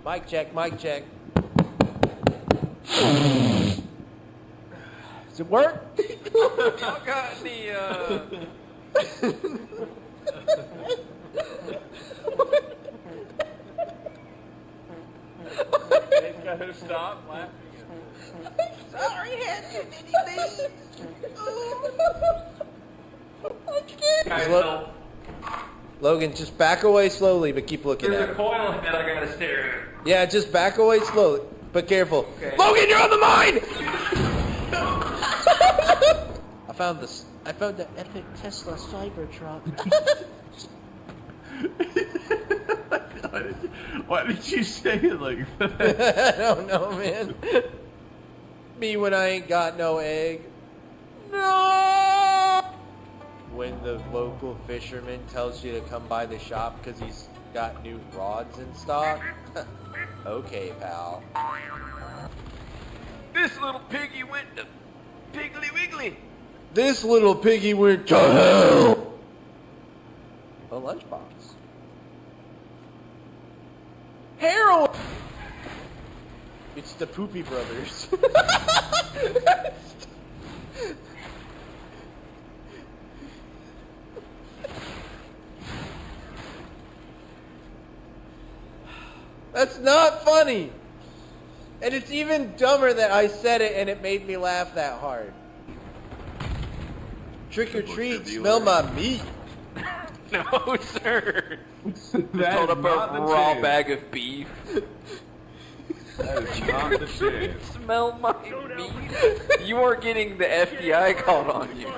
Mic check, mic check. Does it work? Y'all got any, They gotta stop laughing at this. Sorry, had too many beans. I can't. Guys, so Logan, just back away slowly, but keep looking there's at a it. coil that I gotta stare at. Yeah, just back away slowly, but careful. Okay. Logan, you're on the mine! I found this. I found the epic Tesla Cybertruck. Why did you say it like that? I don't know, man. Me when I ain't got no egg. No! When the local fisherman tells you to come by the shop because he's got new rods in stock. Okay, pal. This little piggy went to Piggly Wiggly. This little piggy went to hell. A lunchbox. Heroin. It's the Poopy Brothers. That's not funny. And it's even dumber that I said it and it made me laugh that hard. Trick or treat, smell my meat. No, sir. That Hold is up not a the raw chance. bag of beef. That is not the chance. Smell my meat. You are getting the FBI called on you. Ooh,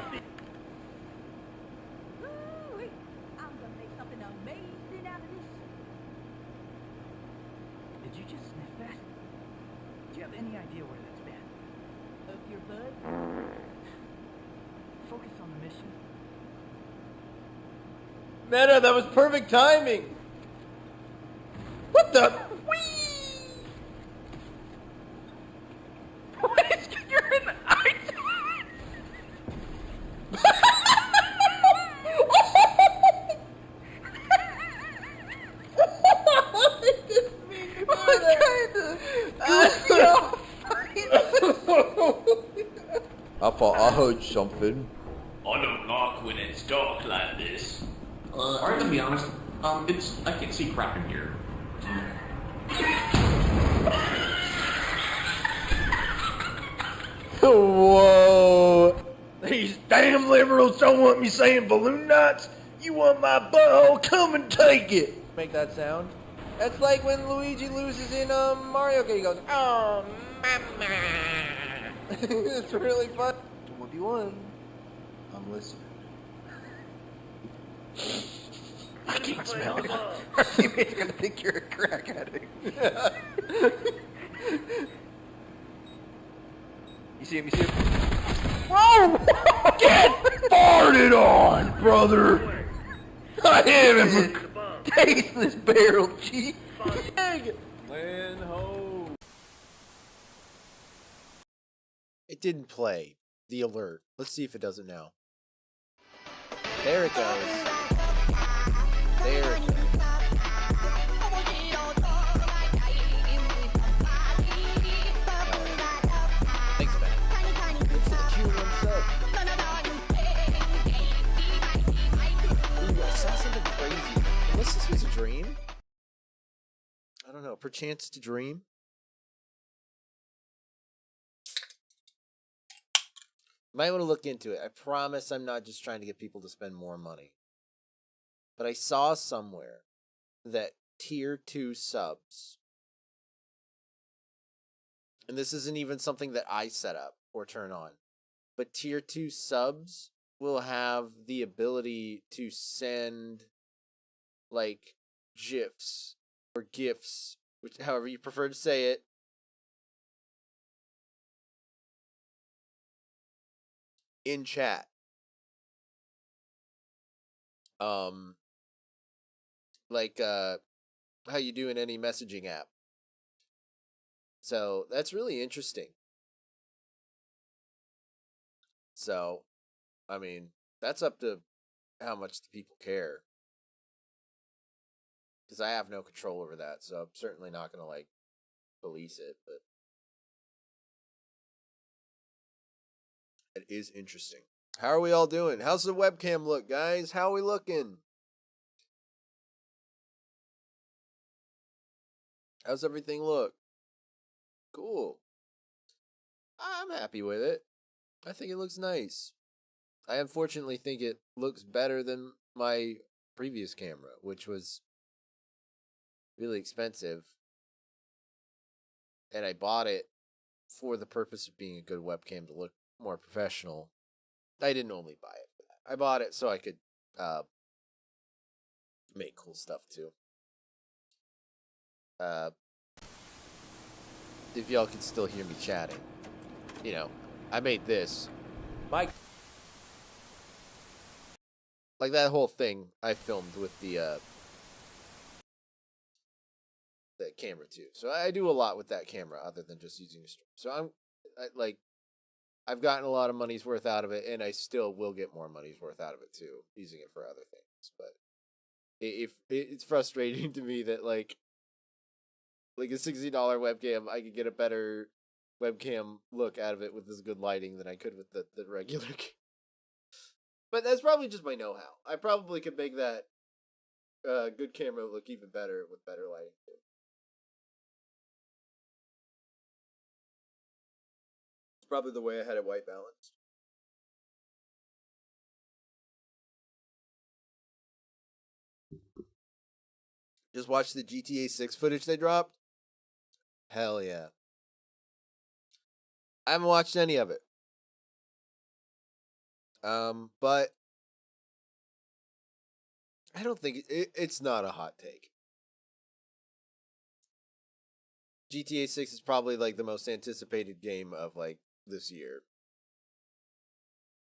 I'm gonna make something amazing out of this. Did you just sniff that? Do you have any idea where that's been? Up your butt. Focus on the mission. Meta, that was perfect timing. What the? What is you're in the ice? I heard something. I don't like when it's dark like this. Alright, to be honest, I can't see crap in here. Whoa. These damn liberals don't want me saying balloon knots. You want my butthole? Come and take it. Make that sound. That's like when Luigi loses in Mario Kart. He goes, oh, mama. It's really fun. 1v1. I'm listening. I can't smell it. Our teammates are gonna think you're a crack addict. You see him, you see him? Whoa! Get farted on, brother! I am him! Taste this barrel cheese! Land ho. It didn't play. The alert. Let's see if it does it now. There it goes. There it goes. Thanks, man. Thanks for the tier 1 sub. Ooh, I saw something crazy. Unless this was a dream? I don't know. Perchance to dream? Might want to look into it. I promise I'm not just trying to get people to spend more money. But I saw somewhere that tier 2 subs, and this isn't even something that I set up or turn on, but tier 2 subs will have the ability to send like GIFs or GIFs, which however you prefer to say it, in chat. Like how you do in any messaging app. So that's really interesting. So, I mean, that's up to how much the people care. because I have no control over that, so I'm certainly not gonna like police it. But it is interesting. How are we all doing? How's the webcam look, guys? How are we looking? How's everything look? Cool. I'm happy with it. I think it looks nice. I unfortunately think it looks better than my previous camera, which was really expensive. And I bought it for the purpose of being a good webcam to look more professional. I didn't only buy it for that. I bought it so I could make cool stuff too. If y'all can still hear me chatting. You know, I made this. Like that whole thing I filmed with the camera too. So I do a lot with that camera other than just using a stream. So I've gotten a lot of money's worth out of it, and I still will get more money's worth out of it too, using it for other things. But it's frustrating to me that like a $60 webcam, I could get a better webcam look out of it with this good lighting than I could with the regular. But that's probably just my know-how. I probably could make that good camera look even better with better lighting too. It's probably the way I had it white balanced. Just watch the GTA 6 footage they dropped. Hell yeah. I haven't watched any of it. But I don't think it's not a hot take. GTA 6 is probably like the most anticipated game of like this year.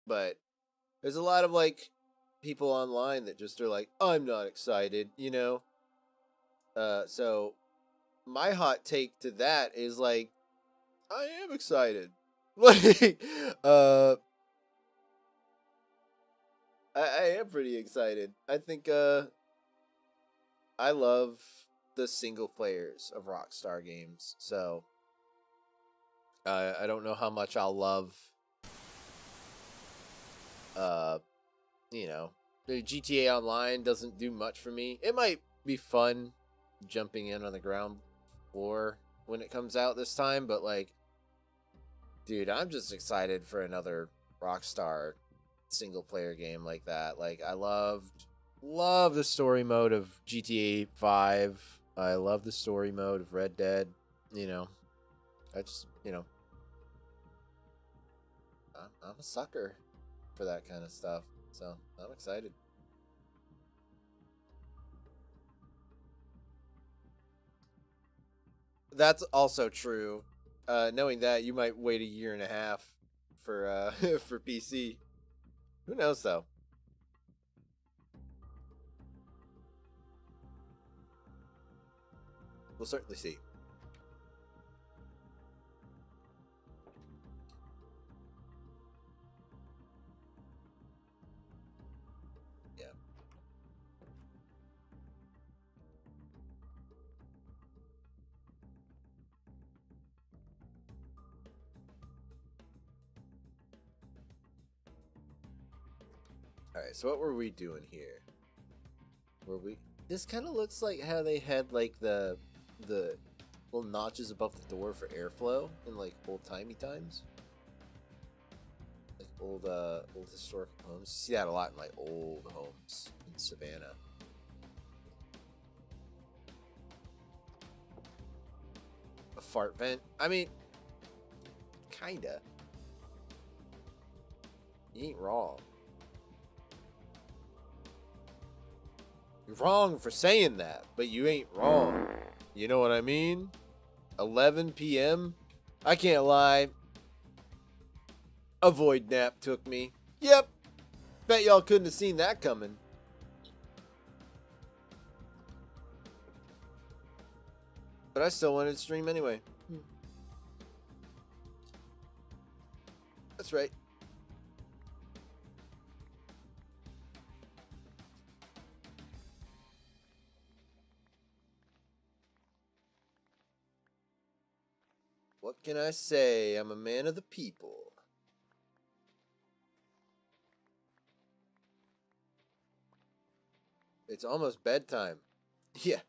But there's a lot of like people online that just are like, I'm not excited, you know? So my hot take to that is like, I am excited. Like, I am pretty excited. I think, I love the single players of Rockstar games, so, I don't know how much I'll love, you know, the GTA Online doesn't do much for me. It might be fun jumping in on the ground floor when it comes out this time, but like, dude, I'm just excited for another Rockstar single player game like that. Like, I love the story mode of GTA 5. I love the story mode of Red Dead. You know, I just, you know, I'm a sucker for that kind of stuff, so I'm excited. That's also true. Knowing that, you might wait a year and a half for for PC. Who knows though? We'll certainly see. Yeah. Alright, so what were we doing here? This kind of looks like how they had like the little notches above the door for airflow in like old-timey times. Like old historical homes. You see that a lot in like old homes in Savannah. A fart vent? I mean, kinda. You ain't wrong. You're wrong for saying that, but you ain't wrong. You know what I mean? 11 p.m. I can't lie. A void nap took me. Yep. Bet y'all couldn't have seen that coming. But I still wanted to stream anyway. That's right. What can I say? I'm a man of the people. It's almost bedtime. Yeah.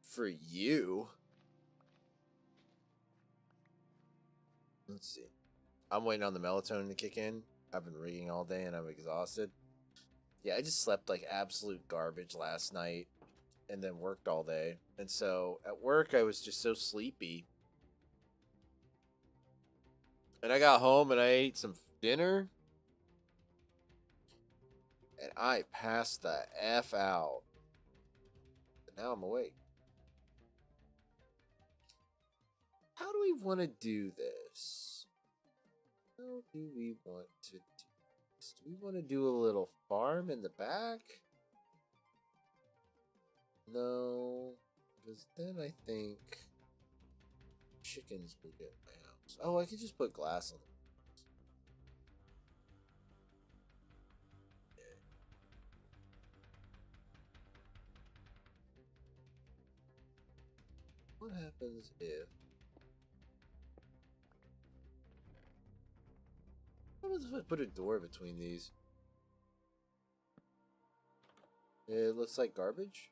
For you. Let's see. I'm waiting on the melatonin to kick in. I've been reading all day and I'm exhausted. Yeah, I just slept like absolute garbage last night and then worked all day. And so at work, I was just so sleepy. And I got home and I ate some dinner. And I passed the F out. And now I'm awake. How do we want to do this? How do we want to do this? Do we want to do a little farm in the back? No. Because then I think chickens will get in my house. Oh, I could just put glass on it. What happens if... What happens if I put a door between these? It looks like garbage?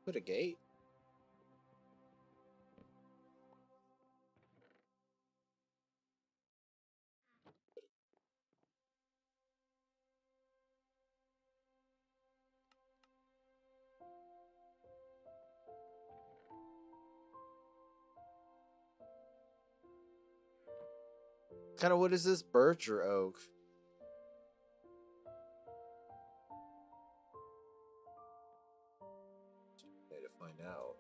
Put a gate? Kind of what is this? Birch or oak? Way to find out.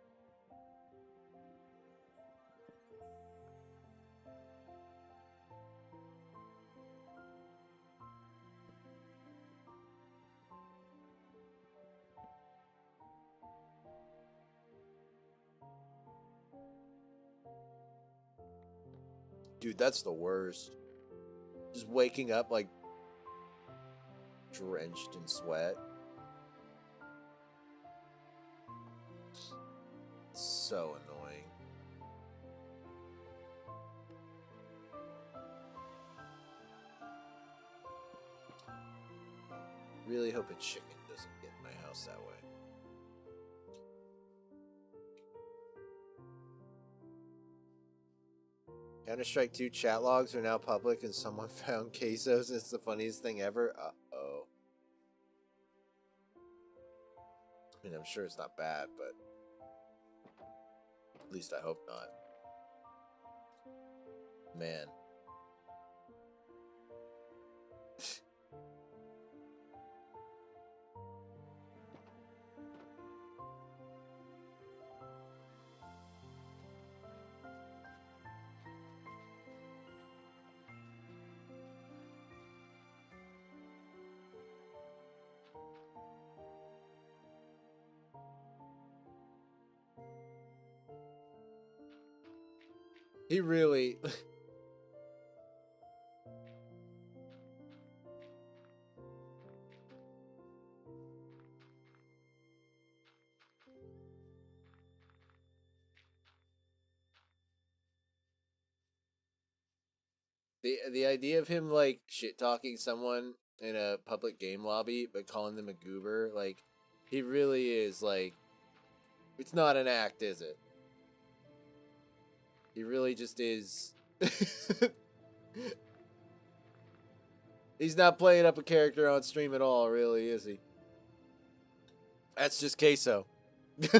Dude, that's the worst. Just waking up like drenched in sweat. So annoying. Really hope a chicken doesn't get in my house that way. Counter-Strike 2 chat logs are now public and someone found quesos and it's the funniest thing ever. Uh-oh. I mean, I'm sure it's not bad, but at least I hope not. Man. He really... The idea of him, like, shit-talking someone in a public game lobby, but calling them a goober, like, he really is, like... It's not an act, is it? He really just is... He's not playing up a character on stream at all, really, is he? That's just queso. You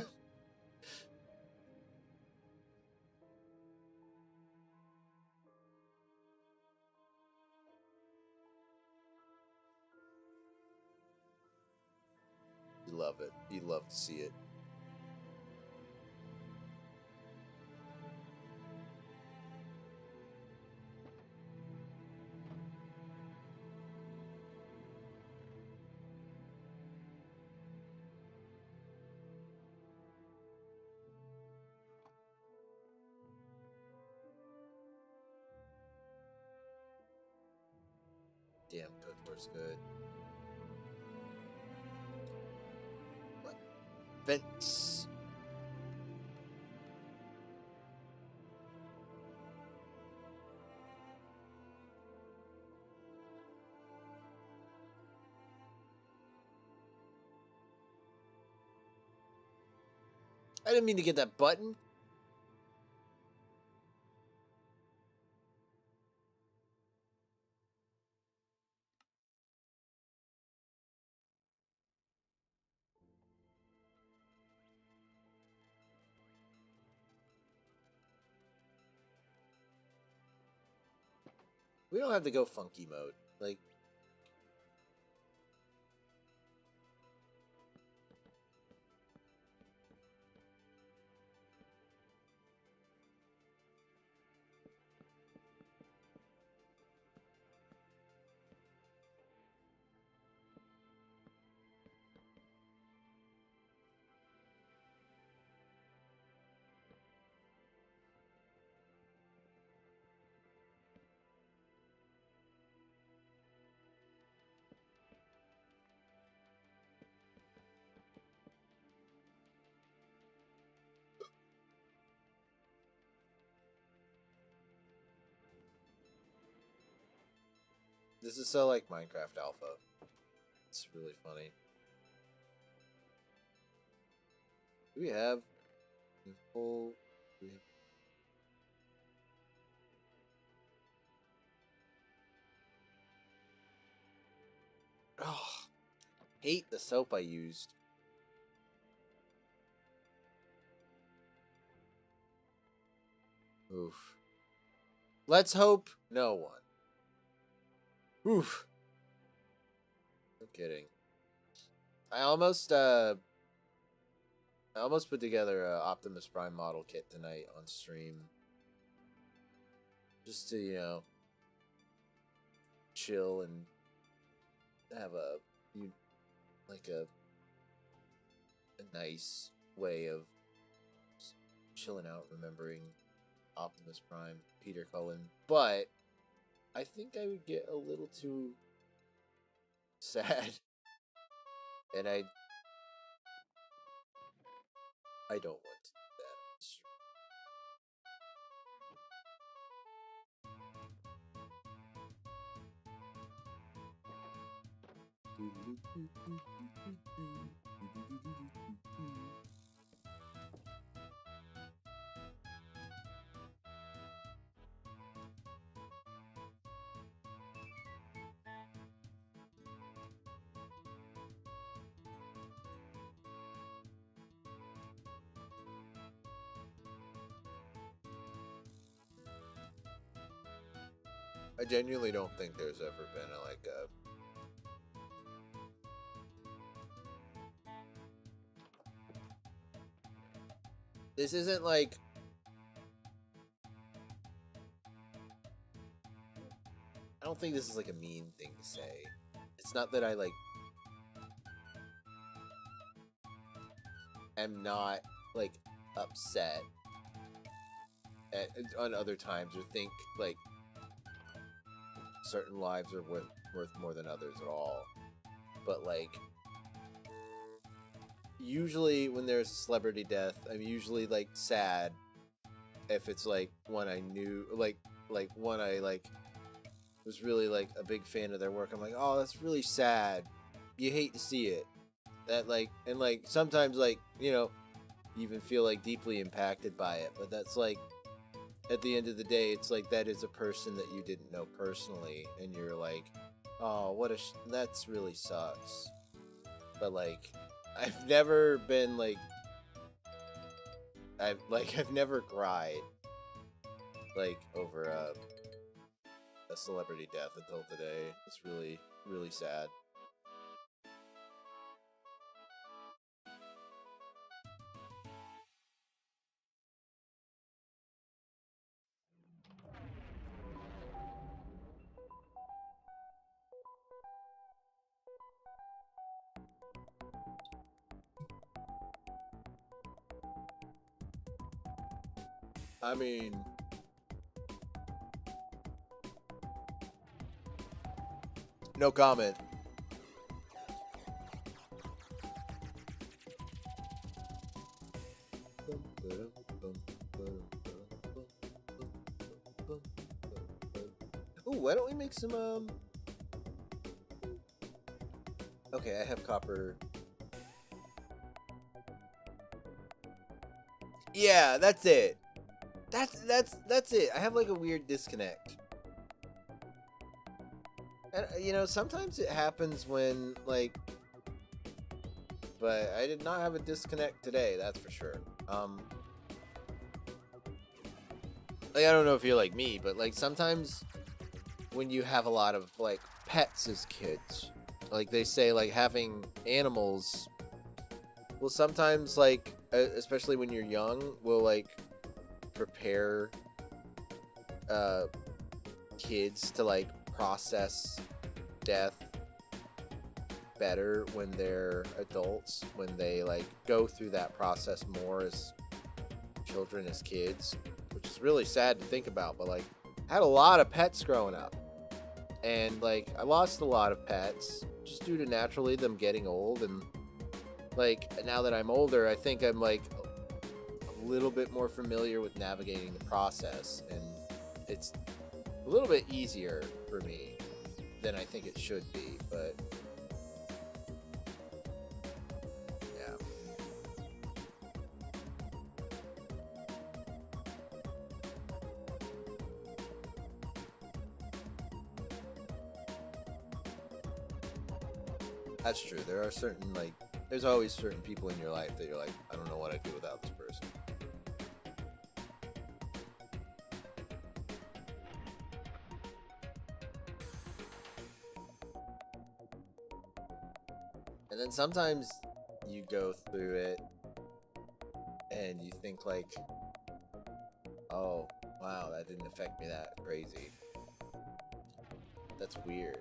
love it. You love to see it. Damn cookie. What's good? What? Vents. I didn't mean to get that button. We don't have to go funky mode. Like, this is so like Minecraft Alpha. It's really funny. Do we have full? Do we have... Oh, hate the soap I used. Oof. Let's hope no one. Oof. No kidding. I almost put together a Optimus Prime model kit tonight on stream. Just to, you know, chill and have a nice way of chilling out, remembering Optimus Prime, Peter Cullen. But I think I would get a little too sad, and I don't want to do that. I genuinely don't think there's ever been a this isn't like I don't think this is like a mean thing to say. It's not that I like am not like upset on other times or think like certain lives are worth more than others at all. But like usually when there's a celebrity death, I'm usually like sad if it's like one I knew, like one I like was really like a big fan of their work. I'm like, oh, that's really sad. You hate to see it. That like, and like sometimes like, you know, you even feel like deeply impacted by it. But that's like, at the end of the day, it's like that is a person that you didn't know personally, and you're like, oh, what a that's really sucks. But like, I've never been like, I've never cried like over a celebrity death until today. It's really, really sad. I mean, No comment. Ooh, why don't we make some, Okay, I have copper. Yeah, that's it. That's it. I have like a weird disconnect. And you know, sometimes it happens when like, but I did not have a disconnect today, that's for sure. Like I don't know if you're like me, but like sometimes when you have a lot of like pets as kids, like they say like having animals will sometimes like especially when you're young will like prepare kids to like process death better when they're adults, when they like go through that process more as children, as kids, which is really sad to think about. But like I had a lot of pets growing up, and like I lost a lot of pets just due to naturally them getting old. And like now that I'm older, I think I'm like a little bit more familiar with navigating the process, and it's a little bit easier for me than I think it should be. But yeah. That's true. There are certain, like, there's always certain people in your life that you're like, I don't know what I'd do without this person. And then sometimes you go through it and you think like, oh, wow, that didn't affect me that crazy. That's weird.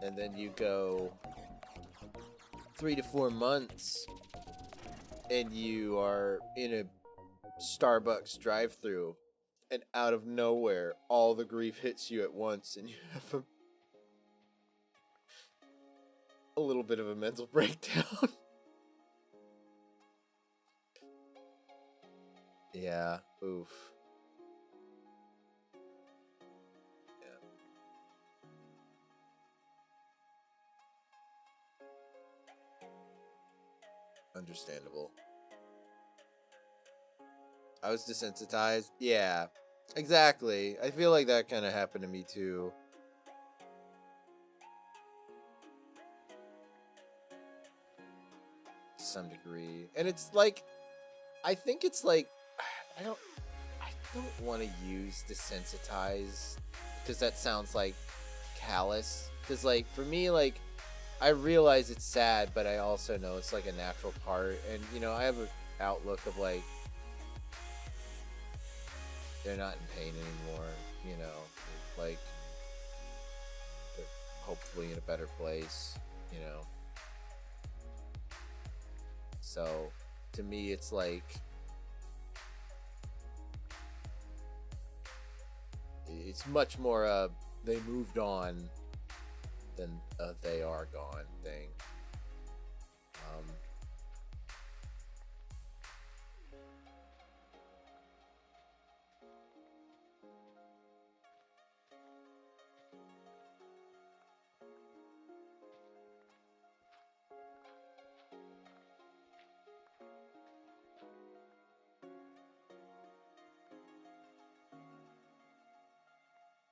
And then you go 3 to 4 months and you are in a Starbucks drive-thru, and out of nowhere all the grief hits you at once and you have a little bit of a mental breakdown. Yeah, oof. Understandable. I was desensitized. Yeah, exactly. I feel like that kind of happened to me too. To some degree. And it's like, I think it's like, I don't want to use desensitized because that sounds like callous. Because like for me, like I realize it's sad, but I also know it's like a natural part. And you know, I have an outlook of like, they're not in pain anymore, you know, like they're hopefully in a better place, you know. So to me, it's like, it's much more they moved on than they are gone thing.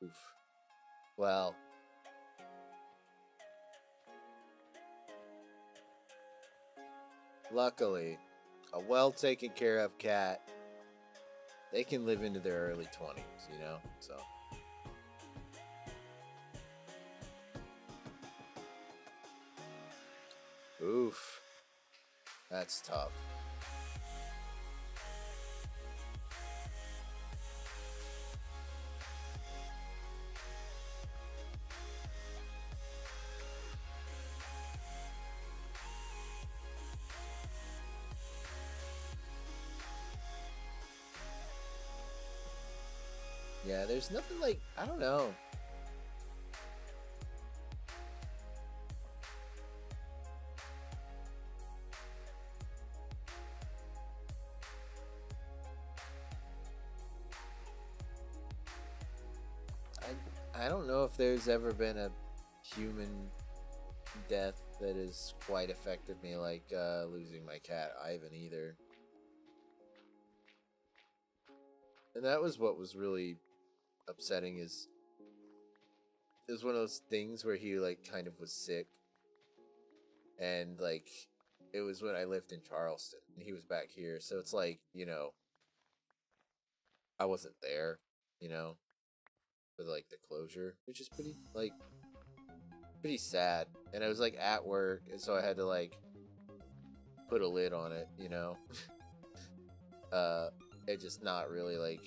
Oof. Well, luckily, a well taken care of cat, they can live into their early 20s, you know? So. Oof. That's tough. Yeah, there's nothing like, I don't know. I don't know if there's ever been a human death that has quite affected me like losing my cat Ivan either. And that was what was really upsetting is it was one of those things where he like kind of was sick, and like it was when I lived in Charleston and he was back here, so it's like, you know, I wasn't there, you know, for like the closure, which is pretty sad. And I was like at work, and so I had to like put a lid on it, you know. And just not really like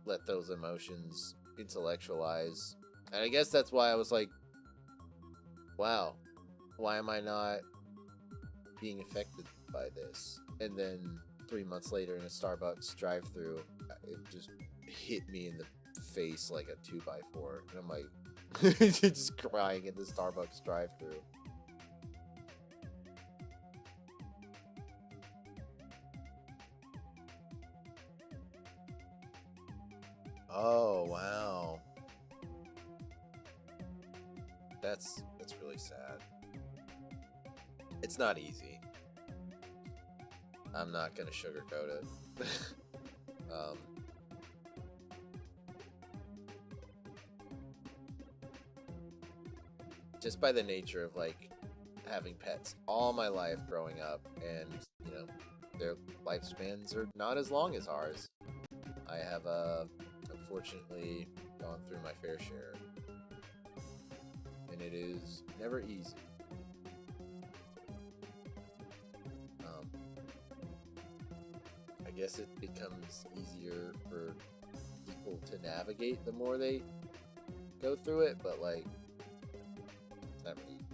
let those emotions intellectualize. And I guess that's why I was like, wow, why am I not being affected by this? And then 3 months later in a Starbucks drive-thru, it just hit me in the face like a 2x4, and I'm like just crying in the Starbucks drive-thru. Oh wow, that's really sad. It's not easy. I'm not gonna sugarcoat it. Just by the nature of like having pets all my life growing up, and you know, their lifespans are not as long as ours. I have unfortunately gone through my fair share, and it is never easy. I guess it becomes easier for people to navigate the more they go through it, but like it's never easy.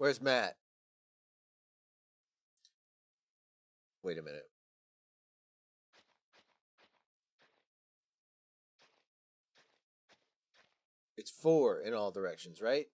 Where's Matt? Wait a minute. It's 4 in all directions, right?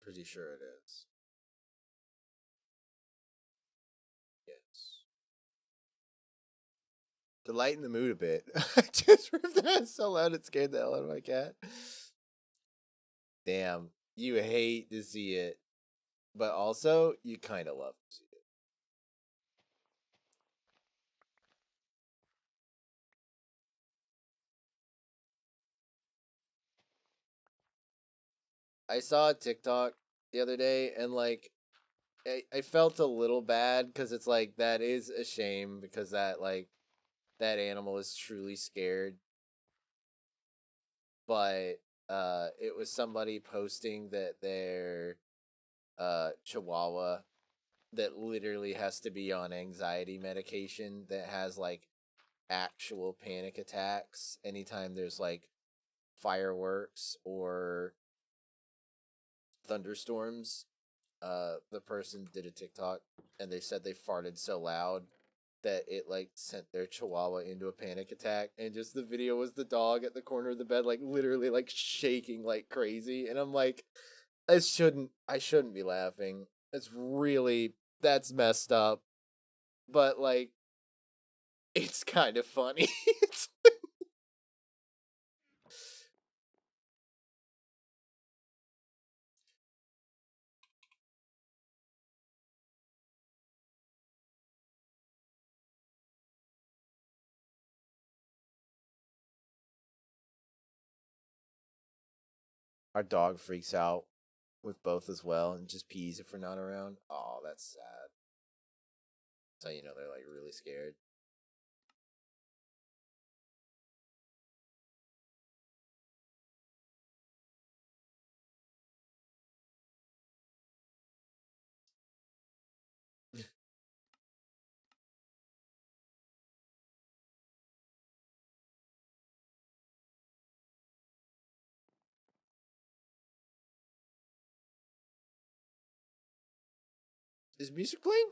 Pretty sure it is. Yes. To lighten the mood a bit, I just ripped that so loud it scared the hell out of my cat. Damn, you hate to see it, but also you kind of love to see it. I saw a TikTok the other day, and like I felt a little bad because it's like that is a shame because that like that animal is truly scared. But it was somebody posting that their chihuahua that literally has to be on anxiety medication that has like actual panic attacks anytime there's like fireworks or thunderstorms. The person did a TikTok and they said they farted so loud that it like sent their chihuahua into a panic attack, and just the video was the dog at the corner of the bed like literally like shaking like crazy, and I'm like, I shouldn't be laughing. That's messed up, but like it's kind of funny. Our dog freaks out with both as well and just pees if we're not around. Oh, that's sad. So you know they're like really scared. Is music playing?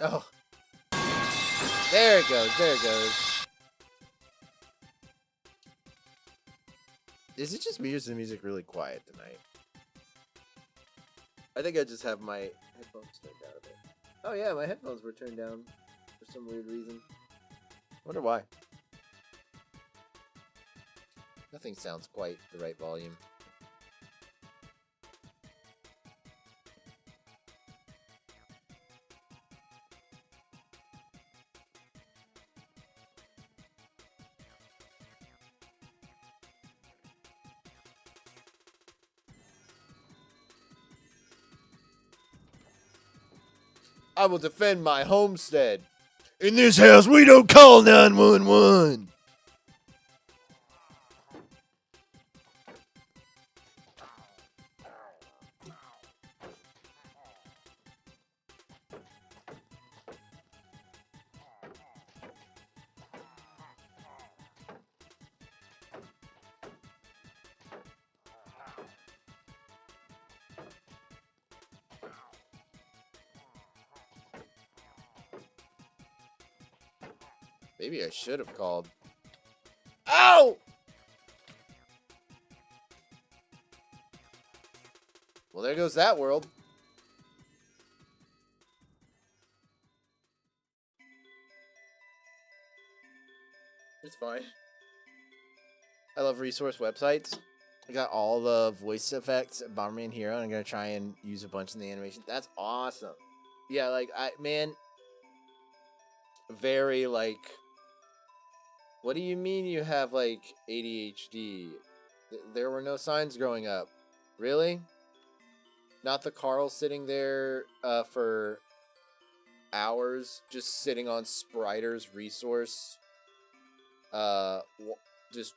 Oh. There it goes. There it goes. Is it just me or is the music really quiet tonight? I think I just have my headphones turned down a bit. Oh yeah, my headphones were turned down for some weird reason. Wonder why. Nothing sounds quite the right volume. I will defend my homestead. In this house, we don't call 911. Maybe I should have called. Ow! Well, there goes that world. It's fine. I love resource websites. I got all the voice effects at Bomberman Hero, and I'm gonna try and use a bunch in the animation. That's awesome. Yeah, like very like. What do you mean you have like ADHD? There were no signs growing up. Really? Not the Carl sitting there for hours just sitting on Spriter's resource. Just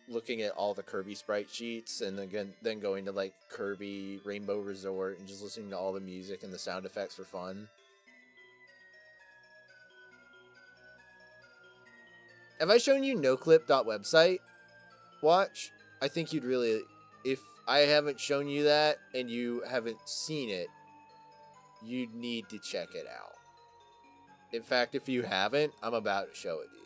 looking at all the Kirby sprite sheets, and then going to like Kirby Rainbow Resort and just listening to all the music and the sound effects for fun. Have I shown you noclip.website? Watch. I think you'd really, if I haven't shown you that and you haven't seen it, you'd need to check it out. In fact, if you haven't, I'm about to show it to you.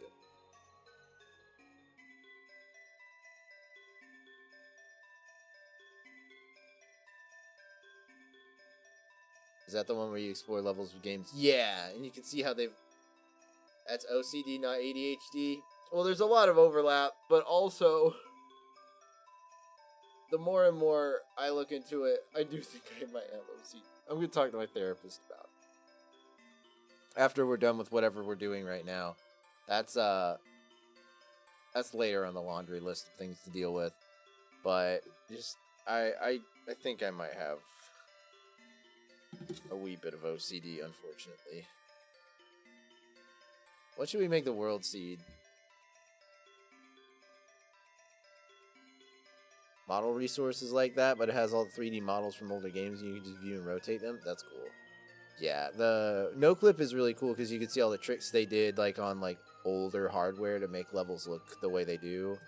Is that the one where you explore levels of games? Yeah, and you can see how they've... That's OCD, not ADHD. Well, there's a lot of overlap, but also... The more and more I look into it, I do think I might have OCD. I'm going to talk to my therapist about it. After we're done with whatever we're doing right now. That's later on the laundry list of things to deal with. But just... I think I might have... a wee bit of OCD, unfortunately. What should we make the world seed? Model resources like that, but it has all the 3D models from older games and you can just view and rotate them. That's cool. Yeah, the noclip is really cool because you can see all the tricks they did like on like older hardware to make levels look the way they do.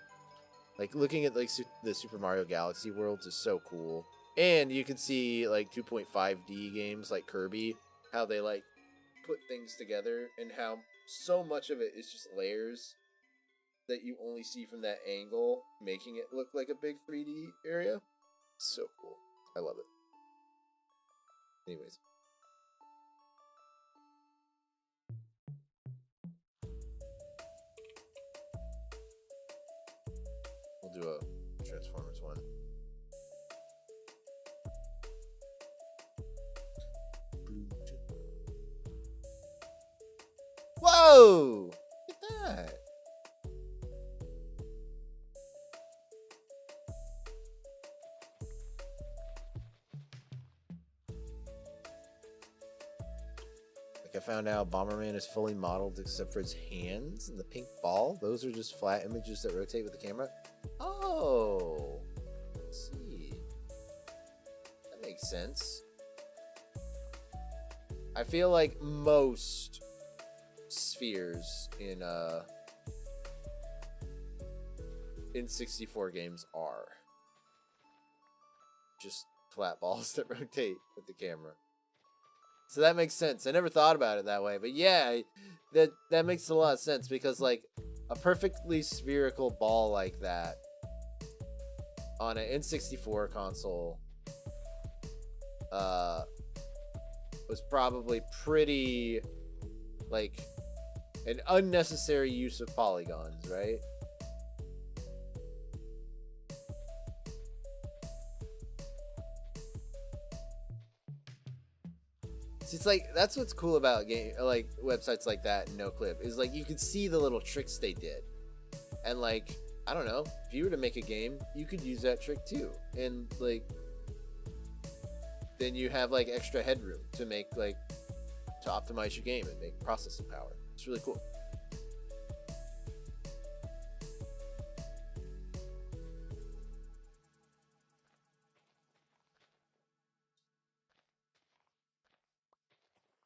Like looking at like the Super Mario Galaxy worlds is so cool. And you can see like 2.5D games like Kirby, how they like put things together and how so much of it is just layers that you only see from that angle, making it look like a big 3D area. So cool. I love it. Anyways. We'll do a Transformers one. Whoa! Look at that. I found out Bomberman is fully modeled except for his hands and the pink ball. Those are just flat images that rotate with the camera. Oh, let's see. That makes sense. I feel like most spheres in 64 games are just flat balls that rotate with the camera. So that makes sense. I never thought about it that way, but yeah, that makes a lot of sense because like a perfectly spherical ball like that on an N64 console was probably pretty like an unnecessary use of polygons, right? It's like that's what's cool about game like websites like that and NoClip is like you could see the little tricks they did, and like I don't know, if you were to make a game, you could use that trick too, and like then you have like extra headroom to make like to optimize your game and make processing power. It's really cool.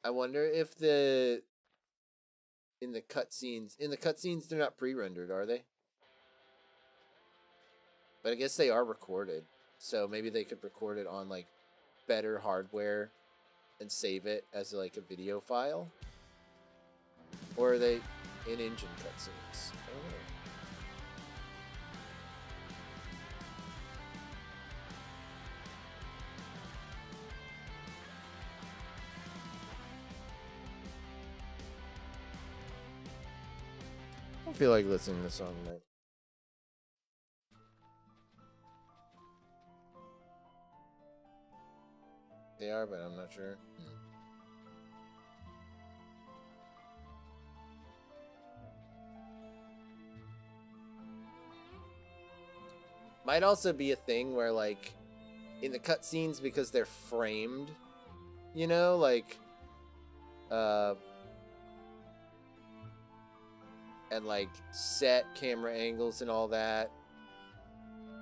I wonder if in the cutscenes they're not pre-rendered, are they? But I guess they are recorded, so maybe they could record it on like better hardware and save it as like a video file, or are they in-engine cutscenes? I don't know. I don't feel like listening to this song tonight. They are, but I'm not sure. Might also be a thing where, like, in the cutscenes, because they're framed, you know, like, and like set camera angles and all that,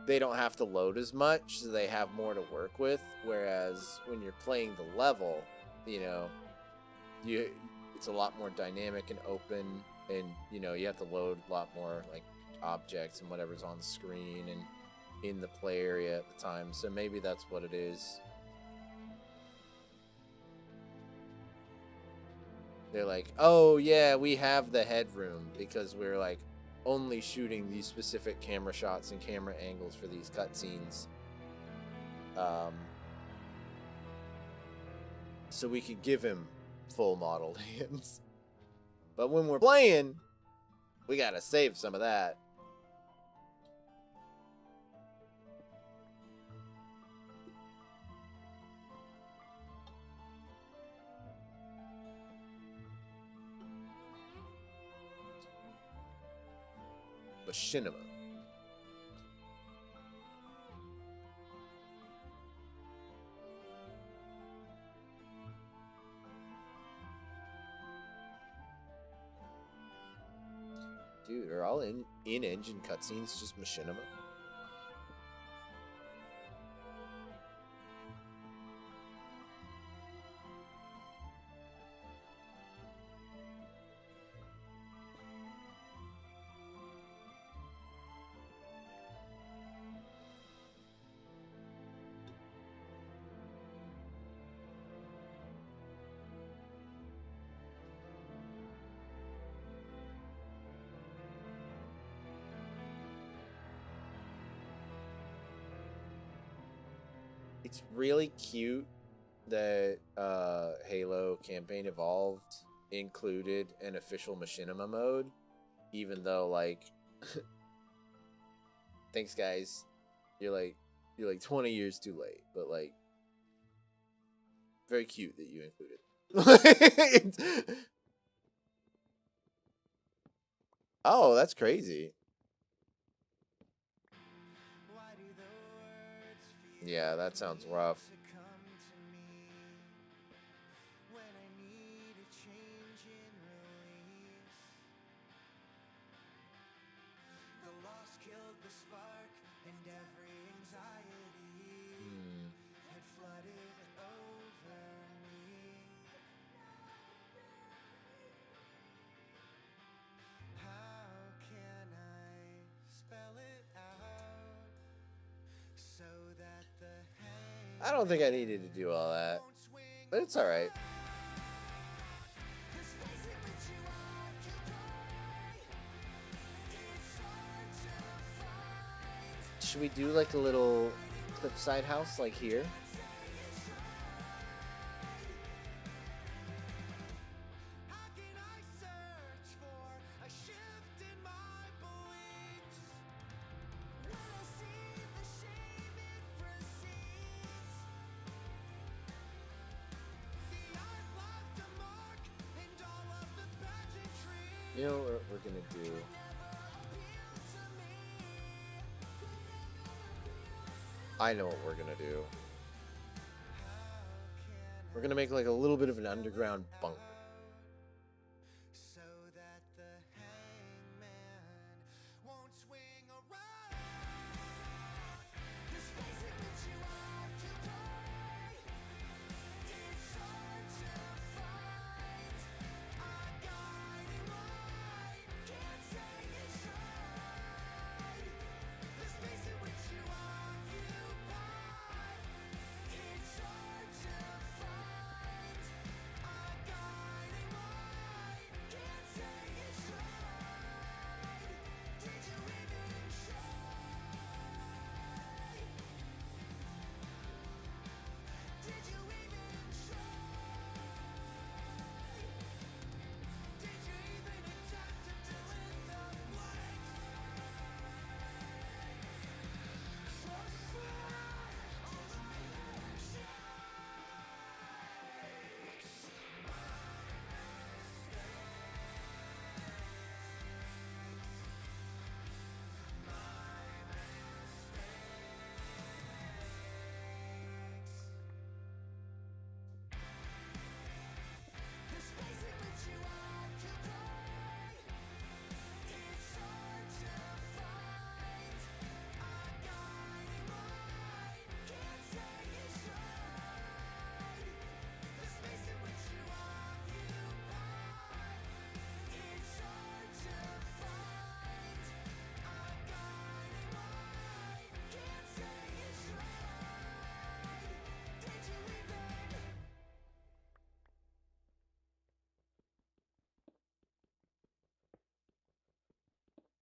they don't have to load as much, so they have more to work with. Whereas when you're playing the level, you know, it's a lot more dynamic and open, and you know you have to load a lot more like objects and whatever's on the screen and in the play area at the time. So maybe that's what it is. They're like, oh yeah, we have the headroom because we're like only shooting these specific camera shots and camera angles for these cutscenes. So we could give him full modeled hands. But when we're playing, we gotta save some of that. Machinima. Dude, are all in-engine cutscenes just machinima? It's really cute that Halo Campaign Evolved included an official machinima mode, even though like thanks guys, you're like 20 years too late, but like very cute that you included. Oh, that's crazy. Yeah, that sounds rough. I don't think I needed to do all that, but it's all right. Should we do like a little cliffside house like here? You know what we're gonna do? I know what we're gonna do. We're gonna make like a little bit of an underground bunker.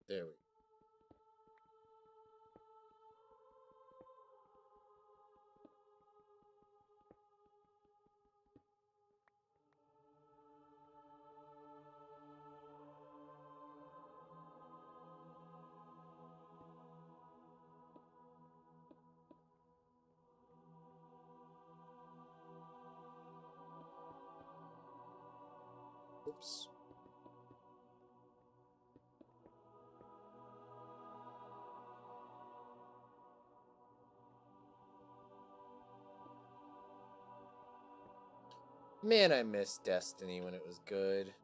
There we go. Oops. Man, I miss Destiny when it was good.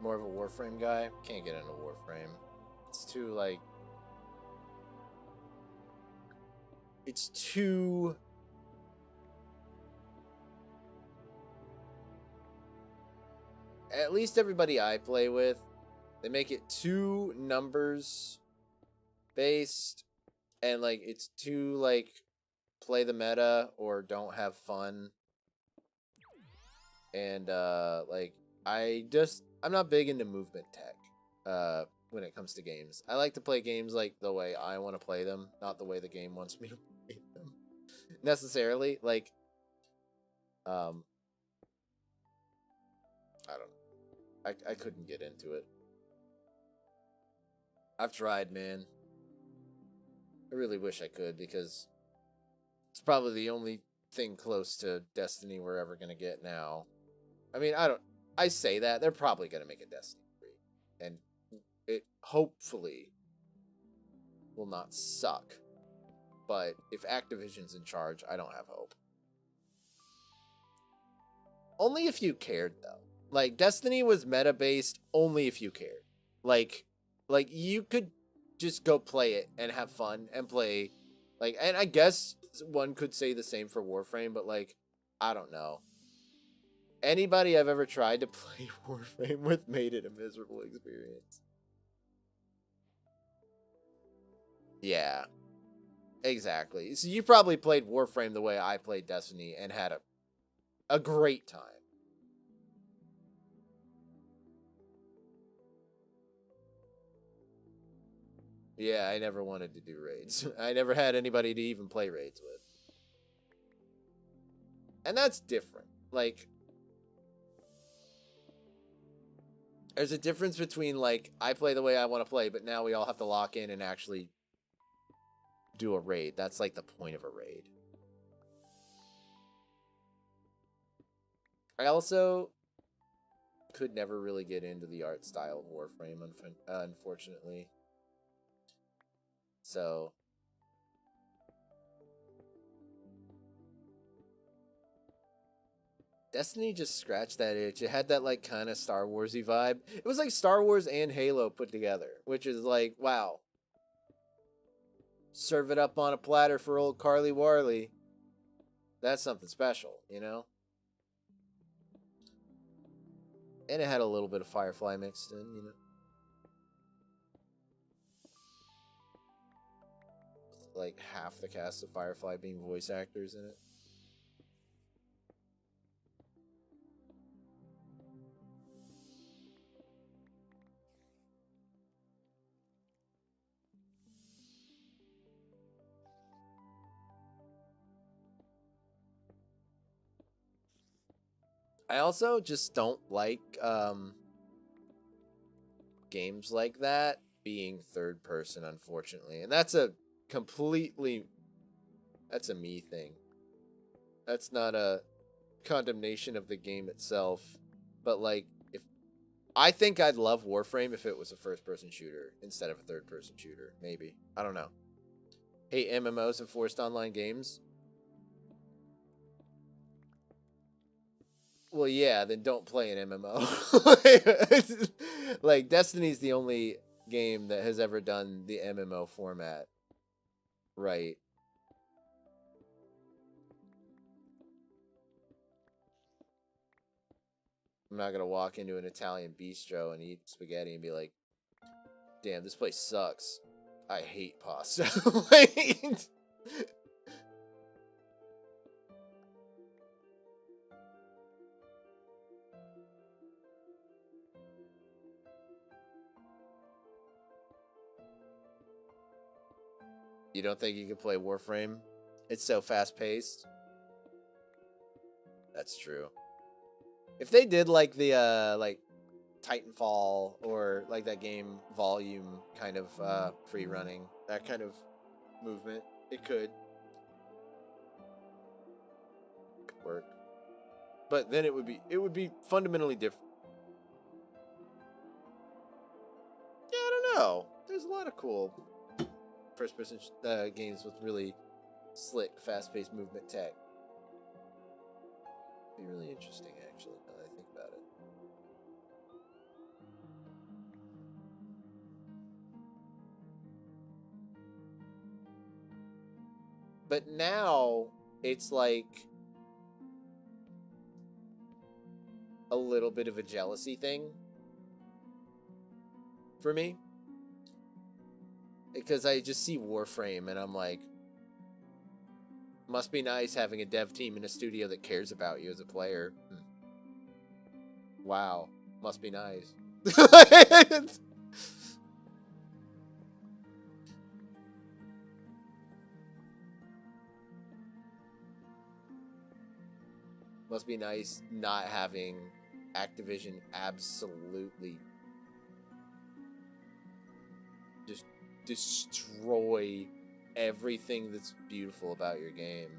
More of a Warframe guy. Can't get into Warframe. It's too like it's too at least everybody I play with, they make it too numbers based and like it's too like play the meta or don't have fun. And like I'm not big into movement tech when it comes to games. I like to play games like the way I want to play them, not the way the game wants me to play them necessarily. Like I don't know. I couldn't get into it. I've tried, man. I really wish I could because it's probably the only thing close to Destiny we're ever gonna get now. I mean, I say that they're probably gonna make a Destiny 3, and it hopefully will not suck. But if Activision's in charge, I don't have hope. Only if you cared, though. Like, Destiny was meta-based only if you cared. Like you could just go play it and have fun and play. Like, and I guess one could say the same for Warframe, but, like, I don't know. Anybody I've ever tried to play Warframe with made it a miserable experience. Yeah. Exactly. So you probably played Warframe the way I played Destiny and had a great time. Yeah, I never wanted to do raids. I never had anybody to even play raids with. And that's different. Like, there's a difference between, like, I play the way I want to play, but now we all have to lock in and actually do a raid. That's, like, the point of a raid. I also could never really get into the art style of Warframe, unfortunately. So, Destiny just scratched that itch. It had that, like, kind of Star Wars-y vibe. It was like Star Wars and Halo put together, which is like, wow. Serve it up on a platter for old Carly Warley. That's something special, you know? And it had a little bit of Firefly mixed in, you know? Like half the cast of Firefly being voice actors in it. I also just don't like games like that being third person, unfortunately. And that's a me thing. That's not a condemnation of the game itself, but like, if I think I'd love Warframe if it was a first person shooter instead of a third person shooter. Maybe, I don't know. Hate MMOs and forced online games. Well, yeah, then don't play an MMO. Like, Destiny's the only game that has ever done the MMO format right. I'm not gonna walk into an Italian bistro and eat spaghetti and be like, damn, this place sucks. I hate pasta. You don't think you could play Warframe? It's so fast-paced. That's true. If they did like the like Titanfall or like that game Volume kind of free running, that kind of movement, it could work. But then it would be fundamentally different. Yeah, I don't know. There's a lot of cool first-person games with really slick, fast-paced movement tech. Be really interesting, actually, now that I think about it. But now it's like a little bit of a jealousy thing for me. Because I just see Warframe and I'm like, must be nice having a dev team in a studio that cares about you as a player. Wow. Must be nice. Must be nice not having Activision absolutely just destroy everything that's beautiful about your game.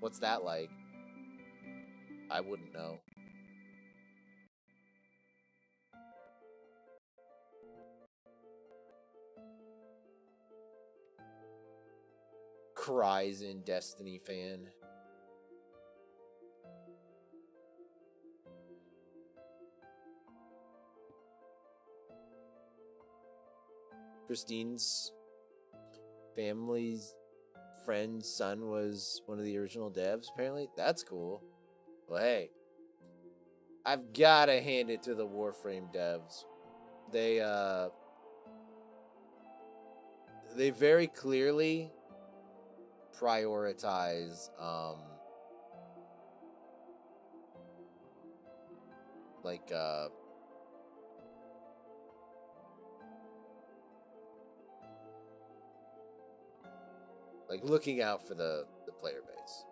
What's that like? I wouldn't know. Cries in Destiny fan. Christine's family's friend's son was one of the original devs, apparently. That's cool. Well, hey, I've gotta hand it to the Warframe devs. They very clearly prioritize like looking out for the player base.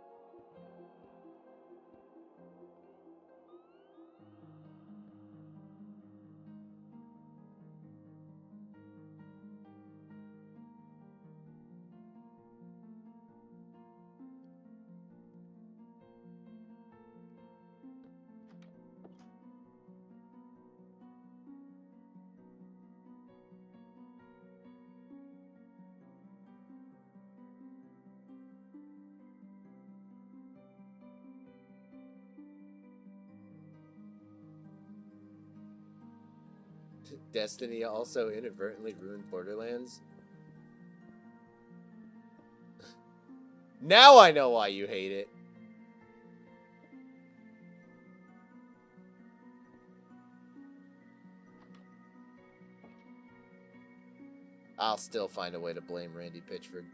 Destiny also inadvertently ruined Borderlands. Now I know why you hate it. I'll still find a way to blame Randy Pitchford.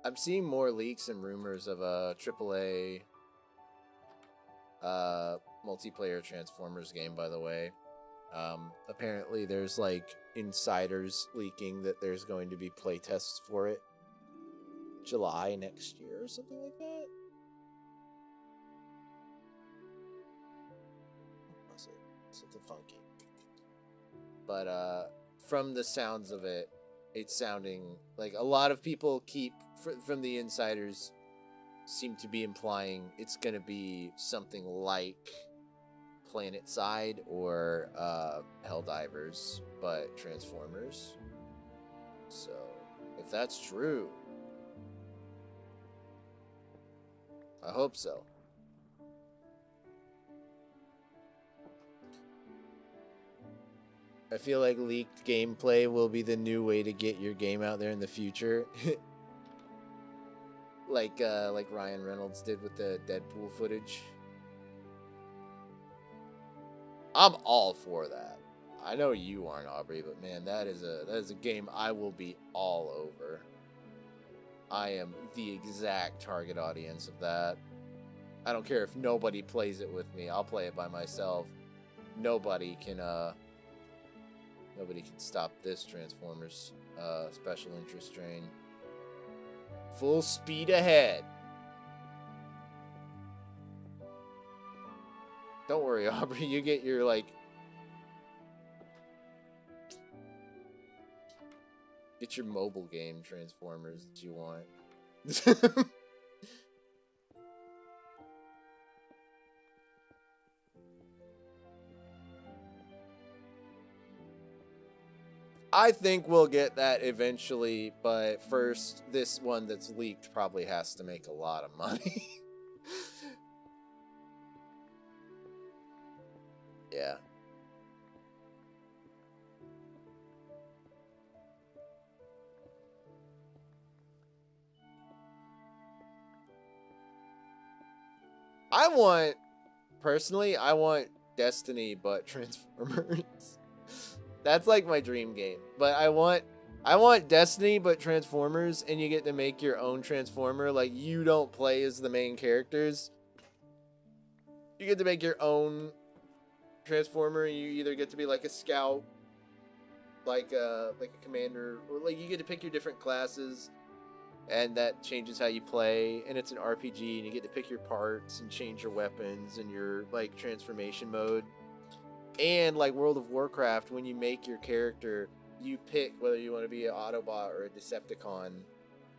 I'm seeing more leaks and rumors of a AAA multiplayer Transformers game, by the way. Apparently there's like insiders leaking that there's going to be playtests for it July next year or something like that. What was it? Something funky. But from the sounds of it, it's sounding like a lot of people from the insiders seem to be implying it's going to be something like PlanetSide or Helldivers, but Transformers. So, if that's true, I hope so. I feel like leaked gameplay will be the new way to get your game out there in the future. like Ryan Reynolds did with the Deadpool footage. I'm all for that. I know you aren't, Aubrey, but man, that is a game I will be all over. I am the exact target audience of that. I don't care if nobody plays it with me. I'll play it by myself. Nobody can stop this Transformers special interest train. Full speed ahead. Don't worry, Aubrey. You get your get your mobile game Transformers that you want. I think we'll get that eventually, but first, this one that's leaked probably has to make a lot of money. Yeah. Personally, I want Destiny, but Transformers. That's like my dream game. But I want Destiny, but Transformers, and you get to make your own Transformer. Like, you don't play as the main characters. You get to make your own Transformer, and you either get to be like a scout, like a commander, or like you get to pick your different classes, and that changes how you play. And it's an RPG, and you get to pick your parts and change your weapons and your like transformation mode. And like World of Warcraft, when you make your character, you pick whether you want to be an Autobot or a Decepticon,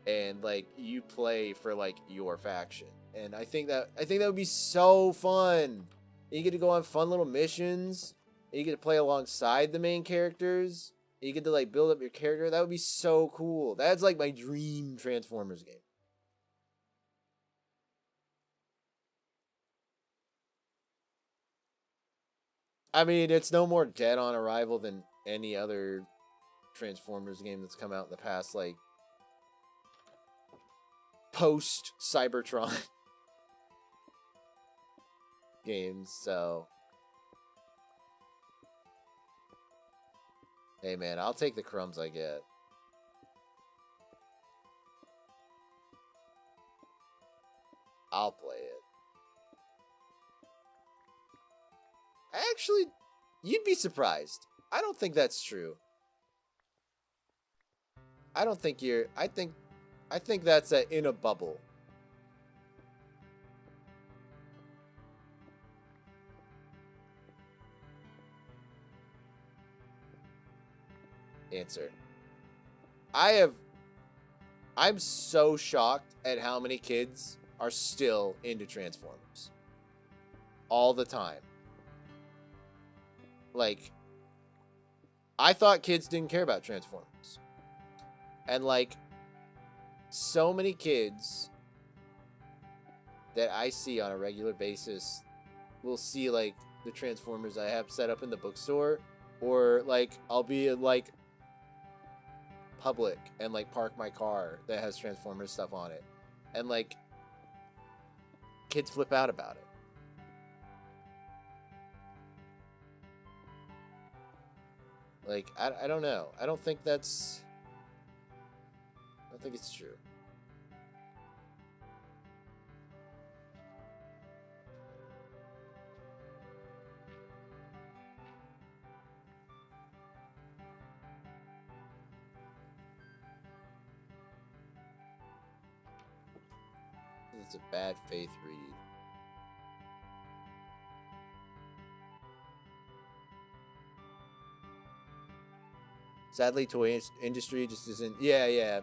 and like you play for like your faction. And I think that would be so fun. You get to go on fun little missions. And you get to play alongside the main characters. And you get to like build up your character. That would be so cool. That's like my dream Transformers game. I mean, it's no more dead on arrival than any other Transformers game that's come out in the past, like, post-Cybertron games, so... Hey, man, I'll take the crumbs I get. I'll play it. Actually, you'd be surprised. I don't think that's true. I don't think you're... I think that's in a bubble. Answer. I'm so shocked at how many kids are still into Transformers. All the time. Like, I thought kids didn't care about Transformers. And, like, so many kids that I see on a regular basis will see, like, the Transformers I have set up in the bookstore. Or, like, I'll be in, like, public and, like, park my car that has Transformers stuff on it. And, like, kids flip out about it. Like, I don't know. I don't think it's true. It's a bad faith read. Sadly, toy industry just isn't... Yeah.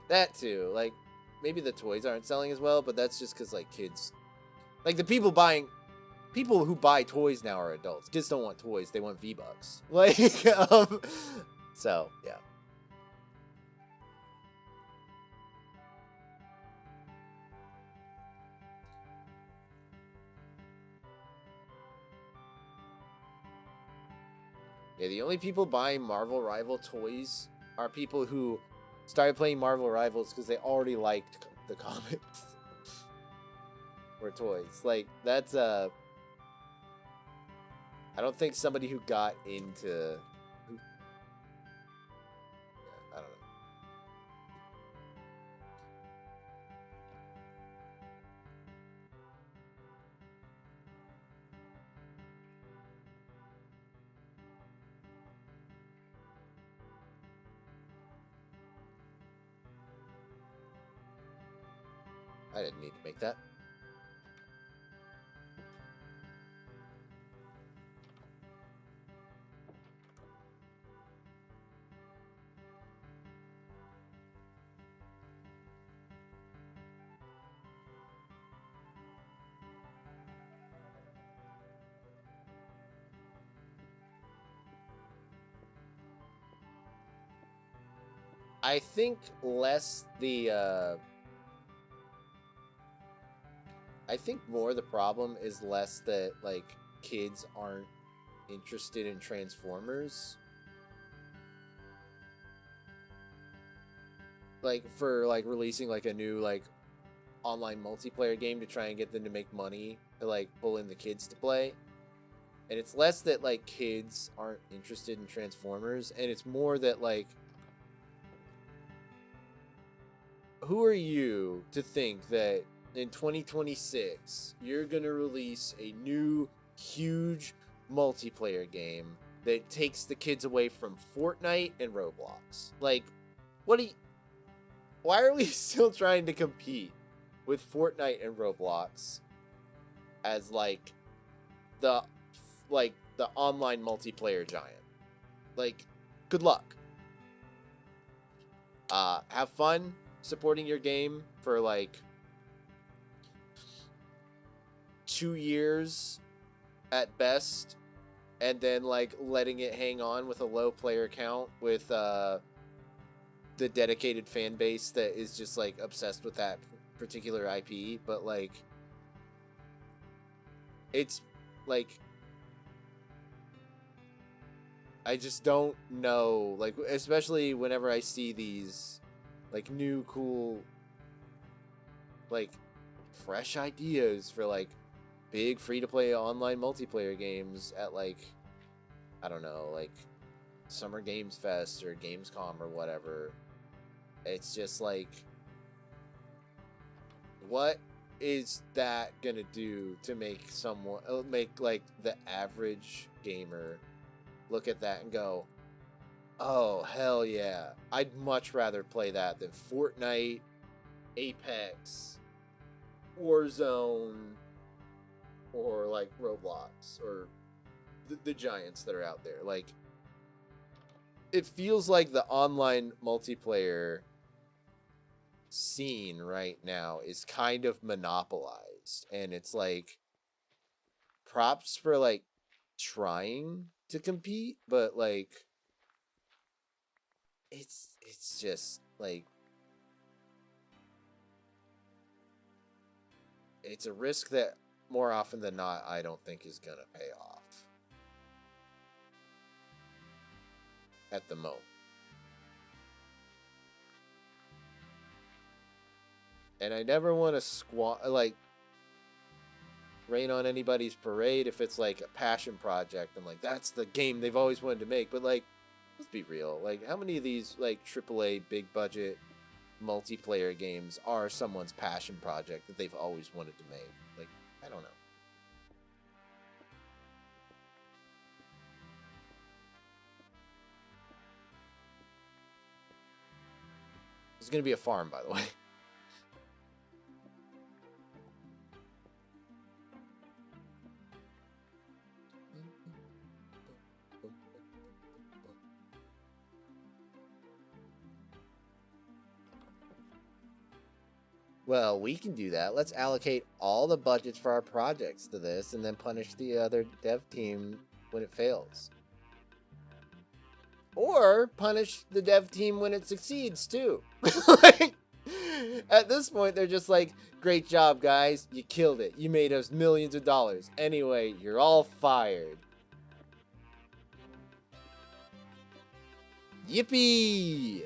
That too. Like, maybe the toys aren't selling as well, but that's just because, like, kids... Like, the people who buy toys now are adults. Kids don't want toys. They want V-Bucks. Like, so, yeah. Yeah, the only people buying Marvel Rival toys are people who started playing Marvel Rivals because they already liked the comics. Or toys. Like, that's, I don't think somebody who got into... I don't know. I didn't need to make that. I think less the I think more the problem is less that like kids aren't interested in Transformers. Like for like releasing like a new like online multiplayer game to try and get them to make money to like pull in the kids to play. And it's less that like kids aren't interested in Transformers, and it's more that like who are you to think that in 2026 you're gonna release a new huge multiplayer game that takes the kids away from Fortnite and Roblox? Like, what do you, why are we still trying to compete with Fortnite and Roblox as like the online multiplayer giant? Like, good luck. Have fun supporting your game for like 2 years at best, and then like letting it hang on with a low player count with the dedicated fan base that is just like obsessed with that particular IP. But like, it's like, I just don't know, like, especially whenever I see these like new cool like fresh ideas for like big free-to-play online multiplayer games at like, I don't know, like Summer Games Fest or Gamescom or whatever. It's just like, what is that gonna do to make someone, make like the average gamer look at that and go, oh hell yeah, I'd much rather play that than Fortnite, Apex, Warzone, or like Roblox, or the giants that are out there. Like, it feels like the online multiplayer scene right now is kind of monopolized, and it's like, props for like trying to compete, but like it's just like, it's a risk that more often than not I don't think is gonna pay off at the moment. And I never want to like rain on anybody's parade if it's like a passion project. I'm like, that's the game they've always wanted to make. But like, let's be real. Like, how many of these like AAA big budget multiplayer games are someone's passion project that they've always wanted to make? Like, I don't know. There's gonna be a farm, by the way. Well, we can do that. Let's allocate all the budgets for our projects to this and then punish the other dev team when it fails. Or punish the dev team when it succeeds, too. Like, at this point, they're just like, great job, guys. You killed it. You made us millions of dollars. Anyway, you're all fired. Yippee!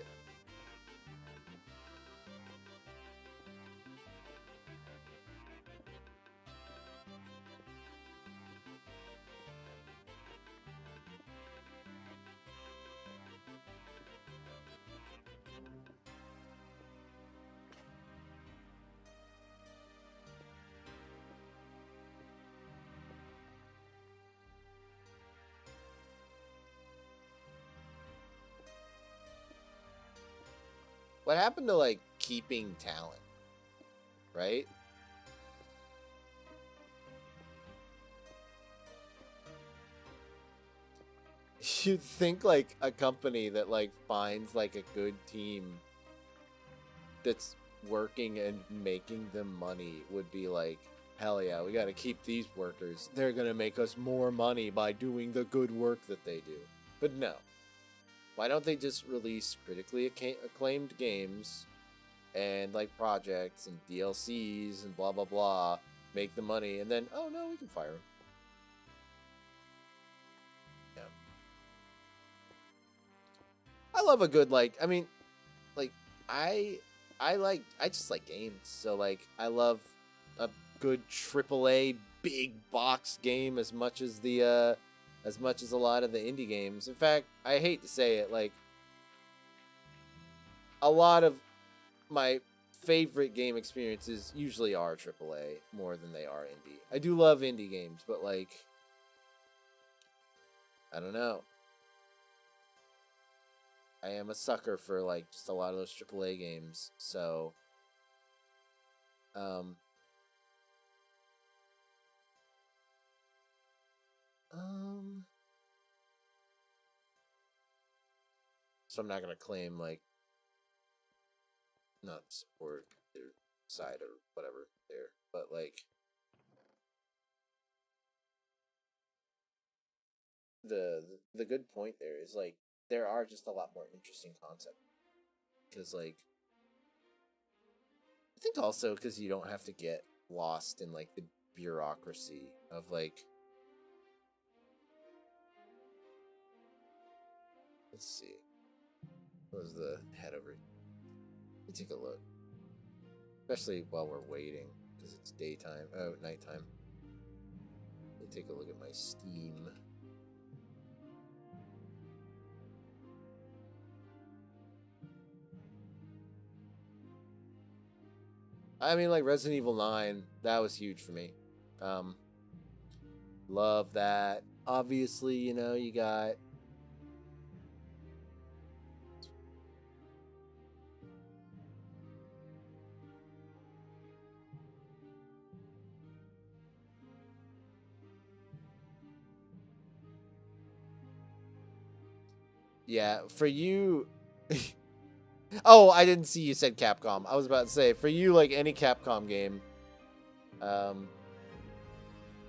What happened to, like, keeping talent, right? You'd think, like, a company that, like, finds, like, a good team that's working and making them money would be like, hell yeah, we gotta keep these workers. They're gonna make us more money by doing the good work that they do. But no. Why don't they just release critically acclaimed games and like projects and DLCs and blah blah blah, make the money, and then oh no, we can fire them. Yeah. I love a good like. I mean, like I just like games. So like I love a good AAA big box game as much as a lot of the indie games. In fact, I hate to say it, like a lot of my favorite game experiences usually are AAA more than they are indie. I do love indie games, but like I don't know. I am a sucker for like just a lot of those AAA games. So so I'm not gonna claim like not support their side or whatever there, but like the good point there is like there are just a lot more interesting concepts because like I think also because you don't have to get lost in like the bureaucracy of like let's see what was the head over. Let me take a look, especially while we're waiting because it's daytime. Oh, nighttime. Let me take a look at my Steam. I mean, like Resident Evil 9, that was huge for me. Love that. Obviously, you know, you got yeah, for you. Oh, I didn't see you said Capcom. I was about to say, for you, like any Capcom game.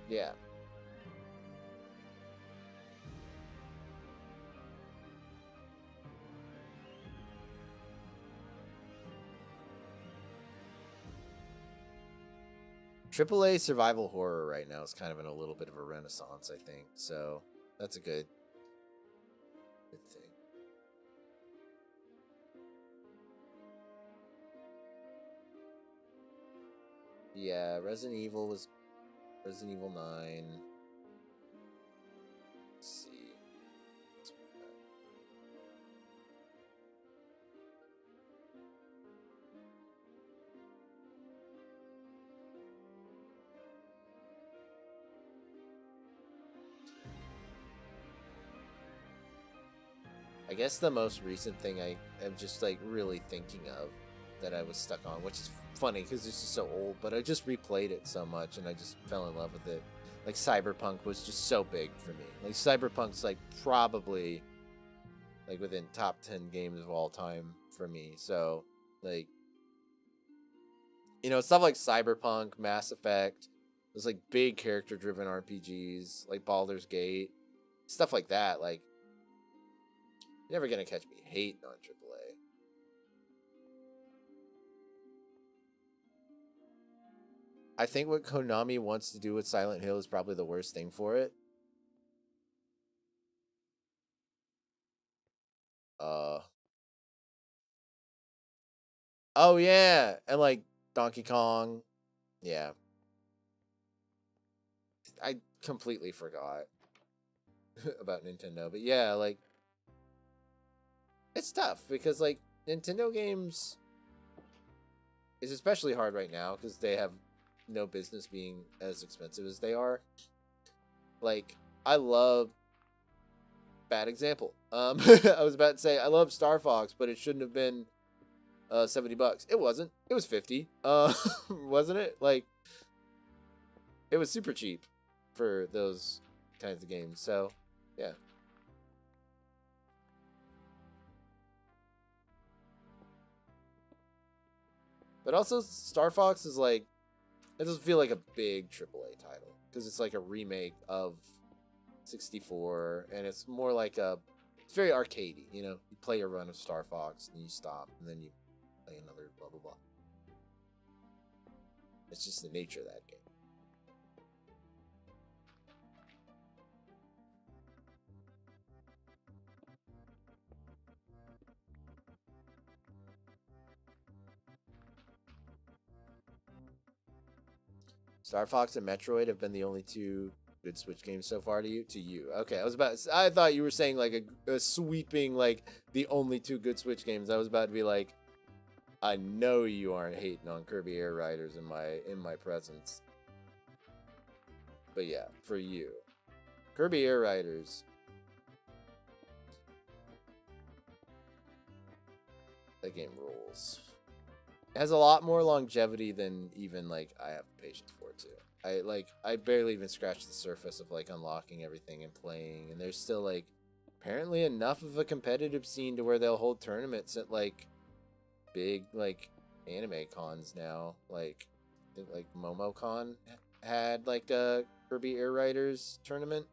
Yeah. AAA survival horror right now is kind of in a little bit of a renaissance, I think. So that's a good thing. Yeah, Resident Evil 9. Let's see. I guess the most recent thing I am just like really thinking of that I was stuck on, which is funny because this is so old, but I just replayed it so much and I just fell in love with it. Like Cyberpunk was just so big for me. Like Cyberpunk's like probably like within top 10 games of all time for me. So like, you know, stuff like Cyberpunk, Mass Effect, those like big character driven RPGs like Baldur's Gate, stuff like that. Like, you're never gonna catch me hating on AAA. I think what Konami wants to do with Silent Hill is probably the worst thing for it. Oh yeah, and like Donkey Kong. Yeah. I completely forgot about Nintendo, but yeah, like it's tough because like Nintendo games is especially hard right now because they have no business being as expensive as they are. Like I love bad example. I was about to say I love Star Fox, but it shouldn't have been $70. It wasn't. It was 50. Wasn't it? Like it was super cheap for those kinds of games. So, yeah. But also, Star Fox is like, it doesn't feel like a big AAA title because it's like a remake of 64, and it's more like a It's very arcadey, you know. You play a run of Star Fox, and you stop, and then you play another blah blah blah. It's just the nature of that game. Star Fox and Metroid have been the only two good Switch games so far to you. Okay, I thought you were saying like a sweeping, like the only two good Switch games. I was about to be like, I know you aren't hating on Kirby Air Riders in my presence. But yeah, for you, Kirby Air Riders, that game rules. It has a lot more longevity than even like I have patience for it too. I barely even scratched the surface of like unlocking everything and playing, and there's still like apparently enough of a competitive scene to where they'll hold tournaments at like big like anime cons now. Like I think like MomoCon had like a Kirby Air Riders tournament.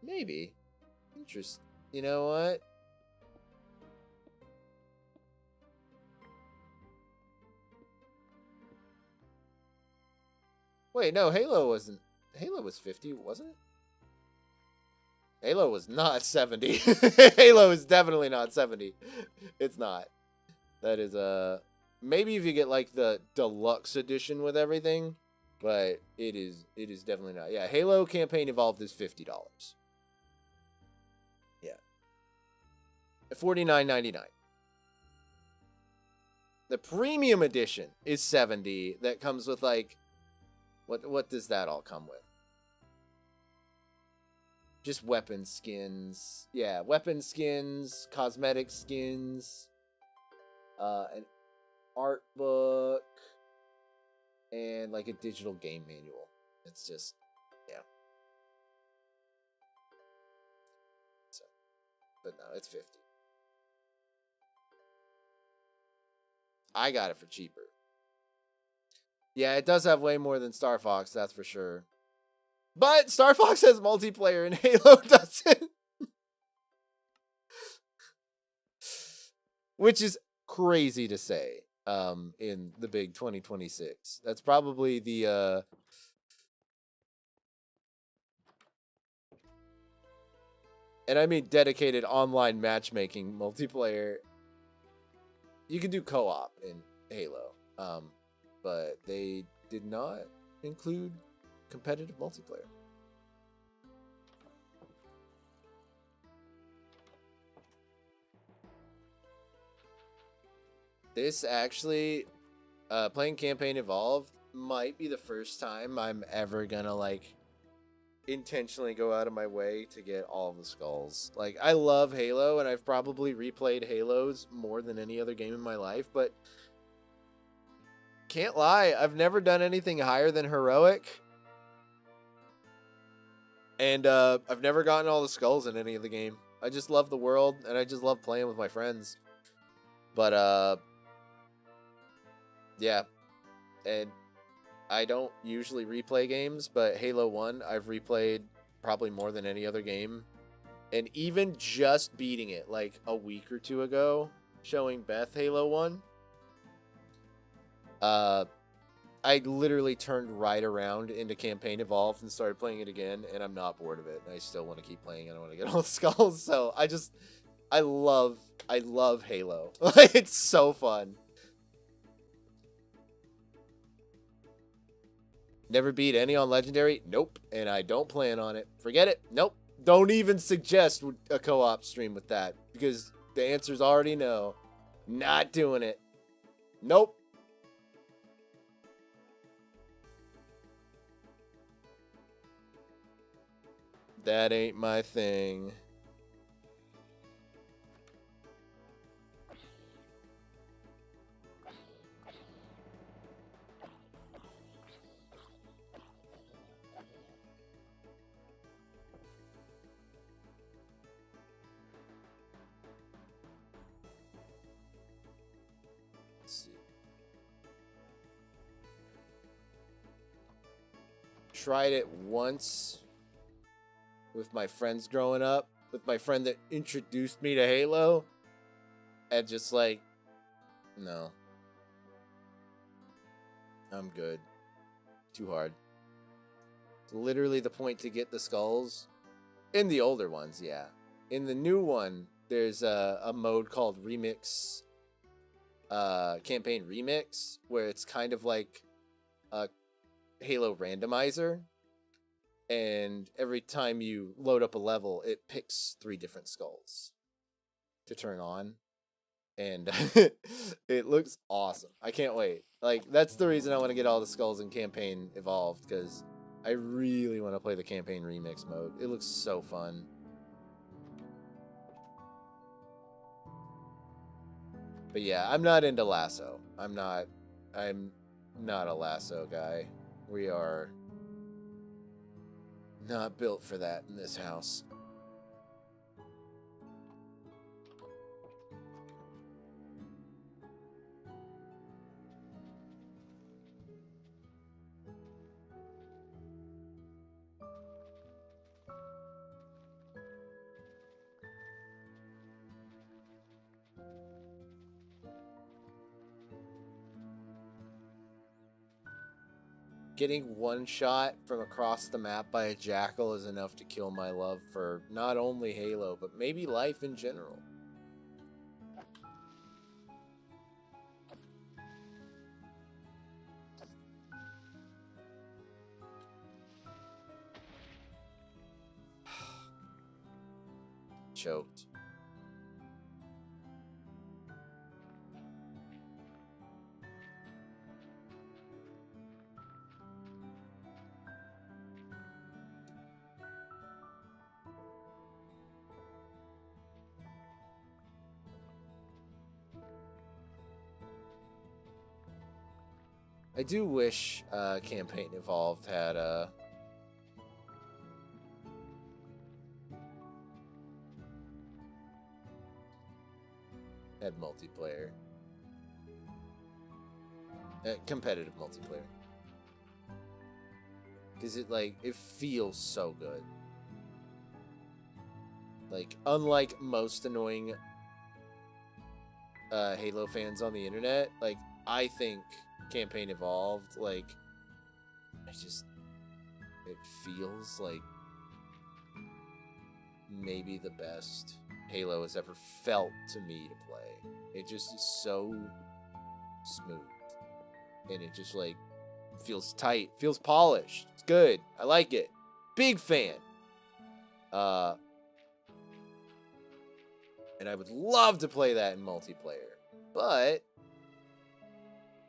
Maybe. Interesting. You know what? Wait, no, Halo wasn't. Halo was 50, wasn't it? Halo was not 70. Halo is definitely not 70. It's not. That is maybe if you get like the deluxe edition with everything, but it is definitely not. Yeah, Halo Campaign Evolved is $50. Yeah. $49.99. The premium edition is $70. That comes with like what does that all come with? Just weapon skins. Yeah, weapon skins, cosmetic skins, an art book, and like a digital game manual. It's just, yeah. So, but no, it's 50. I got it for cheaper. Yeah, it does have way more than Star Fox, that's for sure. But Star Fox has multiplayer and Halo doesn't. Which is crazy to say in the big 2026. That's probably the and I mean dedicated online matchmaking multiplayer. You can do co-op in Halo. But they did not include competitive multiplayer. This actually, playing Campaign Evolved might be the first time I'm ever gonna like intentionally go out of my way to get all the skulls. Like, I love Halo, and I've probably replayed Halos more than any other game in my life, but can't lie, I've never done anything higher than heroic. And I've never gotten all the skulls in any of the game. I just love the world, and I just love playing with my friends. But yeah. And I don't usually replay games, but Halo 1 I've replayed probably more than any other game. And even just beating it like a week or two ago, showing Beth Halo 1, I literally turned right around into Campaign Evolved and started playing it again, and I'm not bored of it. I still want to keep playing. I don't want to get all the skulls. So I love Halo. It's so fun. Never beat any on Legendary? Nope. And I don't plan on it. Forget it. Nope. Don't even suggest a co-op stream with that, because the answer's already no. Not doing it. Nope. That ain't my thing. Let's see. tried it once with my friends growing up, with my friend that introduced me to Halo, and just like, no. I'm good. Too hard. It's literally the point to get the skulls. In the older ones, yeah. In the new one, there's a mode called Remix, Campaign Remix, where it's kind of like a Halo randomizer. And every time you load up a level, it picks 3 different skulls to turn on. And it looks awesome. I can't wait. Like, that's the reason I want to get all the skulls in Campaign Evolved, because I really want to play the Campaign Remix mode. It looks so fun. But yeah, I'm not into Lasso. I'm not a Lasso guy. We are not built for that in this house. Getting one shot from across the map by a jackal is enough to kill my love for not only Halo, but maybe life in general. Choked. I do wish Campaign Evolved had multiplayer. Competitive multiplayer. Because it feels so good. Like, unlike most annoying Halo fans on the internet, like, I think Campaign Evolved, like, it feels like maybe the best Halo has ever felt to me to play. It just is so smooth. And it just, like, feels tight, feels polished. It's good. I like it. Big fan. And I would love to play that in multiplayer. But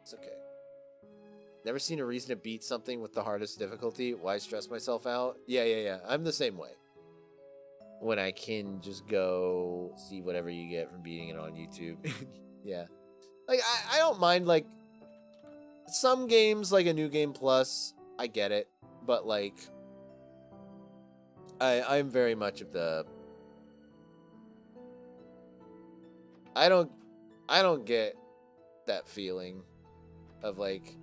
it's okay. Never seen a reason to beat something with the hardest difficulty. Why stress myself out? Yeah. I'm the same way. When I can just go see whatever you get from beating it on YouTube. Yeah. Like, I don't mind, like, some games, like a New Game Plus, I get it. But, like, I'm very much of the... I don't get that feeling of, like...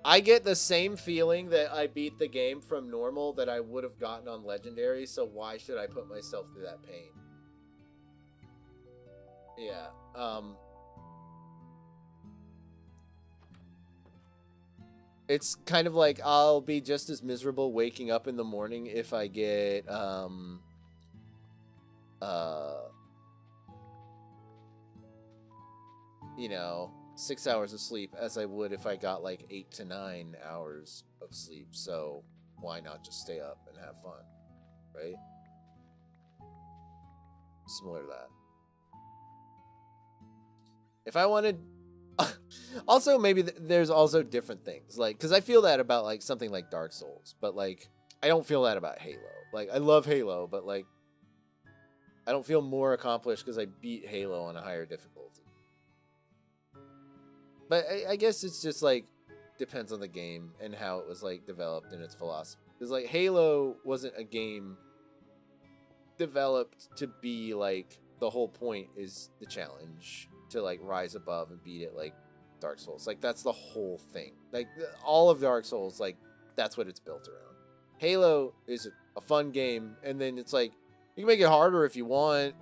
I get the same feeling that I beat the game from normal that I would have gotten on Legendary, so why should I put myself through that pain? Yeah, it's kind of like I'll be just as miserable waking up in the morning if I get, you know, 6 hours of sleep as I would if I got like 8 to 9 hours of sleep. So why not just stay up and have fun, right? Similar to that. If I wanted... Also, maybe there's also different things. Like, because I feel that about like something like Dark Souls. But like, I don't feel that about Halo. Like, I love Halo, but like, I don't feel more accomplished because I beat Halo on a higher difficulty. But I guess it's just, like, depends on the game and how it was, like, developed in its philosophy. Because, like, Halo wasn't a game developed to be, like, the whole point is the challenge. To, like, rise above and beat it, like, Dark Souls. Like, that's the whole thing. Like, all of Dark Souls, like, that's what it's built around. Halo is a fun game, and then it's like, you can make it harder if you want.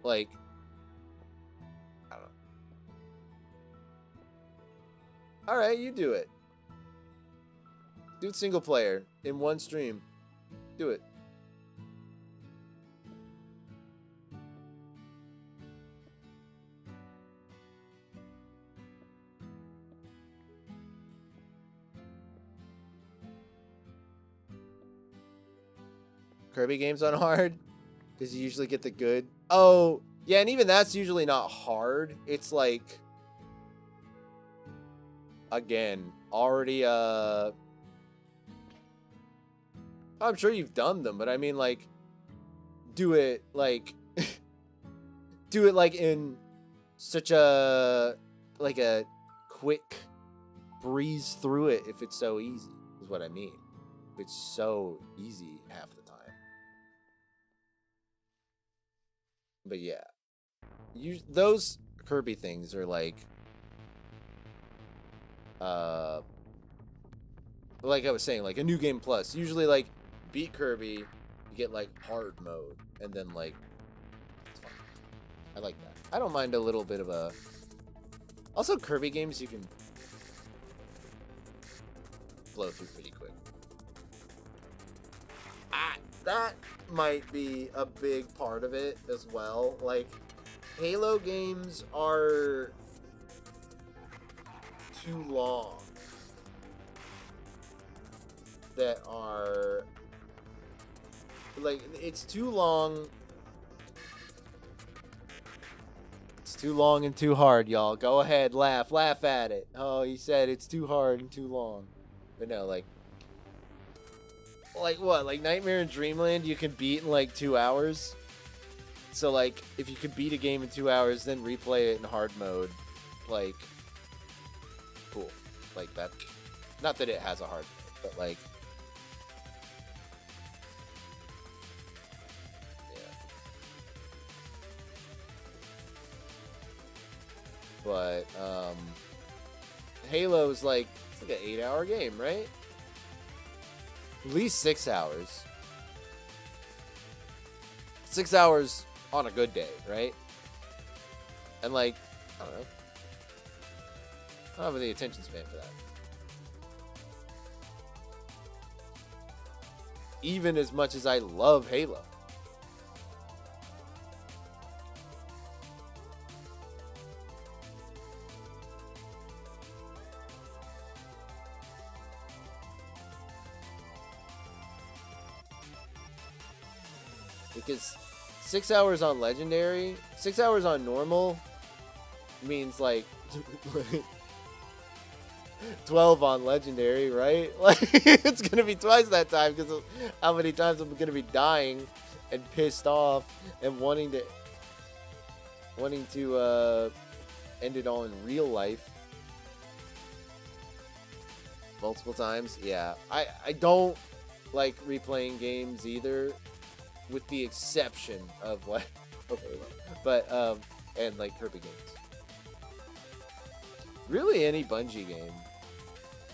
Like, I don't know. Alright, you do it. Do it single player in one stream. Do it. Kirby games on hard because you usually get the good. Oh, yeah, and even that's usually not hard. It's like, again, already I'm sure you've done them, but I mean, like, do it like do it like in such a quick breeze through it if it's so easy, is what I mean. If it's so easy half the time. But yeah, those Kirby things are like I was saying, like a new game plus. Usually, like, beat Kirby, you get like hard mode, and then like it's fun. I like that. I don't mind a little bit of a. Also, Kirby games you can blow through pretty quick. That might be a big part of it as well. Like, Halo games are too long. That are like, it's too long. It's too long and too hard, y'all. Go ahead, laugh at it. Oh, he said it's too hard and too long. But no, like what? Like Nightmare in Dreamland you can beat in like 2 hours. So like, if you could beat a game in 2 hours, then replay it in hard mode, like, cool. Like that. Not that it has a hard mode, but like, yeah. But Halo's like, it's like an 8-hour game, right? At least 6 hours. 6 hours on a good day, right? And like, I don't know. I don't have the attention span for that. Even as much as I love Halo. Because 6 hours on Legendary, 6 hours on normal means like 12 on Legendary, right? Like, it's gonna be twice that time because of how many times I'm gonna be dying and pissed off and wanting to end it all in real life multiple times. Yeah, I don't like replaying games either, with the exception of like, okay, but and like Kirby games. Really, any Bungie game.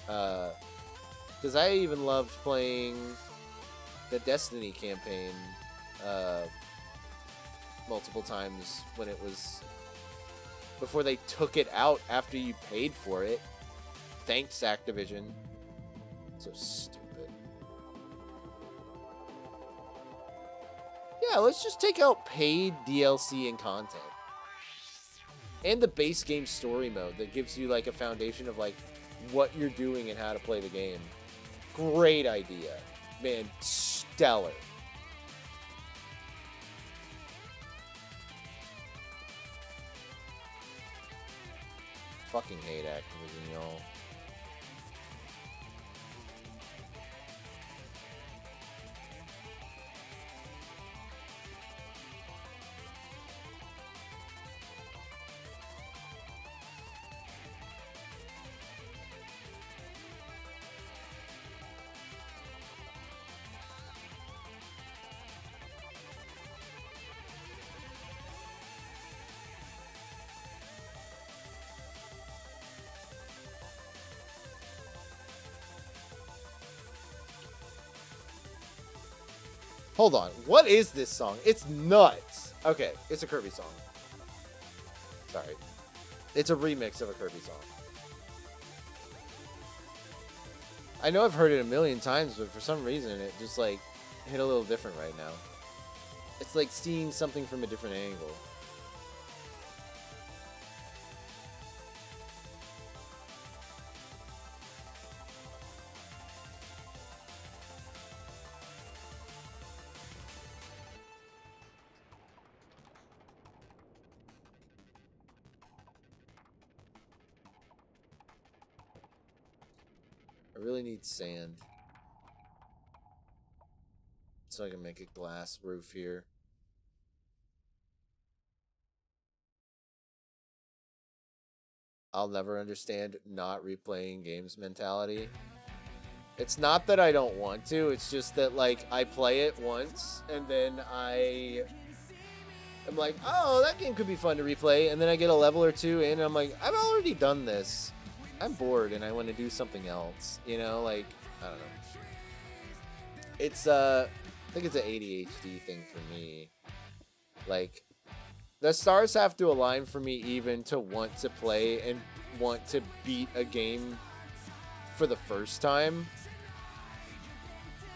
Because I even loved playing the Destiny campaign multiple times when it was, before they took it out after you paid for it. Thanks, Activision. So stupid. Yeah, let's just take out paid DLC and content. And the base game story mode that gives you like a foundation of like what you're doing and how to play the game. Great idea. Man, stellar. Fucking hate Activision, y'all. Hold on. What is this song? It's nuts. Okay, it's a Kirby song. Sorry. It's a remix of a Kirby song. I know I've heard it a million times, but for some reason it just like hit a little different right now. It's like seeing something from a different angle. I really need sand so I can make a glass roof here. I'll never understand not replaying games mentality. It's not that I don't want to, it's just that like I play it once and then I'm like, oh, that game could be fun to replay, and then I get a level or two in and I'm like, I've already done this. I'm bored and I want to do something else, you know, like, I don't know. It's, I think it's an ADHD thing for me. Like, the stars have to align for me even to want to play and want to beat a game for the first time.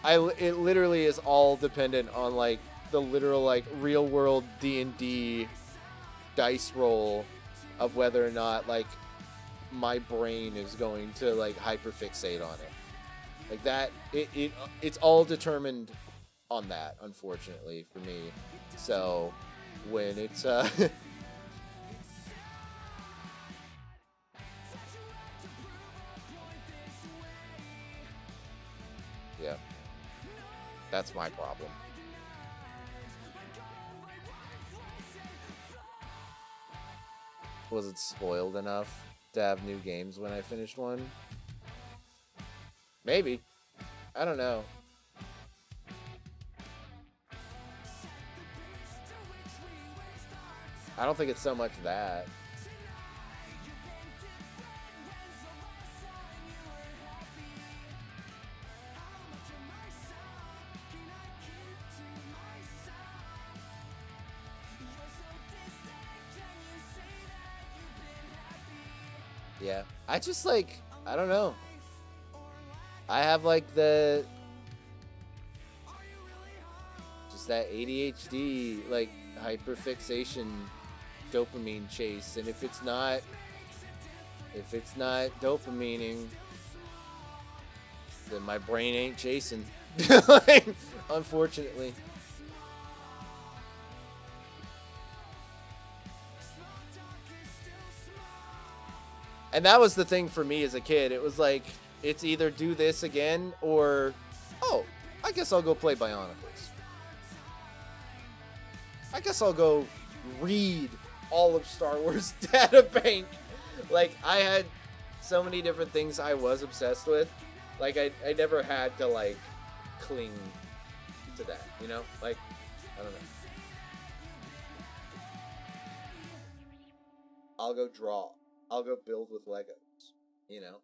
It literally is all dependent on, like, the literal, like, real world D&D dice roll of whether or not, like, my brain is going to like hyperfixate on it. Like that, it's all determined on that, unfortunately for me. So when it's yeah, that's my problem. Was it spoiled enough to have new games when I finished one? Maybe. I don't know. I don't think it's so much that. Yeah, I just like, I don't know. I have like just that ADHD, like hyperfixation dopamine chase. And if it's not dopamining, then my brain ain't chasing. Like, unfortunately. And that was the thing for me as a kid. It was like, it's either do this again or, oh, I guess I'll go play Bionicles. I guess I'll go read all of Star Wars Databank. Like, I had so many different things I was obsessed with. Like, I never had to, like, cling to that, you know? Like, I don't know. I'll go draw. I'll go build with Legos, you know?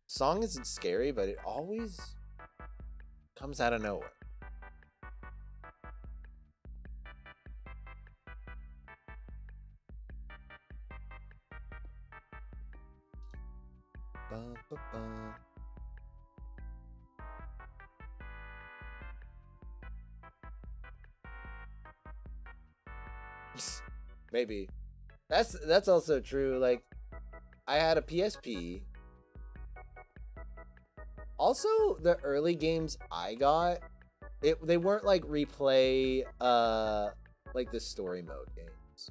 Song isn't scary, but it always comes out of nowhere. Ba, ba, ba. Maybe. That's also true. Like, I had a PSP. Also, the early games I got, they weren't like replay, like the story mode games.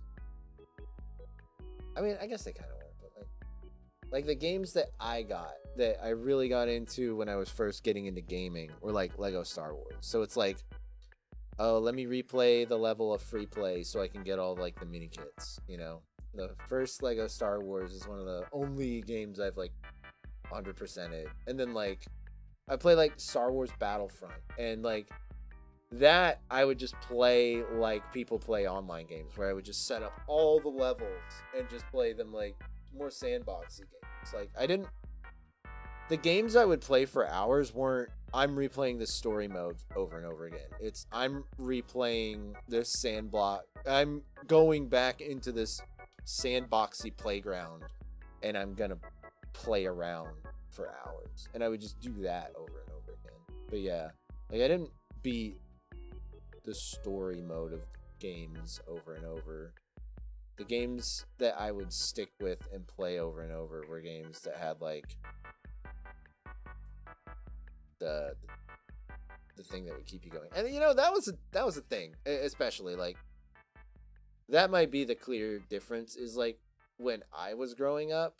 I mean, I guess they kind of were, but like the games that I got, that I really got into when I was first getting into gaming, were like Lego Star Wars. So it's like, oh, let me replay the level of free play so I can get all like the mini kits, you know? The first Lego Star Wars is one of the only games I've like 100%ed. And then like I play like Star Wars Battlefront, and like that I would just play like people play online games, where I would just set up all the levels and just play them like more sandboxy games. Like the games I would play for hours weren't I'm replaying the story mode over and over again. It's I'm replaying this sandbox. I'm going back into this sandboxy playground and I'm gonna play around for hours. And I would just do that over and over again. But yeah, like I didn't beat the story mode of games over and over. The games that I would stick with and play over and over were games that had like the thing that would keep you going. And you know, that was a thing, especially like that might be the clear difference is like when I was growing up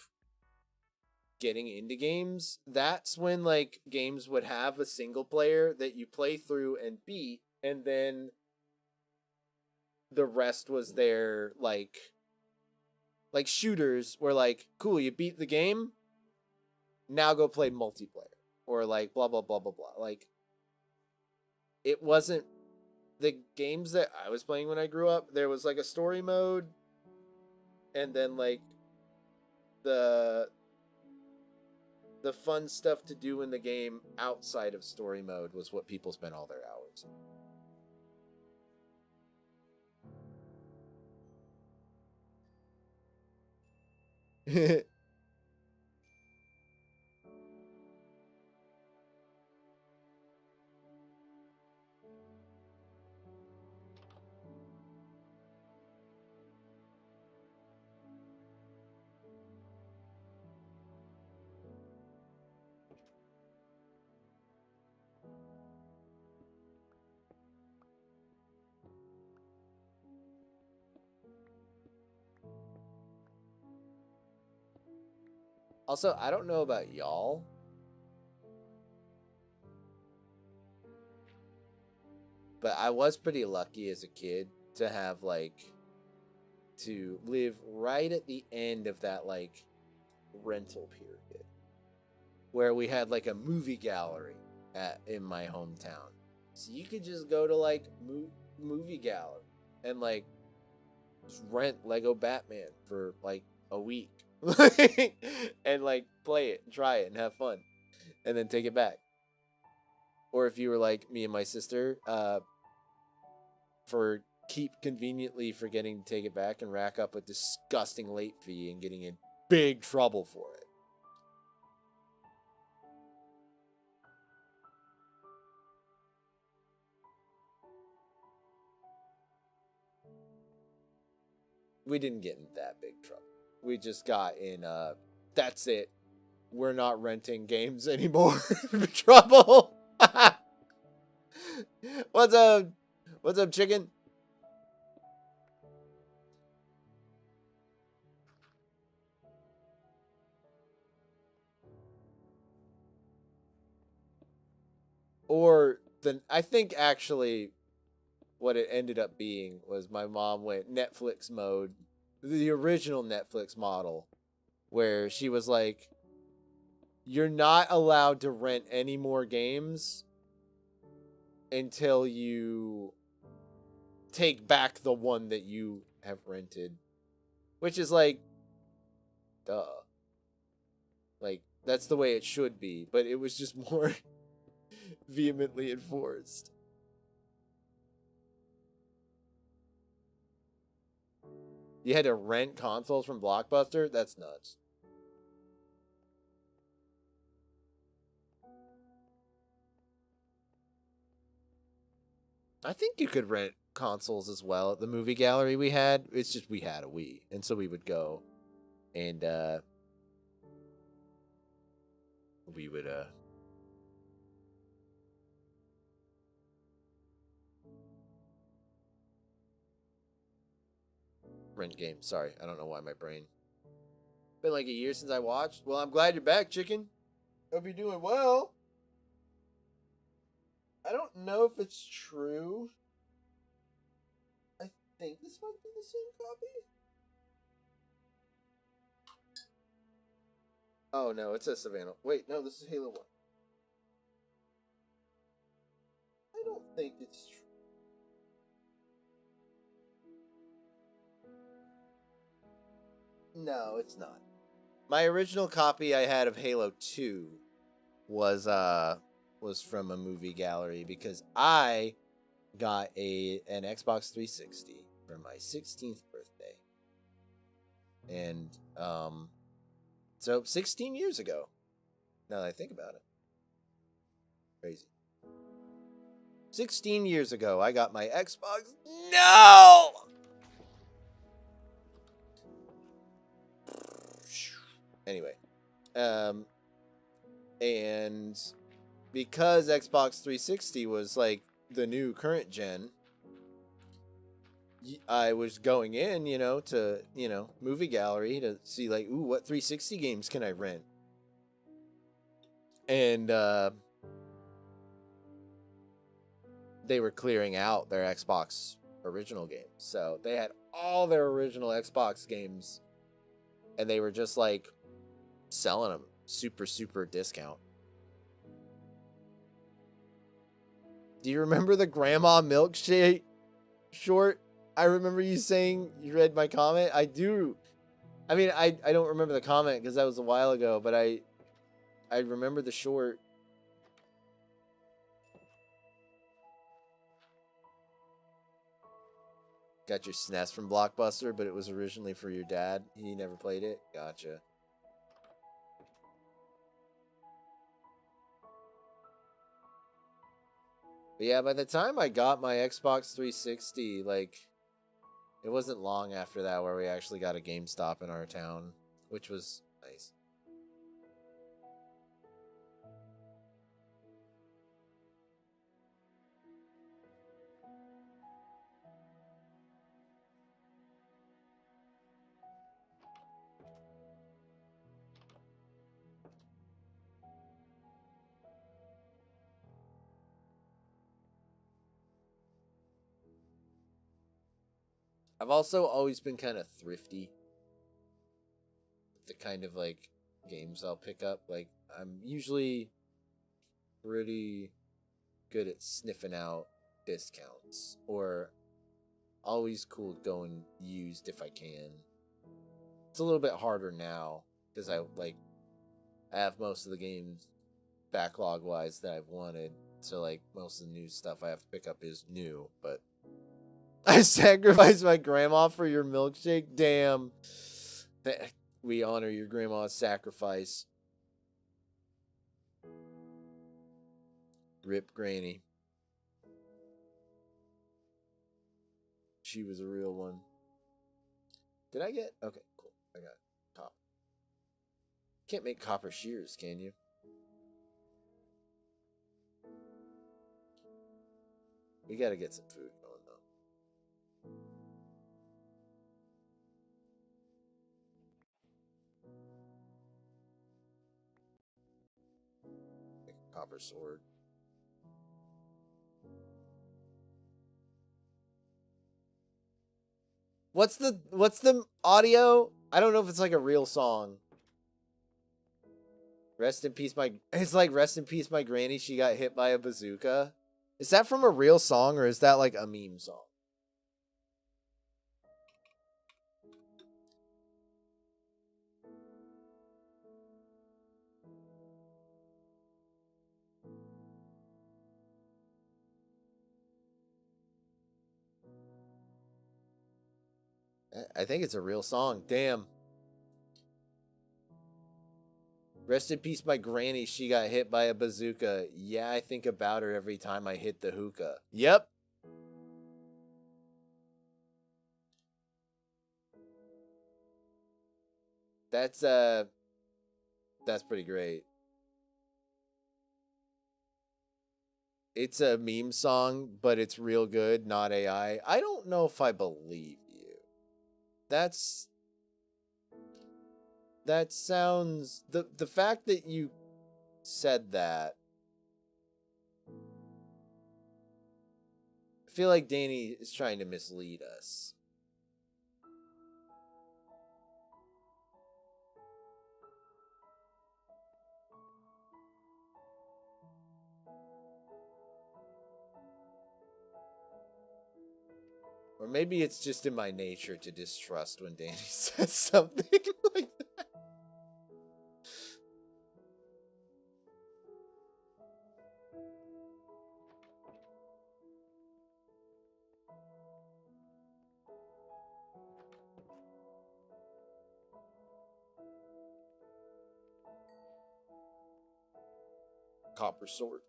getting into games, that's when like games would have a single player that you play through and beat, and then the rest was their like shooters were like, cool, you beat the game, now go play multiplayer, or like blah blah blah blah blah. Like it wasn't the games that I was playing when I grew up. There was like a story mode, and then like the fun stuff to do in the game outside of story mode was what people spent all their hours in. Also, I don't know about y'all, but I was pretty lucky as a kid to have like to live right at the end of that like rental period where we had like a movie gallery in my hometown. So you could just go to like movie gallery and like just rent Lego Batman for like a week. And like play it and try it and have fun and then take it back. Or if you were like me and my sister, keep conveniently forgetting to take it back and rack up a disgusting late fee and getting in big trouble for it. We didn't get in that big trouble. We just got in that's it, we're not renting games anymore trouble. What's up chicken? Or I think actually what it ended up being was my mom went Netflix mode, the original Netflix model, where she was like, you're not allowed to rent any more games until you take back the one that you have rented. Which is like, duh. Like, that's the way it should be, but it was just more vehemently enforced. You had to rent consoles from Blockbuster? That's nuts. I think you could rent consoles as well at the movie gallery we had. It's just we had a Wii, and so we would go and we would rent games. Sorry, I don't know why my brain. Been like a year since I watched. Well, I'm glad you're back, chicken. Hope you're doing well. I don't know if it's true. I think this might be the same copy. Oh no, it says Savannah. Wait, no, this is Halo 1. I don't think it's true. No, it's not. My original copy I had of Halo 2 was from a movie gallery because I got an Xbox 360 for my 16th birthday. And so 16 years ago. Now that I think about it. Crazy. 16 years ago, I got my Xbox. No! Anyway. And because Xbox 360 was like the new current gen, I was going in, to, movie gallery to see like, ooh, what 360 games can I rent? And they were clearing out their Xbox original games. So they had all their original Xbox games and they were just like selling them super discount. Do you remember the Grandma Milkshake short? I remember you saying you read my comment. I do. I mean, I don't remember the comment because that was a while ago, but I remember the short. Got your SNES from Blockbuster, but it was originally for your dad. He never played it. Gotcha. But yeah, by the time I got my Xbox 360, like, it wasn't long after that where we actually got a GameStop in our town, which was nice. I've also always been kind of thrifty. The kind of like games I'll pick up. Like, I'm usually pretty good at sniffing out discounts, or always cool going used if I can. It's a little bit harder now because I have most of the games backlog wise that I've wanted. So like most of the new stuff I have to pick up is new, but I sacrificed my grandma for your milkshake. Damn. We honor your grandma's sacrifice. Rip Granny. She was a real one. Did I get? Okay, cool. I got copper. Can't make copper shears, can you? We gotta get some food going though. Make a copper sword. What's the audio? I don't know if it's like a real song. Rest in peace, it's like rest in peace, my granny. She got hit by a bazooka. Is that from a real song or is that like a meme song? I think it's a real song. Damn. Rest in peace, my granny. She got hit by a bazooka. Yeah, I think about her every time I hit the hookah. Yep. That's pretty great. It's a meme song, but it's real good, not AI. I don't know if I believe you. That sounds, the fact that you said that, I feel like Danny is trying to mislead us. Or maybe it's just in my nature to distrust when Danny says something like that. Copper sword.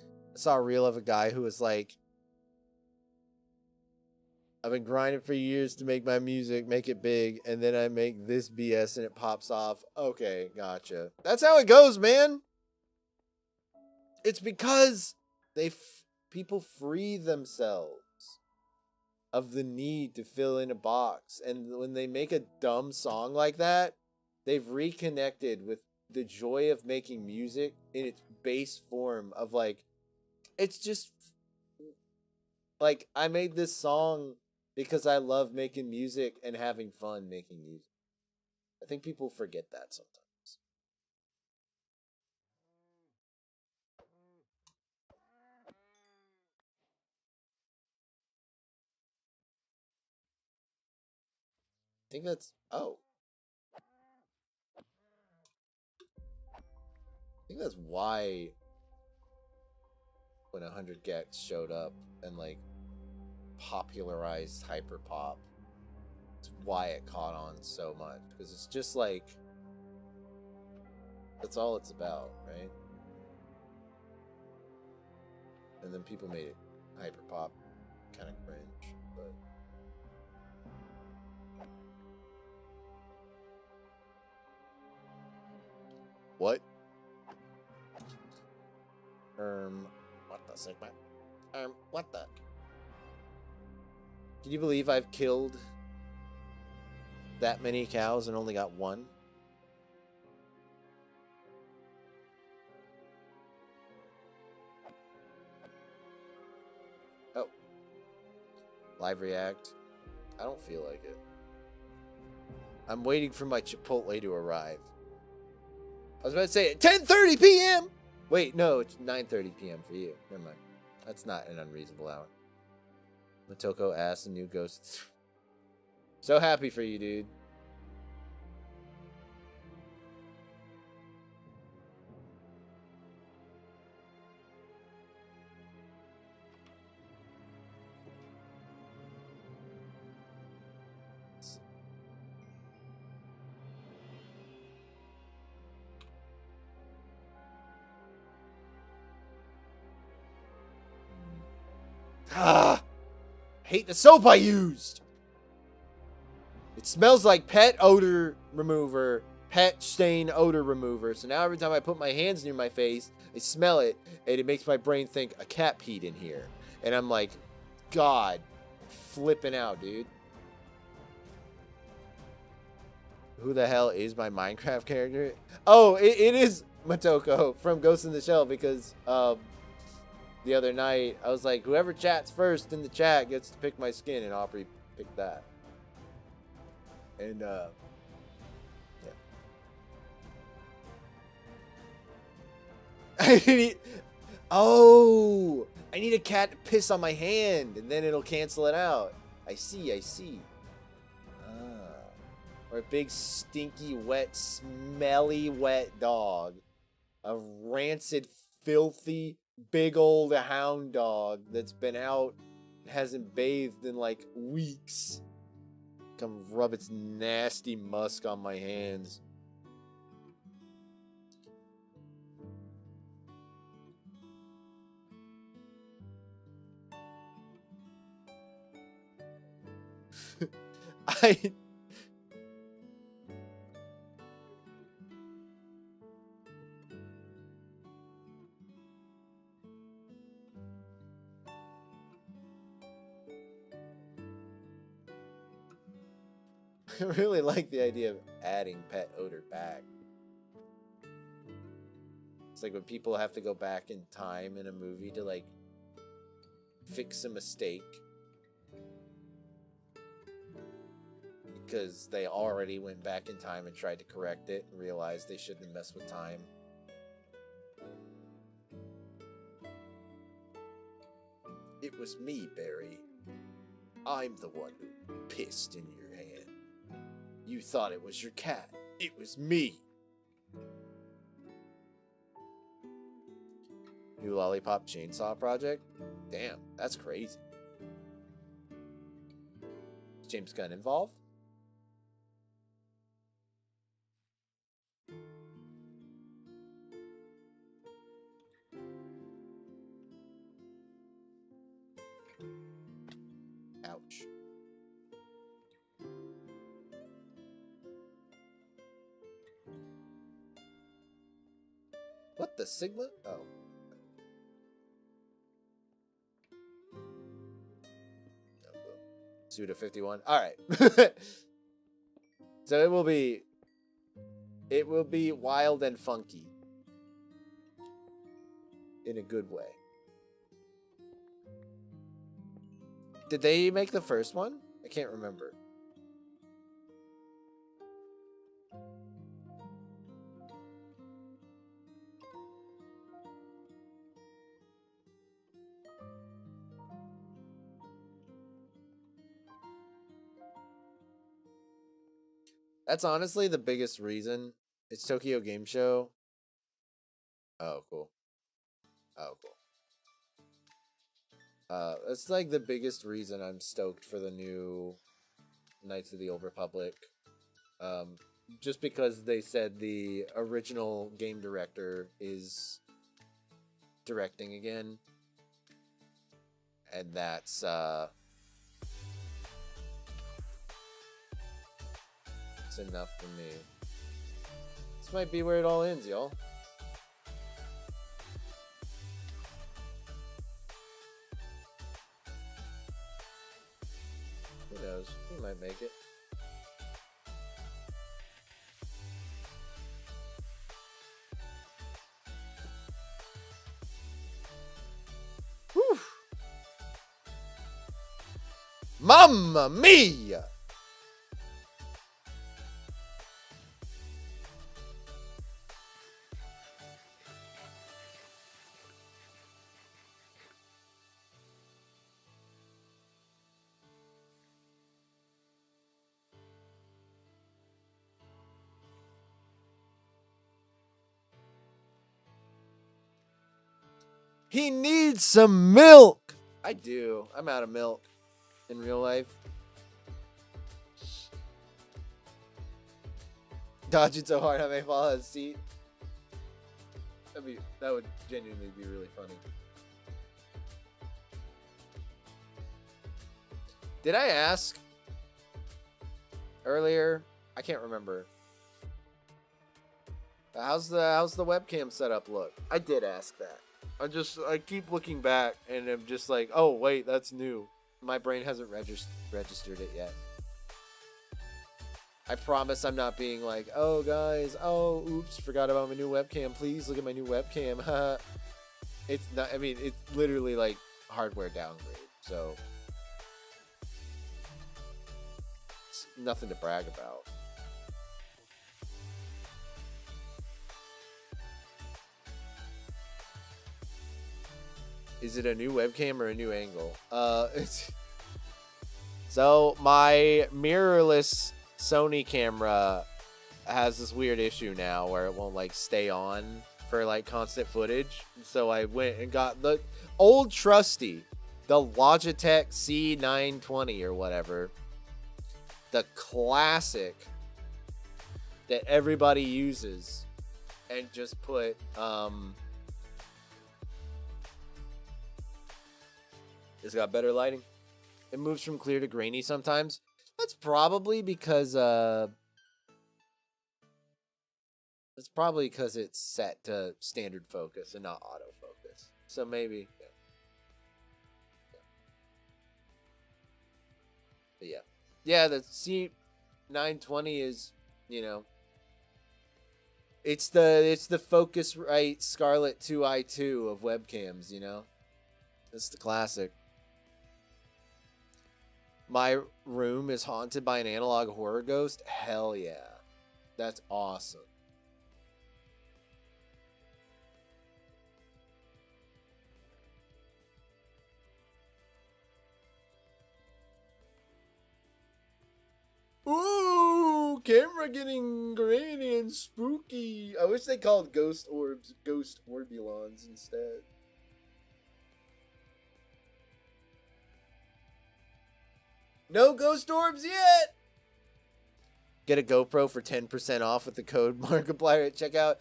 I saw a reel of a guy who was like, I've been grinding for years to make my music, make it big, and then I make this BS and it pops off. Okay, gotcha. That's how it goes, man. It's because people free themselves of the need to fill in a box. And when they make a dumb song like that, they've reconnected with the joy of making music in its base form of like, it's just like, I made this song because I love making music and having fun making music. I think people forget that sometimes. I think that's, oh. I think that's why when 100 Gex showed up and like popularized hyperpop, it's why it caught on so much, because it's just like, that's all it's about, right? And then people made it hyperpop kind of cringe, but what? What the Sigma? What the? Can you believe I've killed that many cows and only got one? Oh. Live react. I don't feel like it. I'm waiting for my Chipotle to arrive. I was about to say 10:30 p.m. Wait, no, it's 9:30 p.m. for you. Never mind. That's not an unreasonable hour. Motoko asked a new ghost. So happy for you, dude. Ah! Hate the soap I used! It smells like pet odor remover, pet stain odor remover. So now every time I put my hands near my face, I smell it, and it makes my brain think a cat peed in here. And I'm like, God, flipping out, dude. Who the hell is my Minecraft character? Oh, it is Motoko from Ghost in the Shell, because the other night I was like, whoever chats first in the chat gets to pick my skin, and Aubrey picked that. And yeah. Oh, I need a cat to piss on my hand, and then it'll cancel it out. I see. Or a big, stinky, wet, smelly, wet dog. A rancid, filthy, big old hound dog that's been out, hasn't bathed in like weeks. Come rub its nasty musk on my hands. I really like the idea of adding pet odor back. It's like when people have to go back in time in a movie to like fix a mistake because they already went back in time and tried to correct it and realized they shouldn't mess with time. It was me, Barry. I'm the one who pissed in your hand. You thought it was your cat. It was me. New Lollipop Chainsaw Project? Damn, that's crazy. Is James Gunn involved? Ouch. What the Sigma? Oh. Suda 51. All right. So it will be wild and funky in a good way. Did they make the first one? I can't remember. That's honestly the biggest reason. It's Tokyo Game Show. Oh, cool. Oh, cool. That's like the biggest reason I'm stoked for the new Knights of the Old Republic. Just because they said the original game director is directing again. And that's, it's enough for me. This might be where it all ends, y'all. Who knows? He might make it. Whew! Mamma mia! He needs some milk. I do. I'm out of milk in real life. Dodge it so hard I may fall out of the seat. That would genuinely be really funny. Did I ask earlier? I can't remember. How's the webcam setup look? I did ask that. I keep looking back and I'm just like, oh wait, that's new. My brain hasn't registered it yet. I promise I'm not being like, oh guys, oh oops, forgot about my new webcam. Please look at my new webcam. It's not. I mean, it's literally like hardware downgrade, so it's nothing to brag about. Is it a new webcam or a new angle? So my mirrorless Sony camera has this weird issue now where it won't like stay on for like constant footage. So I went and got the old trusty, the Logitech C920 or whatever, the classic that everybody uses, and just put it's got better lighting. It moves from clear to grainy sometimes. That's probably because it's set to standard focus and not autofocus. So maybe, yeah. But yeah, the C920 is, you know, it's the Focusrite Scarlett 2i2 of webcams, you know. It's the classic. My room is haunted by an analog horror ghost. Hell yeah. That's awesome. camera getting grainy and spooky. I wish they called ghost orbs ghost orbulons instead. No ghost orbs yet. Get a GoPro for 10% off with the code Markiplier at checkout.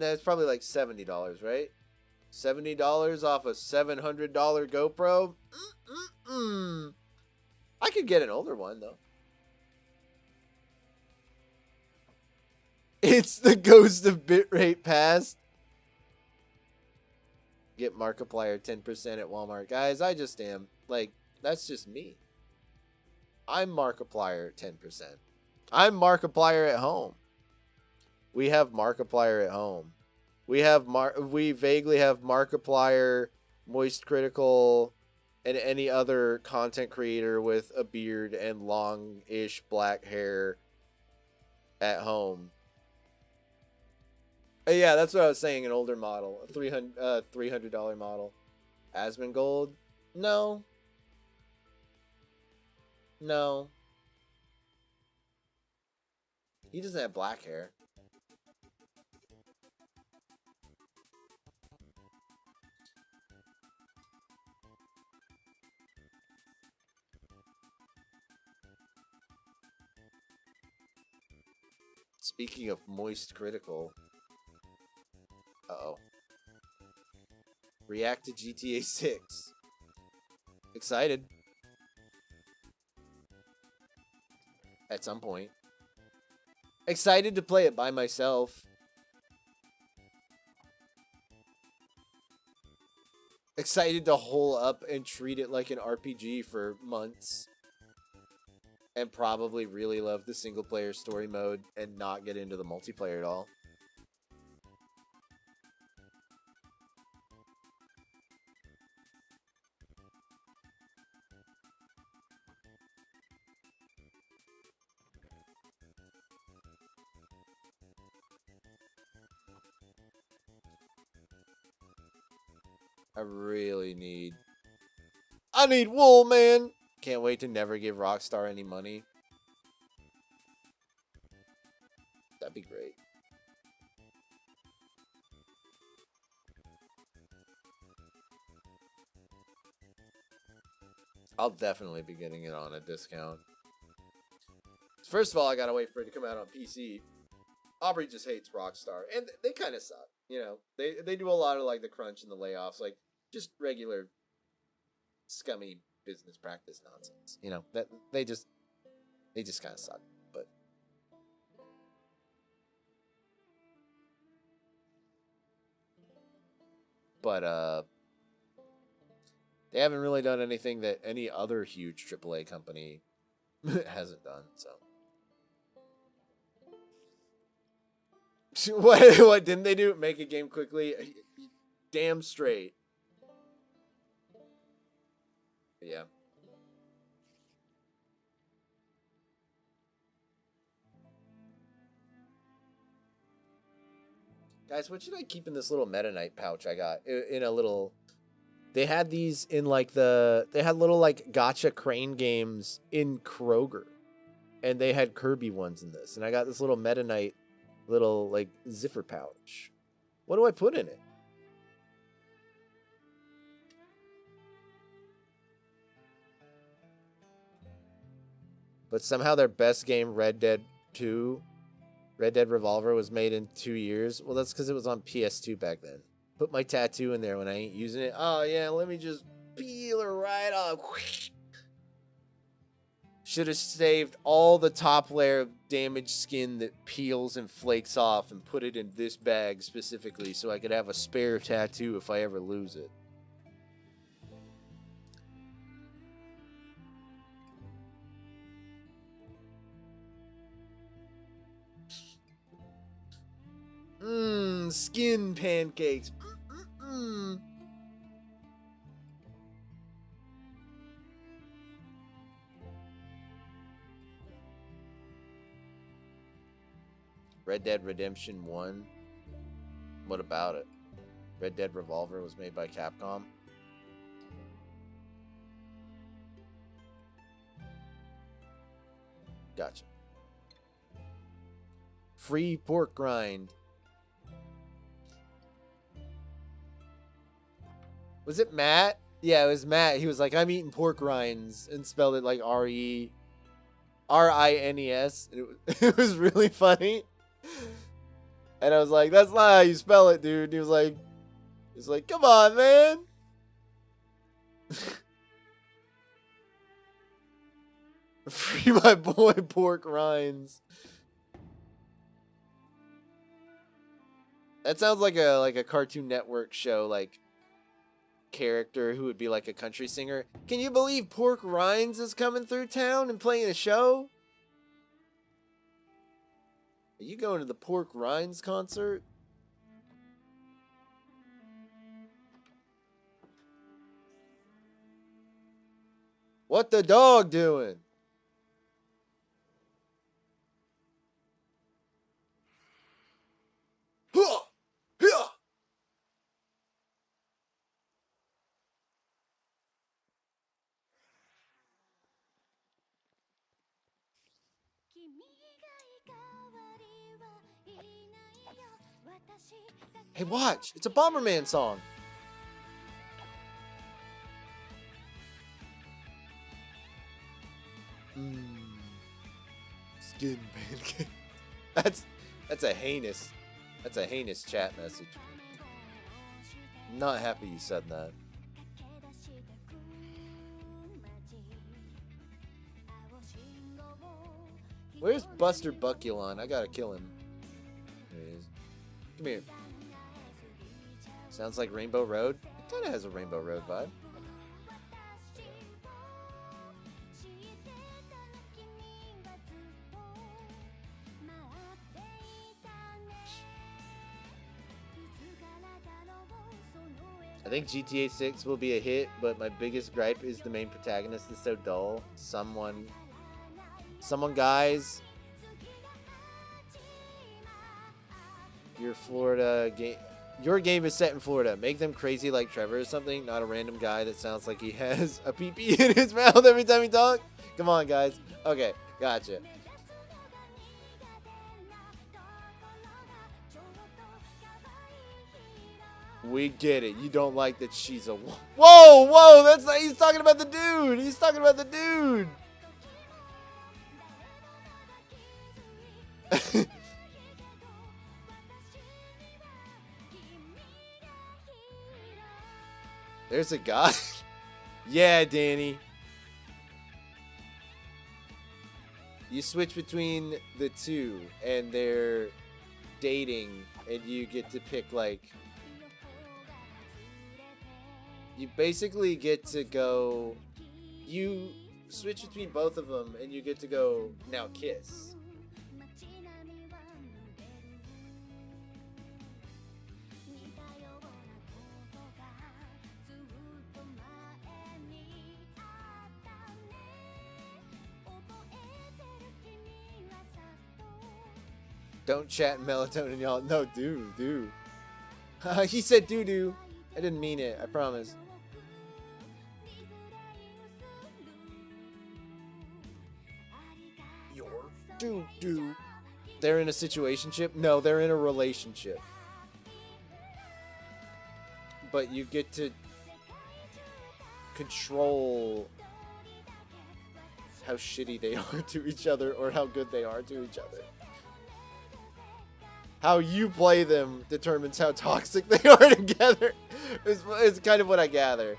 It's probably like $70, right? $70 off a $700 GoPro. I could get an older one though. It's the ghost of bitrate past. Get Markiplier 10% at Walmart. Guys, I just am. Like, that's just me. I'm Markiplier 10%. I'm Markiplier at home. We have Markiplier at home. We vaguely have Markiplier, Moist Critical, and any other content creator with a beard and long-ish black hair at home. Yeah, that's what I was saying. An older model, a $300 model. Asmongold? No. No. He doesn't have black hair. Speaking of Moist Critical. Uh-oh. React to GTA 6. Excited. At some point. Excited to play it by myself. Excited to hole up and treat it like an RPG for months. And probably really love the single player story mode and not get into the multiplayer at all. I need wool, man. Can't wait to never give Rockstar any money. That'd be great. I'll definitely be getting it on a discount. First of all, I gotta wait for it to come out on PC. Aubrey just hates Rockstar, and they kind of suck. You know, they do a lot of like the crunch and the layoffs, like just regular scummy business practice nonsense. You know, that they just kind of suck. But they haven't really done anything that any other huge AAA company hasn't done. So what didn't they do? Make a game quickly? Damn straight. Yeah. Guys, what should I keep in this little Meta Knight pouch I got? In a little... They had these in like the... They had little like gacha crane games in Kroger. And they had Kirby ones in this. And I got this little Meta Knight little like zipper pouch. What do I put in it? But somehow their best game, Red Dead 2, Red Dead Revolver, was made in 2 years. Well, that's because it was on PS2 back then. Put my tattoo in there when I ain't using it. Oh, yeah, let me just peel her right off. Should have saved all the top layer of damaged skin that peels and flakes off and put it in this bag specifically so I could have a spare tattoo if I ever lose it. Skin pancakes. Red Dead Redemption 1. What about it? Red Dead Revolver was made by Capcom. Gotcha. Free pork rind. Was it Matt? Yeah, it was Matt. He was like, I'm eating pork rinds, and spelled it like Rines. It was really funny. And I was like, that's not how you spell it, dude. And he was like, come on, man. Free my boy pork rinds. That sounds like a Cartoon Network show, like character who would be like a country singer. Can you believe Pork Rinds is coming through town and playing a show? Are you going to the Pork Rinds concert? What the dog doing? Huh! Huh! Hey, watch! It's a Bomberman song! Skin pancake. That's a heinous chat message. I'm not happy you said that. Where's Buster Buckulon? I gotta kill him. There he is. Come here. Sounds like Rainbow Road. It kinda has a Rainbow Road vibe. I think GTA 6 will be a hit, but my biggest gripe is the main protagonist is so dull. Someone guys, your game is set in Florida. Make them crazy like Trevor or something, not a random guy that sounds like he has a pee-pee in his mouth every time he talks. Come on, guys. Okay, gotcha. We get it. You don't like that she's a... Whoa! That's not... He's talking about the dude! He's talking about the dude! There's a guy. Yeah, Danny. You switch between the two, and they're dating, and you get to pick, like... You basically get to go... You switch between both of them, and you get to go, now kiss. Don't chat melatonin, y'all. No, do. He said doo-doo. I didn't mean it, I promise. Your doo-doo. They're in a situationship? No, they're in a relationship. But you get to control how shitty they are to each other or how good they are to each other. How you play them determines how toxic they are together. It's kind of what I gather.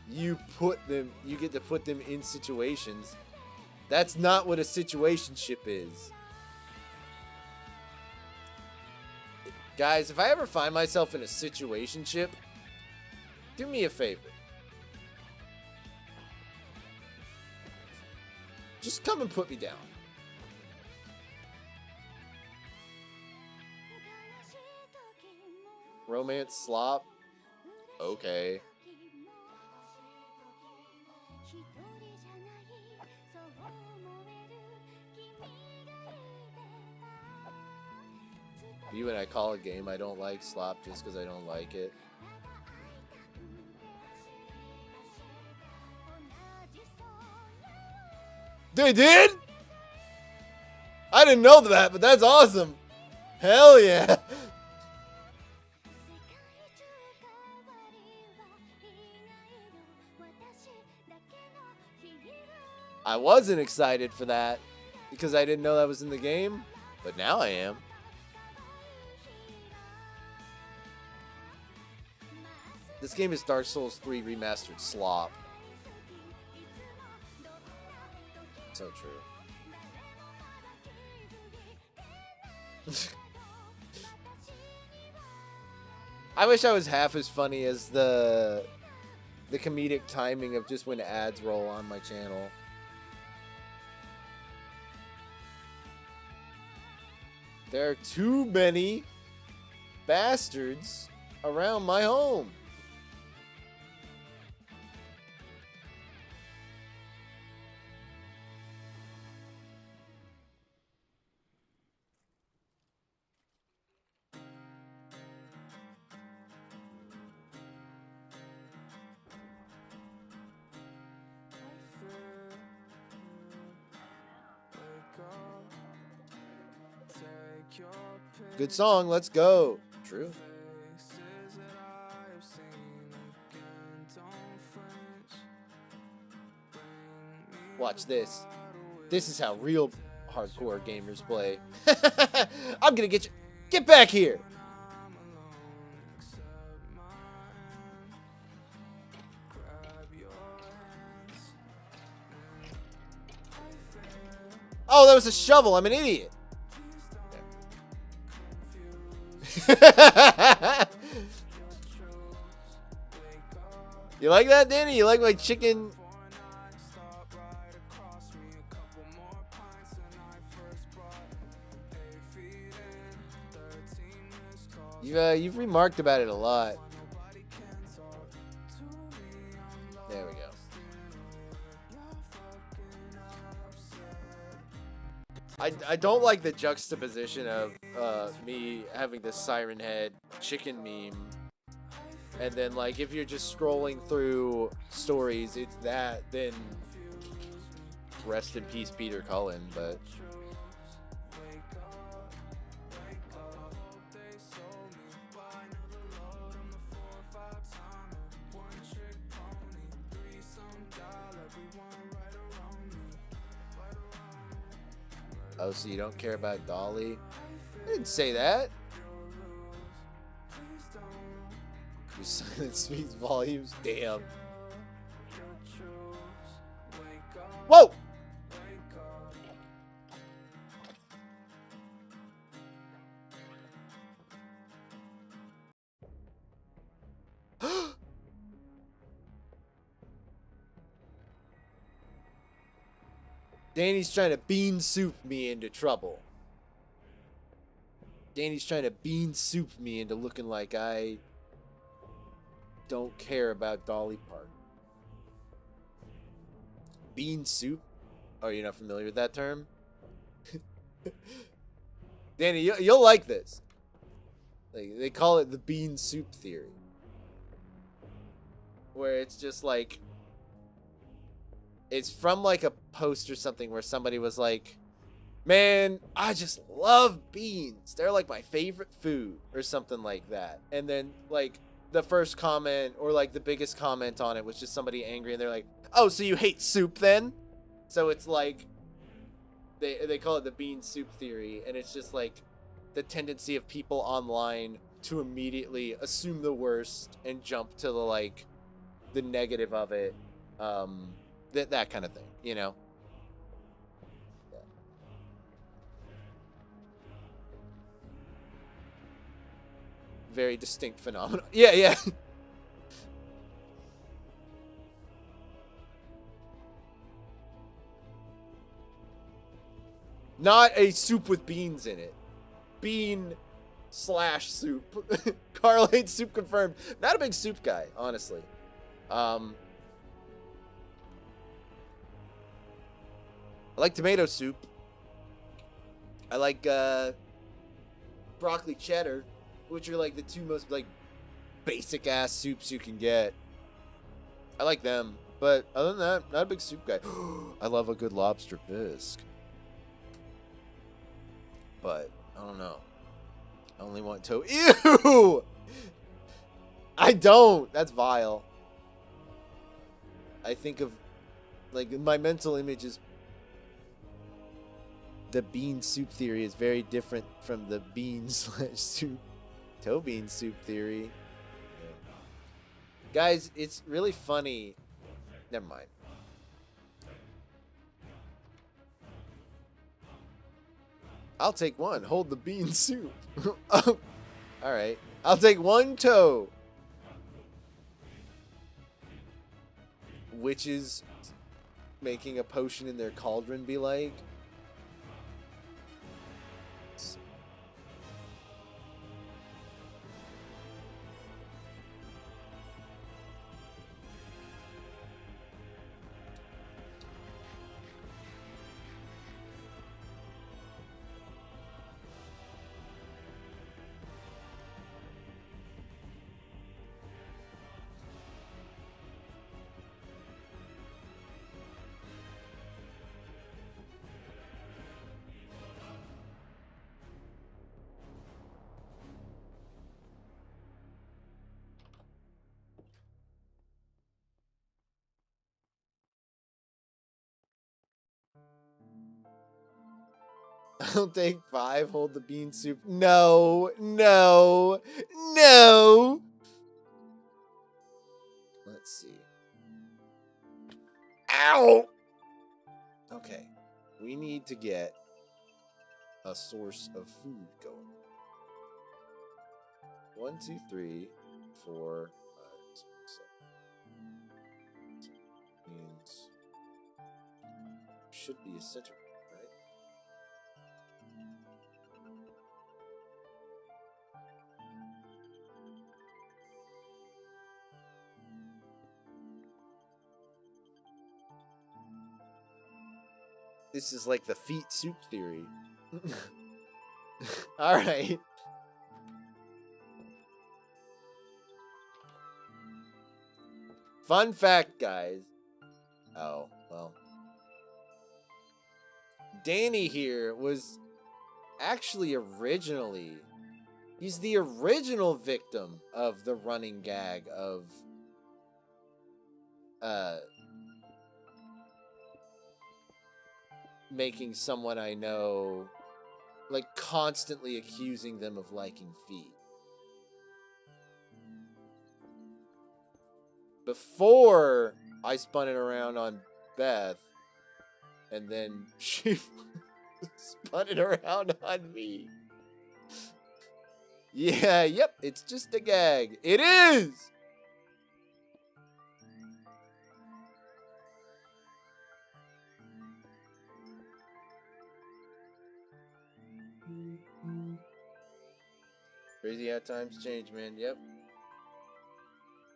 You get to put them in situations. That's not what a situationship is. Guys, if I ever find myself in a situationship, do me a favor. Just come and put me down. Romance slop? Okay. You and I call a game I don't like slop just because I don't like it. They did? I didn't know that, but that's awesome. Hell yeah. I wasn't excited for that because I didn't know that was in the game, but now I am. This game is Dark Souls 3 remastered slop. So true. I wish I was half as funny as the comedic timing of just when ads roll on my channel. There are too many bastards around my home. Good song, let's go. True. Watch this. This is how real hardcore gamers play. I'm gonna get you. Get back here. Oh, that was a shovel. I'm an idiot. You like that, Danny? You like my chicken? You've remarked about it a lot. There we go. I don't like the juxtaposition of me having this Siren Head chicken meme, and then like if you're just scrolling through stories, it's that. Then rest in peace, Peter Cullen. But oh, so you don't care about Dolly? I didn't say that. Your silence speaks volumes. Damn. Whoa! Danny's trying to bean soup me into trouble. Danny's trying to bean soup me into looking like I don't care about Dolly Parton. Bean soup? Oh, you're not familiar with that term? Danny, you'll like this. Like, they call it the bean soup theory. Where it's just like... It's from like a post or something where somebody was like, man, I just love beans. They're like my favorite food or something like that. And then like the first comment or like the biggest comment on it was just somebody angry and they're like, oh, so you hate soup then? So it's like, they call it the bean soup theory. And it's just like the tendency of people online to immediately assume the worst and jump to the like the negative of it. That kind of thing, you know? Yeah. Very distinct phenomenon. Yeah, yeah. Not a soup with beans in it. Bean / soup. Carl hates soup confirmed. Not a big soup guy, honestly. I like tomato soup. I like broccoli cheddar, which are like the two most like basic ass soups you can get. I like them. But other than that, not a big soup guy. I love a good lobster bisque. But, I don't know. I only want to... Ew! I don't! That's vile. I think of... Like, my mental image is... The bean soup theory is very different from the bean/soup. Toe bean soup theory. Yeah. Guys, it's really funny... Never mind. I'll take one. Hold the bean soup. Oh, all right. I'll take one toe. Witches making a potion in their cauldron be like? I'll take 5, hold the bean soup. No, no, no. Let's see. Ow! Okay. We need to get a source of food going. 1, 2, 3, 4, 5, 6, 7. Means should be a center. This is like the feet soup theory. Alright. Fun fact, guys. Oh, well. Danny here was actually originally... He's the original victim of the running gag of... making someone I know, like, constantly accusing them of liking feet. Before I spun it around on Beth, and then she spun it around on me. Yeah, yep, it's just a gag. It is! Crazy how times change, man. Yep.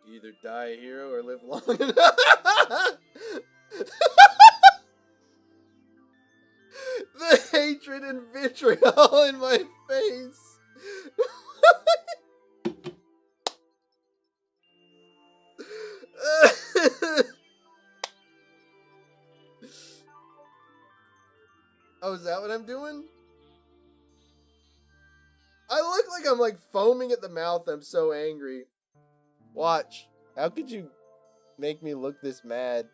You either die a hero or live long enough. The hatred and vitriol in my face. Oh, is that what I'm doing? I look like I'm like foaming at the mouth. I'm so angry. Watch. How could you make me look this mad?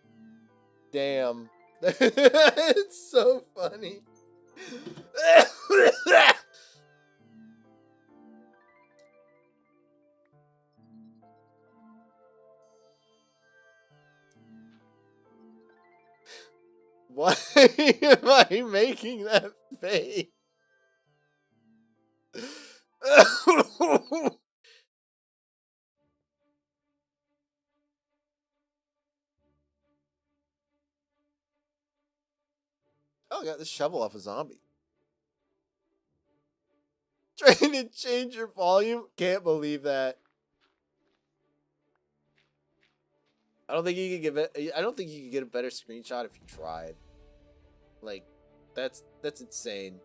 Damn. It's so funny. Why am I making that face? Oh, I got this shovel off a zombie. Trying to change your volume? Can't believe that. I don't think you could get a better screenshot if you tried. Like, that's insane.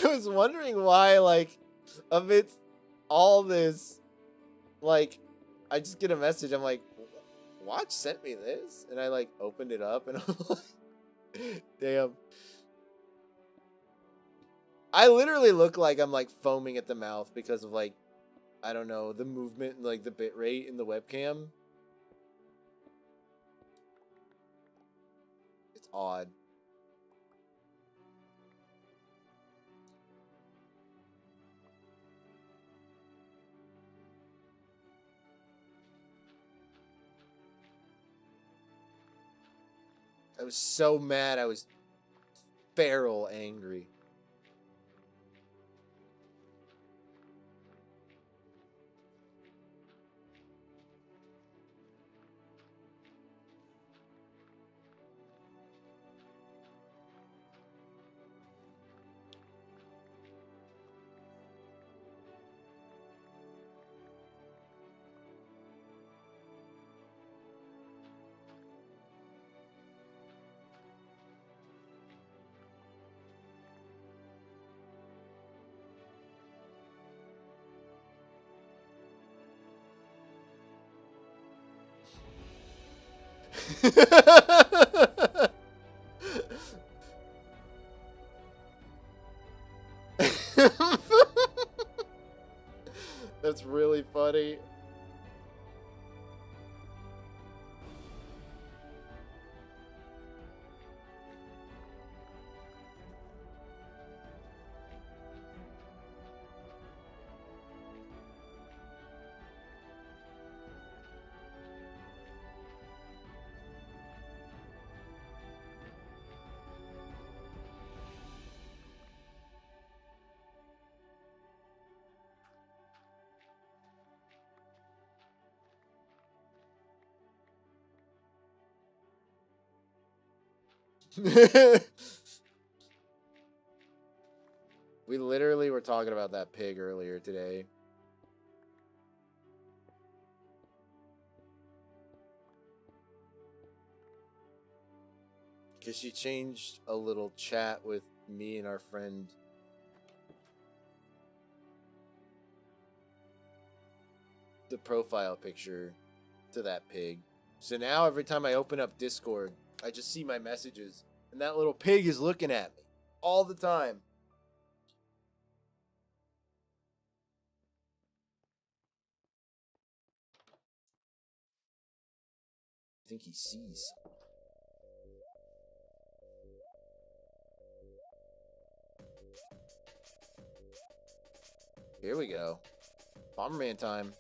was wondering why, like, amidst all this, like, I just get a message. I'm like, Watch sent me this, and I like opened it up, and I'm like, damn. I literally look like I'm like foaming at the mouth because of like, I don't know, the movement and like the bit rate in the webcam. It's odd. I was so mad. I was feral angry. That's really funny. We literally were talking about that pig earlier today. Because she changed a little chat with me and our friend. The profile picture to that pig. So now every time I open up Discord, I just see my messages. And that little pig is looking at me all the time. I think he sees. Here we go. Bomberman time.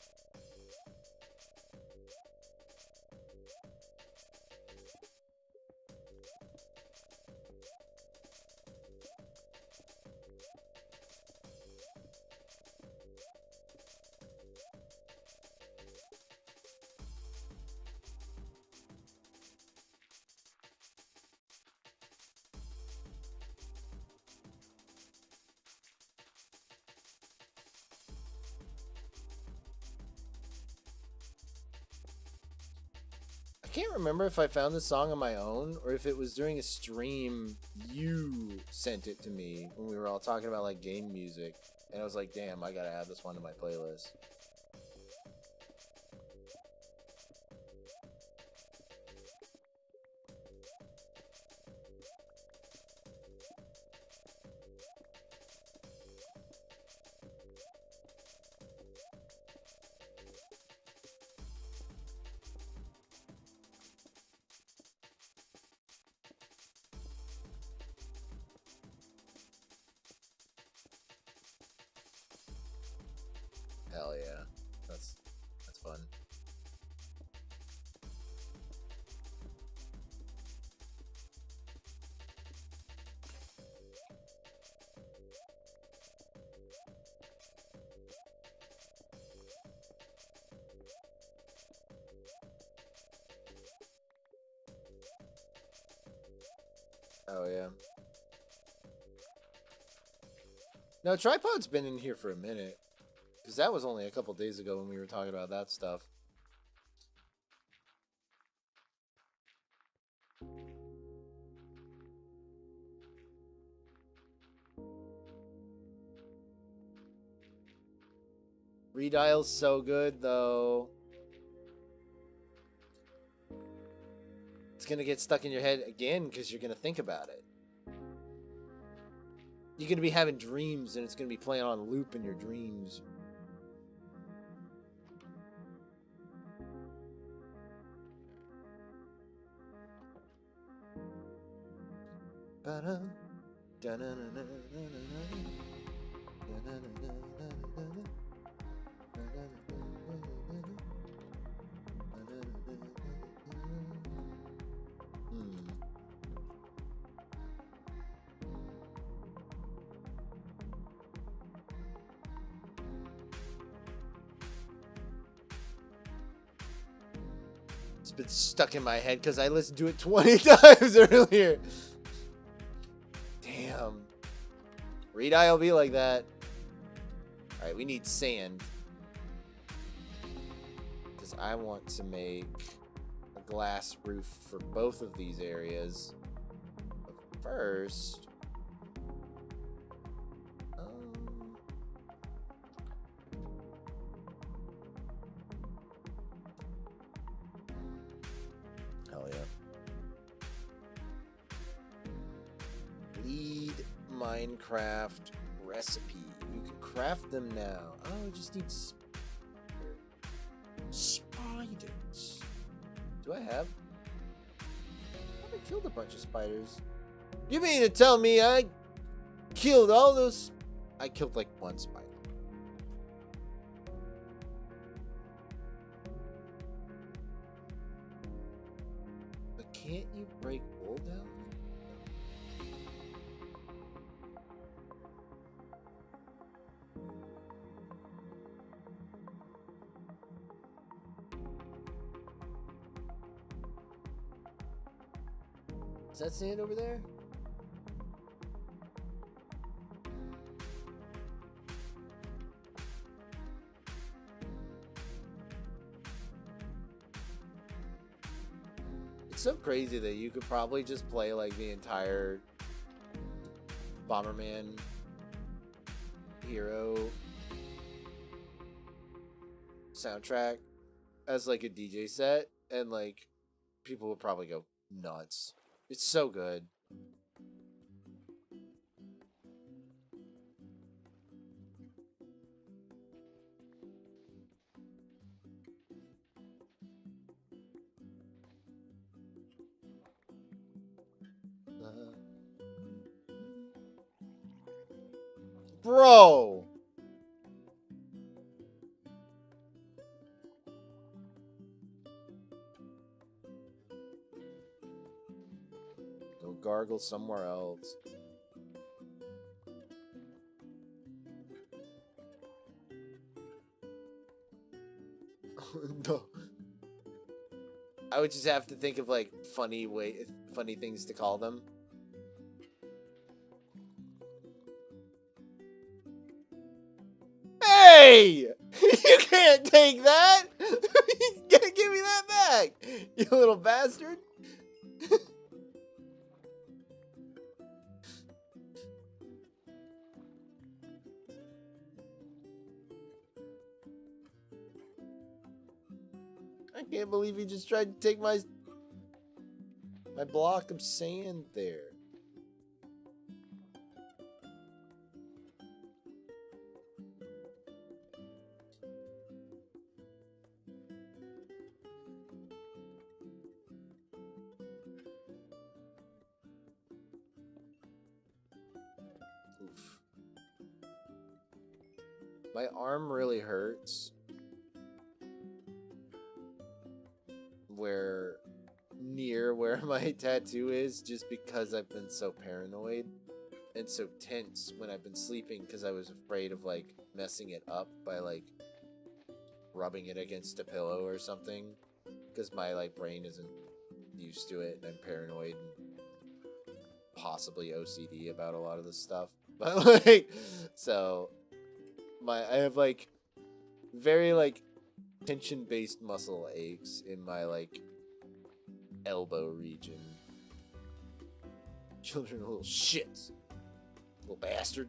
I can't remember if I found this song on my own or if it was during a stream you sent it to me when we were all talking about like game music, and I was like, damn, I gotta add this one to my playlist. Hell yeah. That's fun. Oh yeah. No, Tripod's been in here for a minute. Because that was only a couple days ago when we were talking about that stuff. Redial's so good though. It's gonna get stuck in your head again because you're gonna think about it. You're gonna be having dreams and it's gonna be playing on loop in your dreams. It's been stuck in my head because I listened to it 20 times earlier. Damn. Redeye will be like that. Alright, we need sand. Because I want to make a glass roof for both of these areas. But first... hell yeah. Lead Minecraft recipe. You can craft them now. Oh, I just need spiders. Do I have? I killed a bunch of spiders. You mean to tell me I killed all those? I killed like one spider. But can't you break wool down? Is that sand over there? It's so crazy that you could probably just play like the entire Bomberman Hero soundtrack as like a DJ set, and like people would probably go nuts. It's so good. Bro! Go gargle somewhere else. No. I would just have to think of like funny things to call them. Hey! You can't take that! You gotta give me that back! You little bastard! I can't believe he just tried to take my block of sand there. Oof. My arm really hurts. Near where my tattoo is, just because I've been so paranoid and so tense when I've been sleeping, because I was afraid of like messing it up by like rubbing it against a pillow or something, because my like brain isn't used to it and I'm paranoid and possibly OCD about a lot of this stuff. But like, so I have like very like tension based muscle aches in my like elbow region. Children are little shits. Little bastard.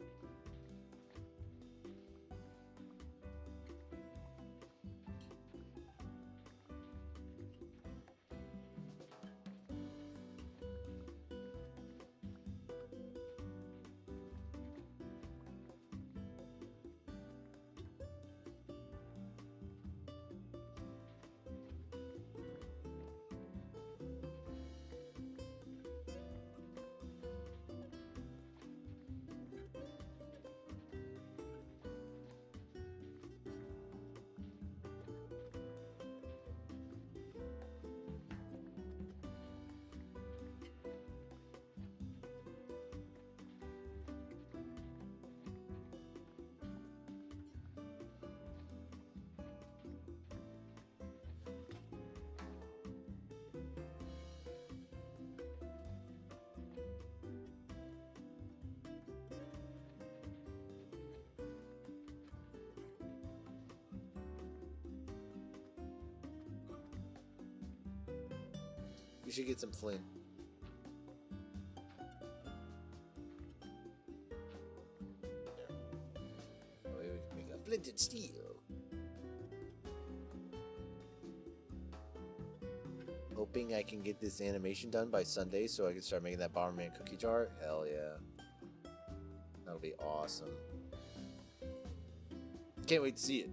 We should get some flint. That way we can make a flint and steel. Hoping I can get this animation done by Sunday so I can start making that Bomberman cookie jar. Hell yeah. That'll be awesome. Can't wait to see it.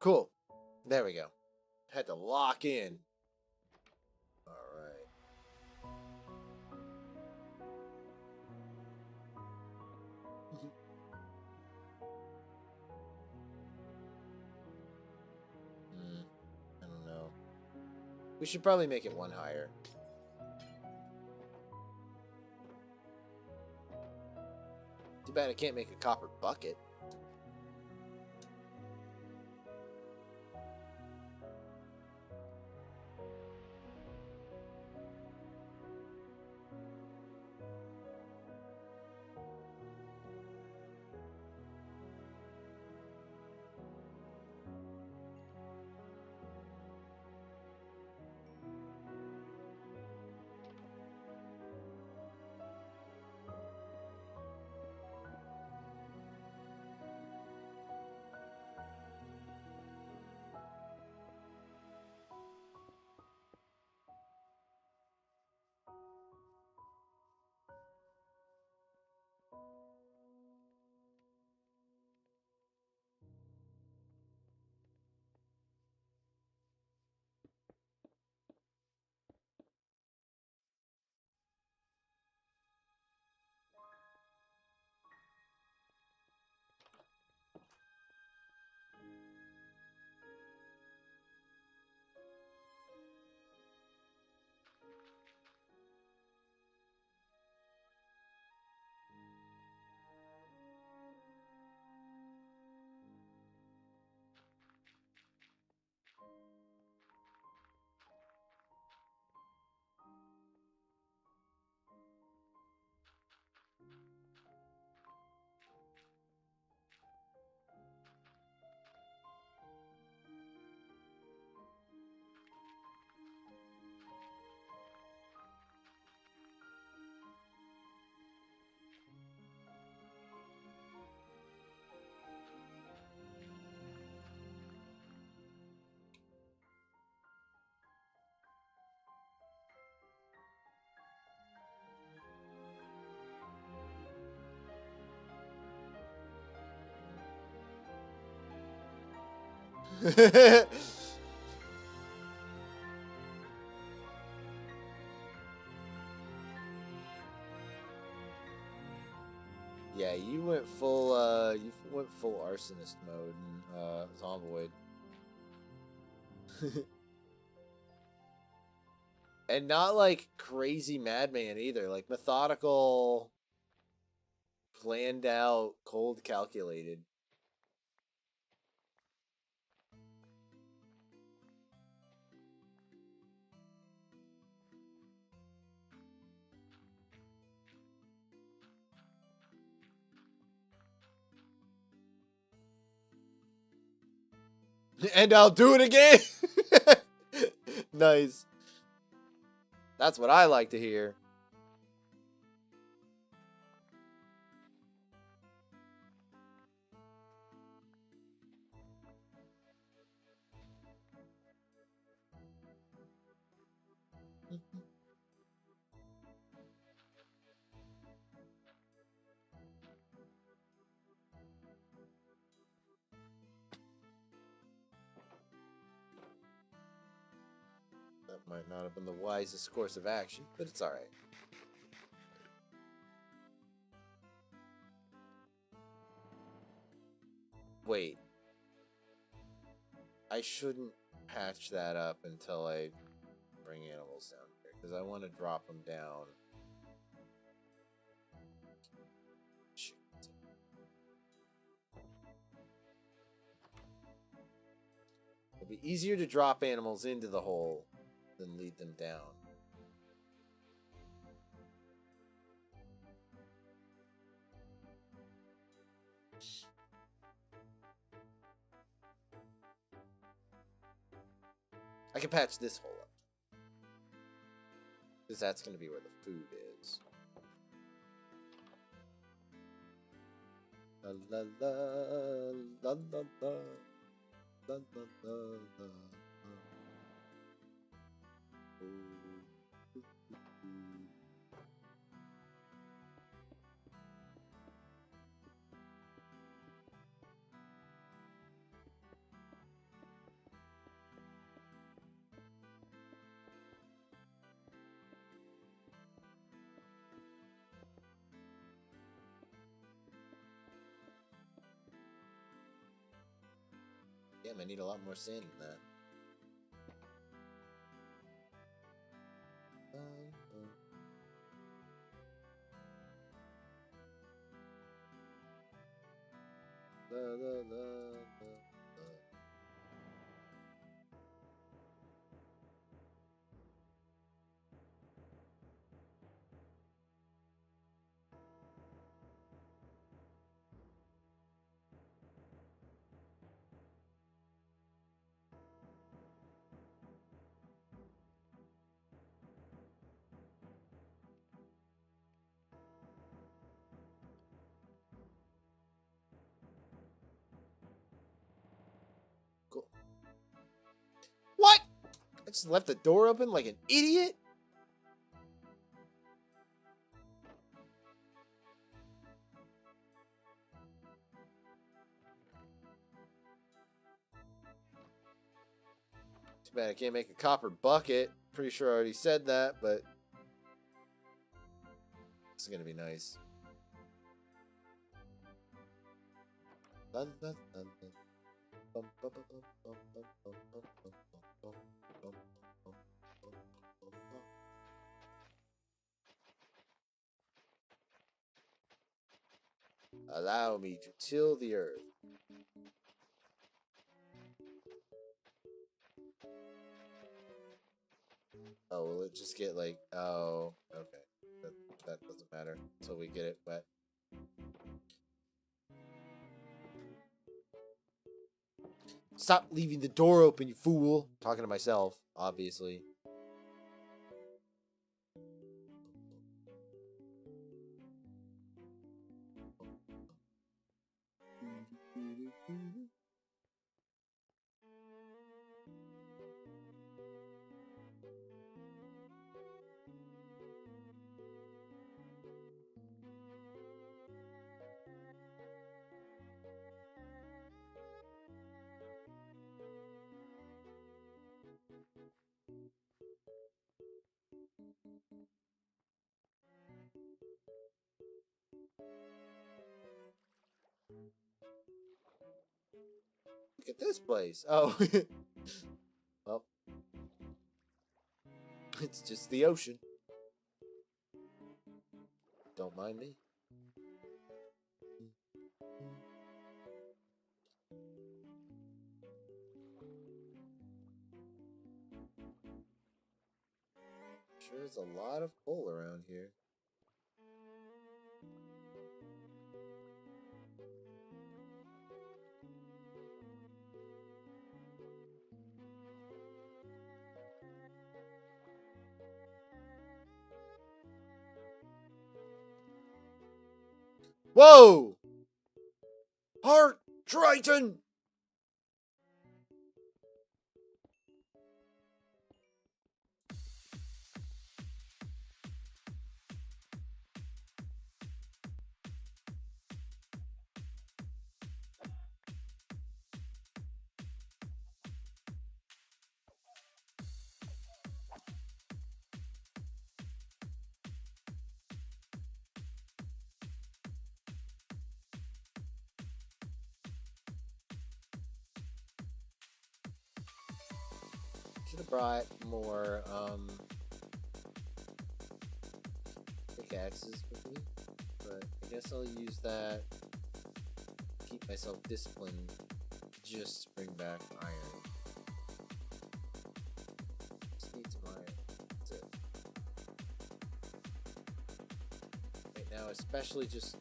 Cool. There we go. Had to lock in. Alright. I don't know. We should probably make it one higher. Too bad I can't make a copper bucket. Yeah, you went full arsonist mode in Zomboid. And not like crazy madman either, like methodical, planned out, cold calculated. And I'll do it again. Nice. That's what I like to hear. That might not have been the wisest course of action, but it's alright. Wait. I shouldn't patch that up until I bring animals down here, because I want to drop them down. Shit. It'll be easier to drop animals into the hole than lead them down. I can patch this hole up, because that's going to be where the food is. La la la la la la la la la la. Damn, I need a lot more sand than that. La, la, la, la, la. Cool. What? I just left the door open like an idiot? Too bad I can't make a copper bucket. Pretty sure I already said that, but this is gonna be nice. Dun, dun, dun, dun. Bum, bum, bum, bum, bum, bum, bum, bum, bum, bum, bum, bum, bum, bum, bum. Allow me to till the earth. Oh, will it just get like... Oh, okay. That doesn't matter until we get it wet. Stop leaving the door open, you fool! Talking to myself, obviously. Look at this place. Oh. Well. It's just the ocean. Don't mind me. Sure is a lot of coal around here. Whoa! Heart Triton! Should have brought more pickaxes with me, but I guess I'll use that to keep myself disciplined. Just to bring back iron. Just need some iron. That's it. Right now, especially just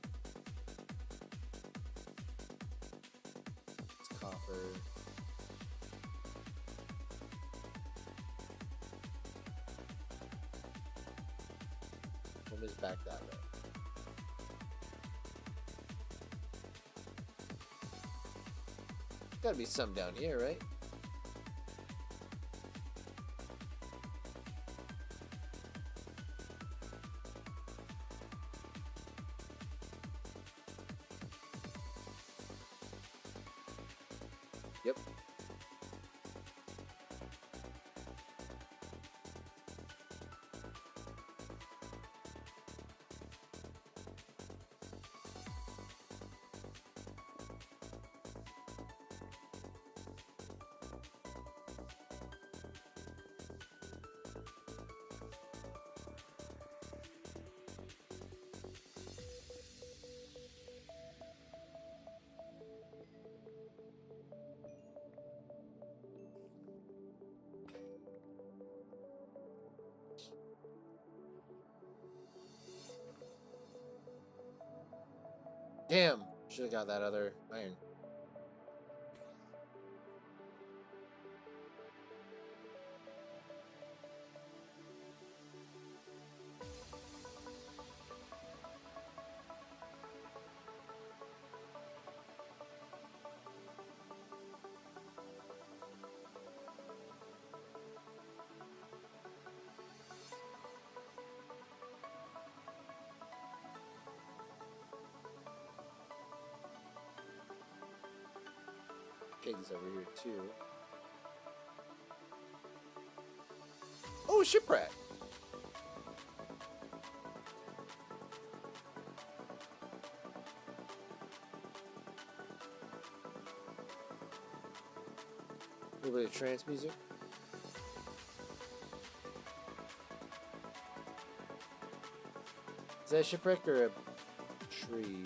it's copper. Is back that way. Gotta be some down here, right? Yep. Damn! Should have got that other iron. Pigs over here too. Oh, shipwreck! A little bit of trance music. Is that a shipwreck or a tree?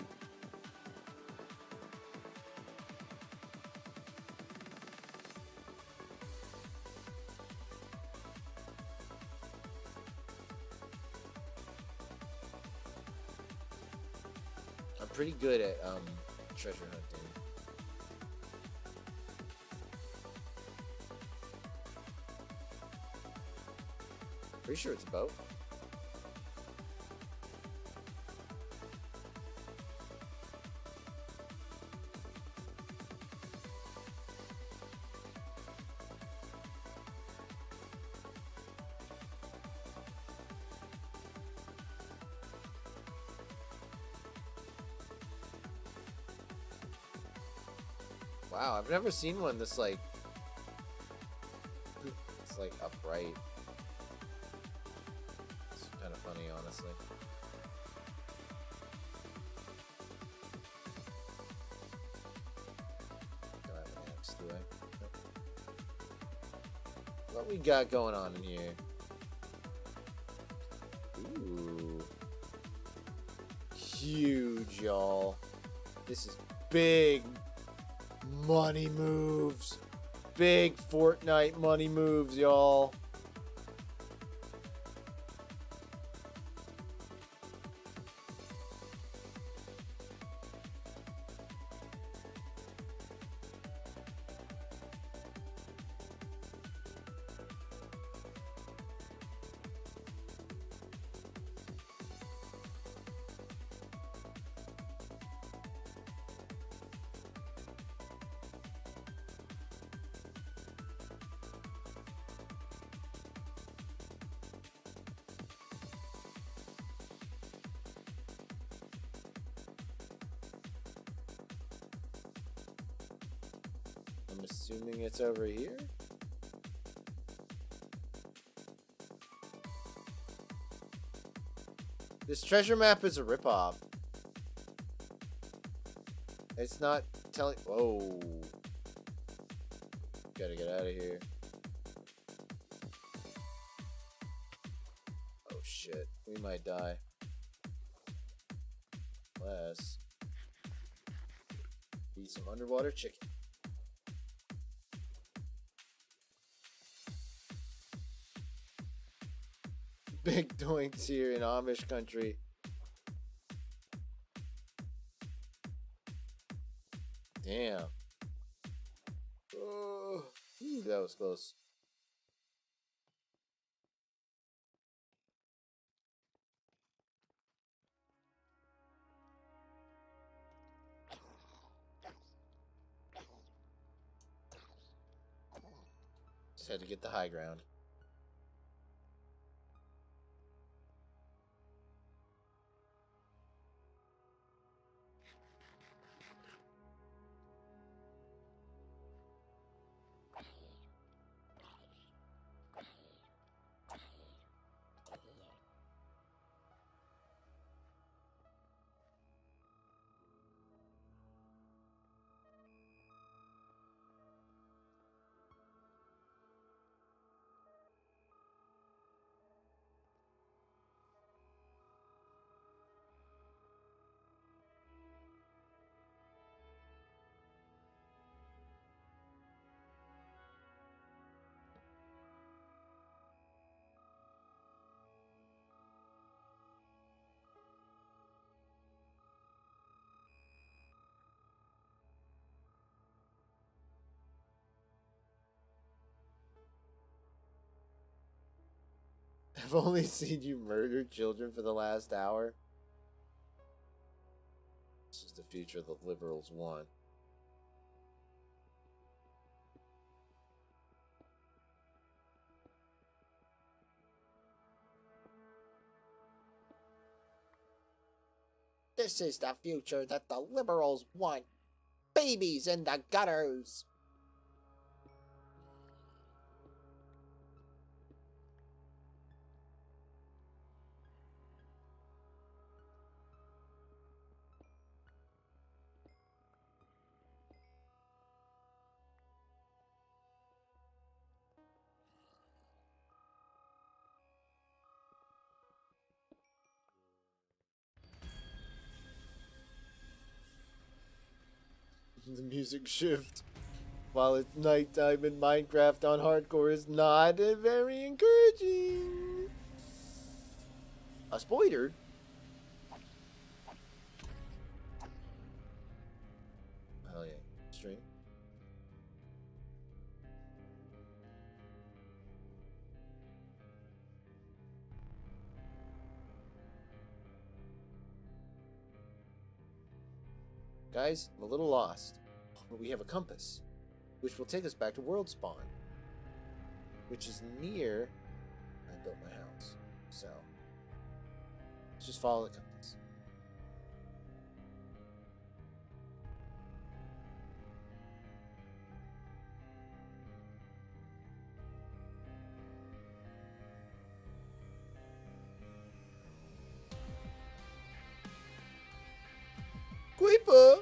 I'm pretty good at treasure hunting. Pretty sure it's a boat. Wow, I've never seen one this like it's like upright. It's kind of funny, honestly. Don't have an axe, do I? Nope. What we got going on in here? Ooh. Huge, y'all. This is big money moves. Big Fortnite money moves, y'all. I'm assuming it's over here. This treasure map is a ripoff. It's not telling. Whoa. Gotta get out of here. Oh shit. We might die. Unless. Eat some underwater chicken. Big doinks here in Amish country. Damn. Oh, ooh, that was close. Just had to get the high ground. I've only seen you murder children for the last hour. This is the future the liberals want. This is the future that the liberals want. Babies in the gutters. The music shift while it's nighttime in Minecraft on hardcore is not very encouraging. A spoiler. Hell yeah. Stream. Guys, I'm a little lost. But we have a compass, which will take us back to World Spawn, which is near I built my house. So, let's just follow the compass. Creeper!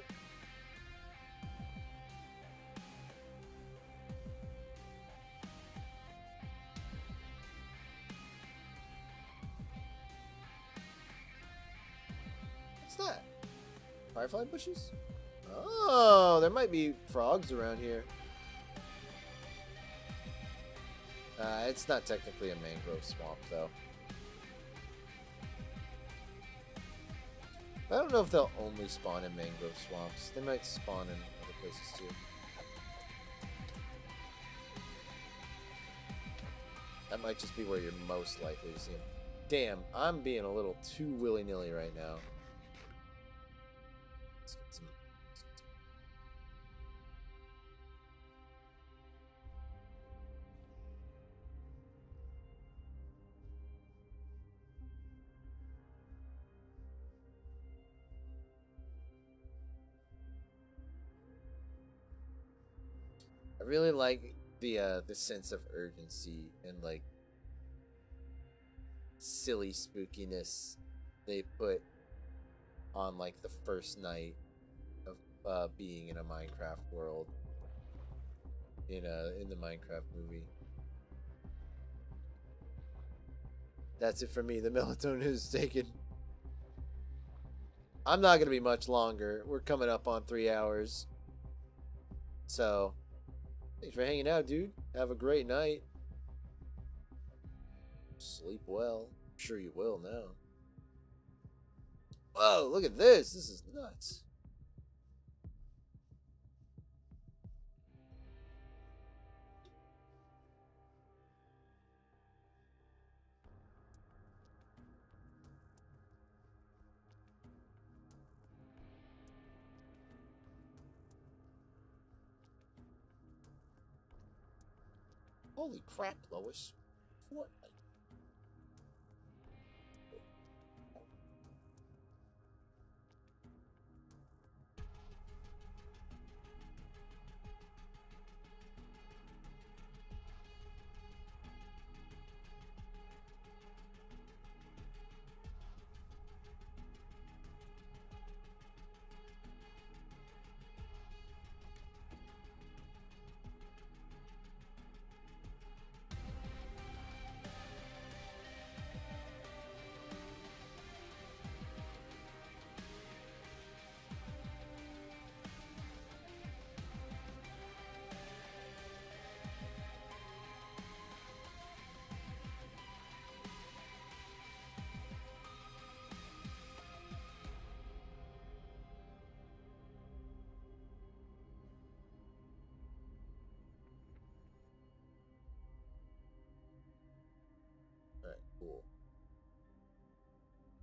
What's that? Firefly bushes? Oh, there might be frogs around here. It's not technically a mangrove swamp, though. I don't know if they'll only spawn in mangrove swamps. They might spawn in other places, too. That might just be where you're most likely to see them. Damn, I'm being a little too willy-nilly right now. Let's get some... I really like the sense of urgency and like silly spookiness they put on like the first night of being in a Minecraft world in the Minecraft movie. That's it for me. The melatonin is taken. I'm not gonna be much longer. We're coming up on 3 hours. So thanks for hanging out, dude. Have a great night. Sleep well. I'm sure you will now. Whoa, look at this. This is nuts. Holy crap, Lois. Fortnite. Alright, cool.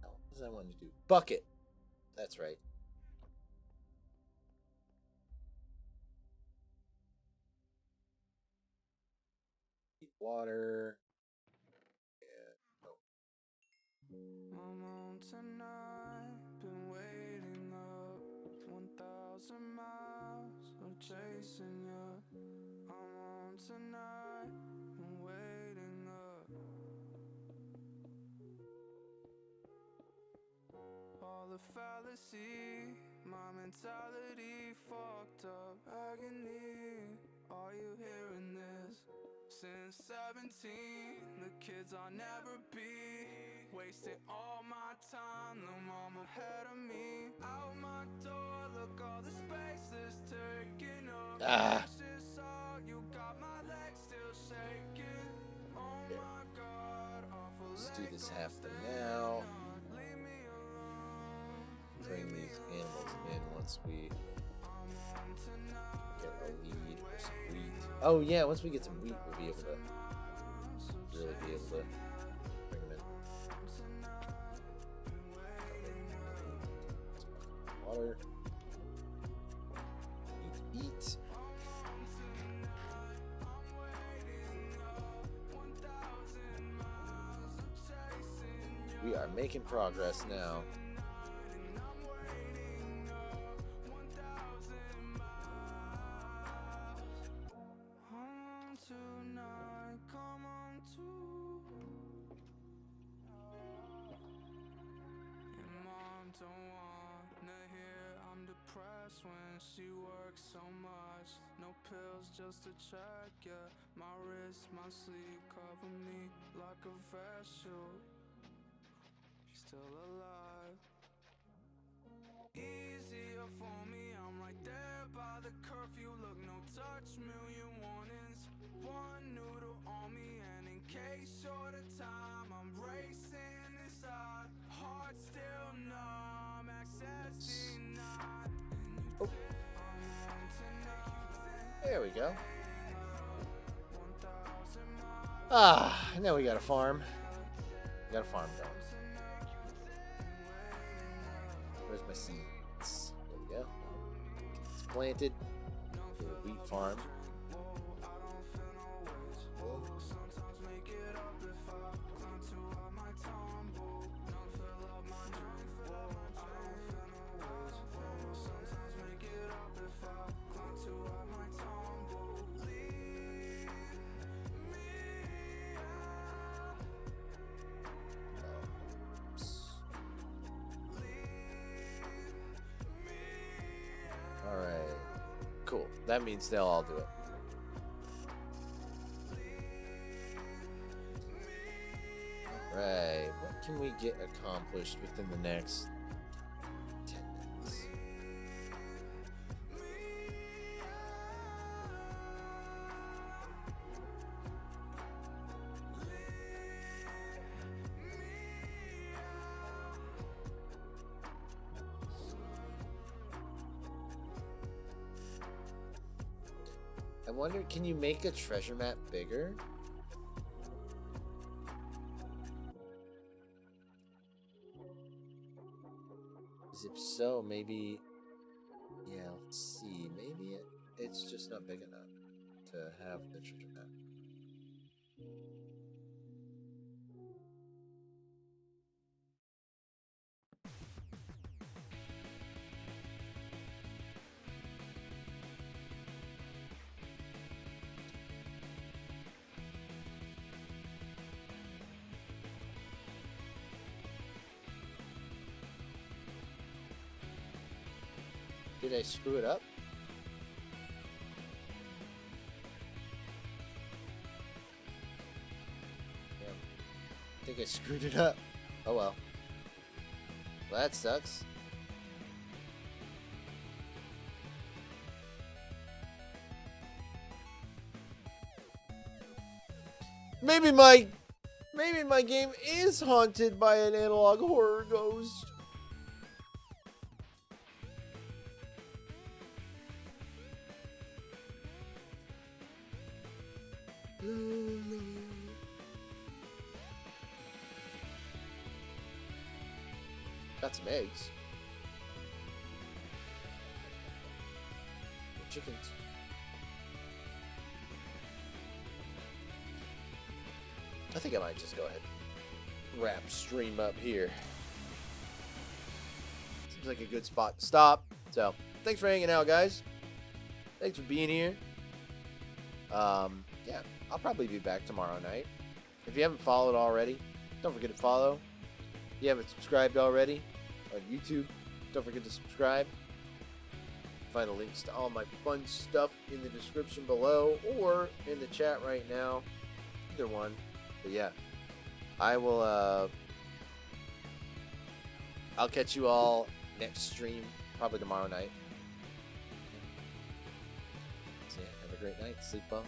Now, what does I want to do? Bucket! That's right. Eat water. Yeah. Oh. I'm on tonight, been waiting up 1,000 miles of chasing you. I'm on tonight, been waiting up. All the fallacy, my mentality fucked up agony. Are you hearing this? Since 17, the kids I'll never be. Wasting all my time, the mom ahead of me. Out my door, look all the space that's taking up. This all, you got my legs still shaking. Oh my God, awful. Let's do this half for now. Bring these animals in once we get a lead or some wheat. Oh yeah, once we get some wheat, we'll be able to really be able to bring them in. Water. Eat. We are making progress now. When she works so much, no pills just to check, yeah. My wrist, my sleeve cover me like a vessel. Still alive. Easier for me, I'm right there by the curfew. Look, no touch, million warnings. One noodle on me, and in case short of time, I'm racing inside. Heart still numb, access denied. Oh. There we go. Ah, now we got a farm. We got a farm going. Where's my seeds? There we go. It's planted. A wheat farm. Cool. That means they'll all do it. Right. What can we get accomplished within the next 10 minutes? I wonder, can you make a treasure map bigger? If so, maybe, yeah, let's see. Maybe it's just not big enough to have the treasure map. Did I screw it up? Yeah. I think I screwed it up. Oh well. Well, that sucks. Maybe my game is haunted by an analog horror ghost. Got some eggs. Chickens. I think I might just go ahead and wrap stream up here. Seems like a good spot to stop. So, thanks for hanging out, guys. Thanks for being here. Yeah, I'll probably be back tomorrow night. If you haven't followed already, don't forget to follow. If you haven't subscribed already on YouTube, don't forget to subscribe. Find the links to all my fun stuff in the description below or in the chat right now. Either one. But yeah, I will, I'll catch you all next stream, probably tomorrow night. So yeah, have a great night. Sleep well.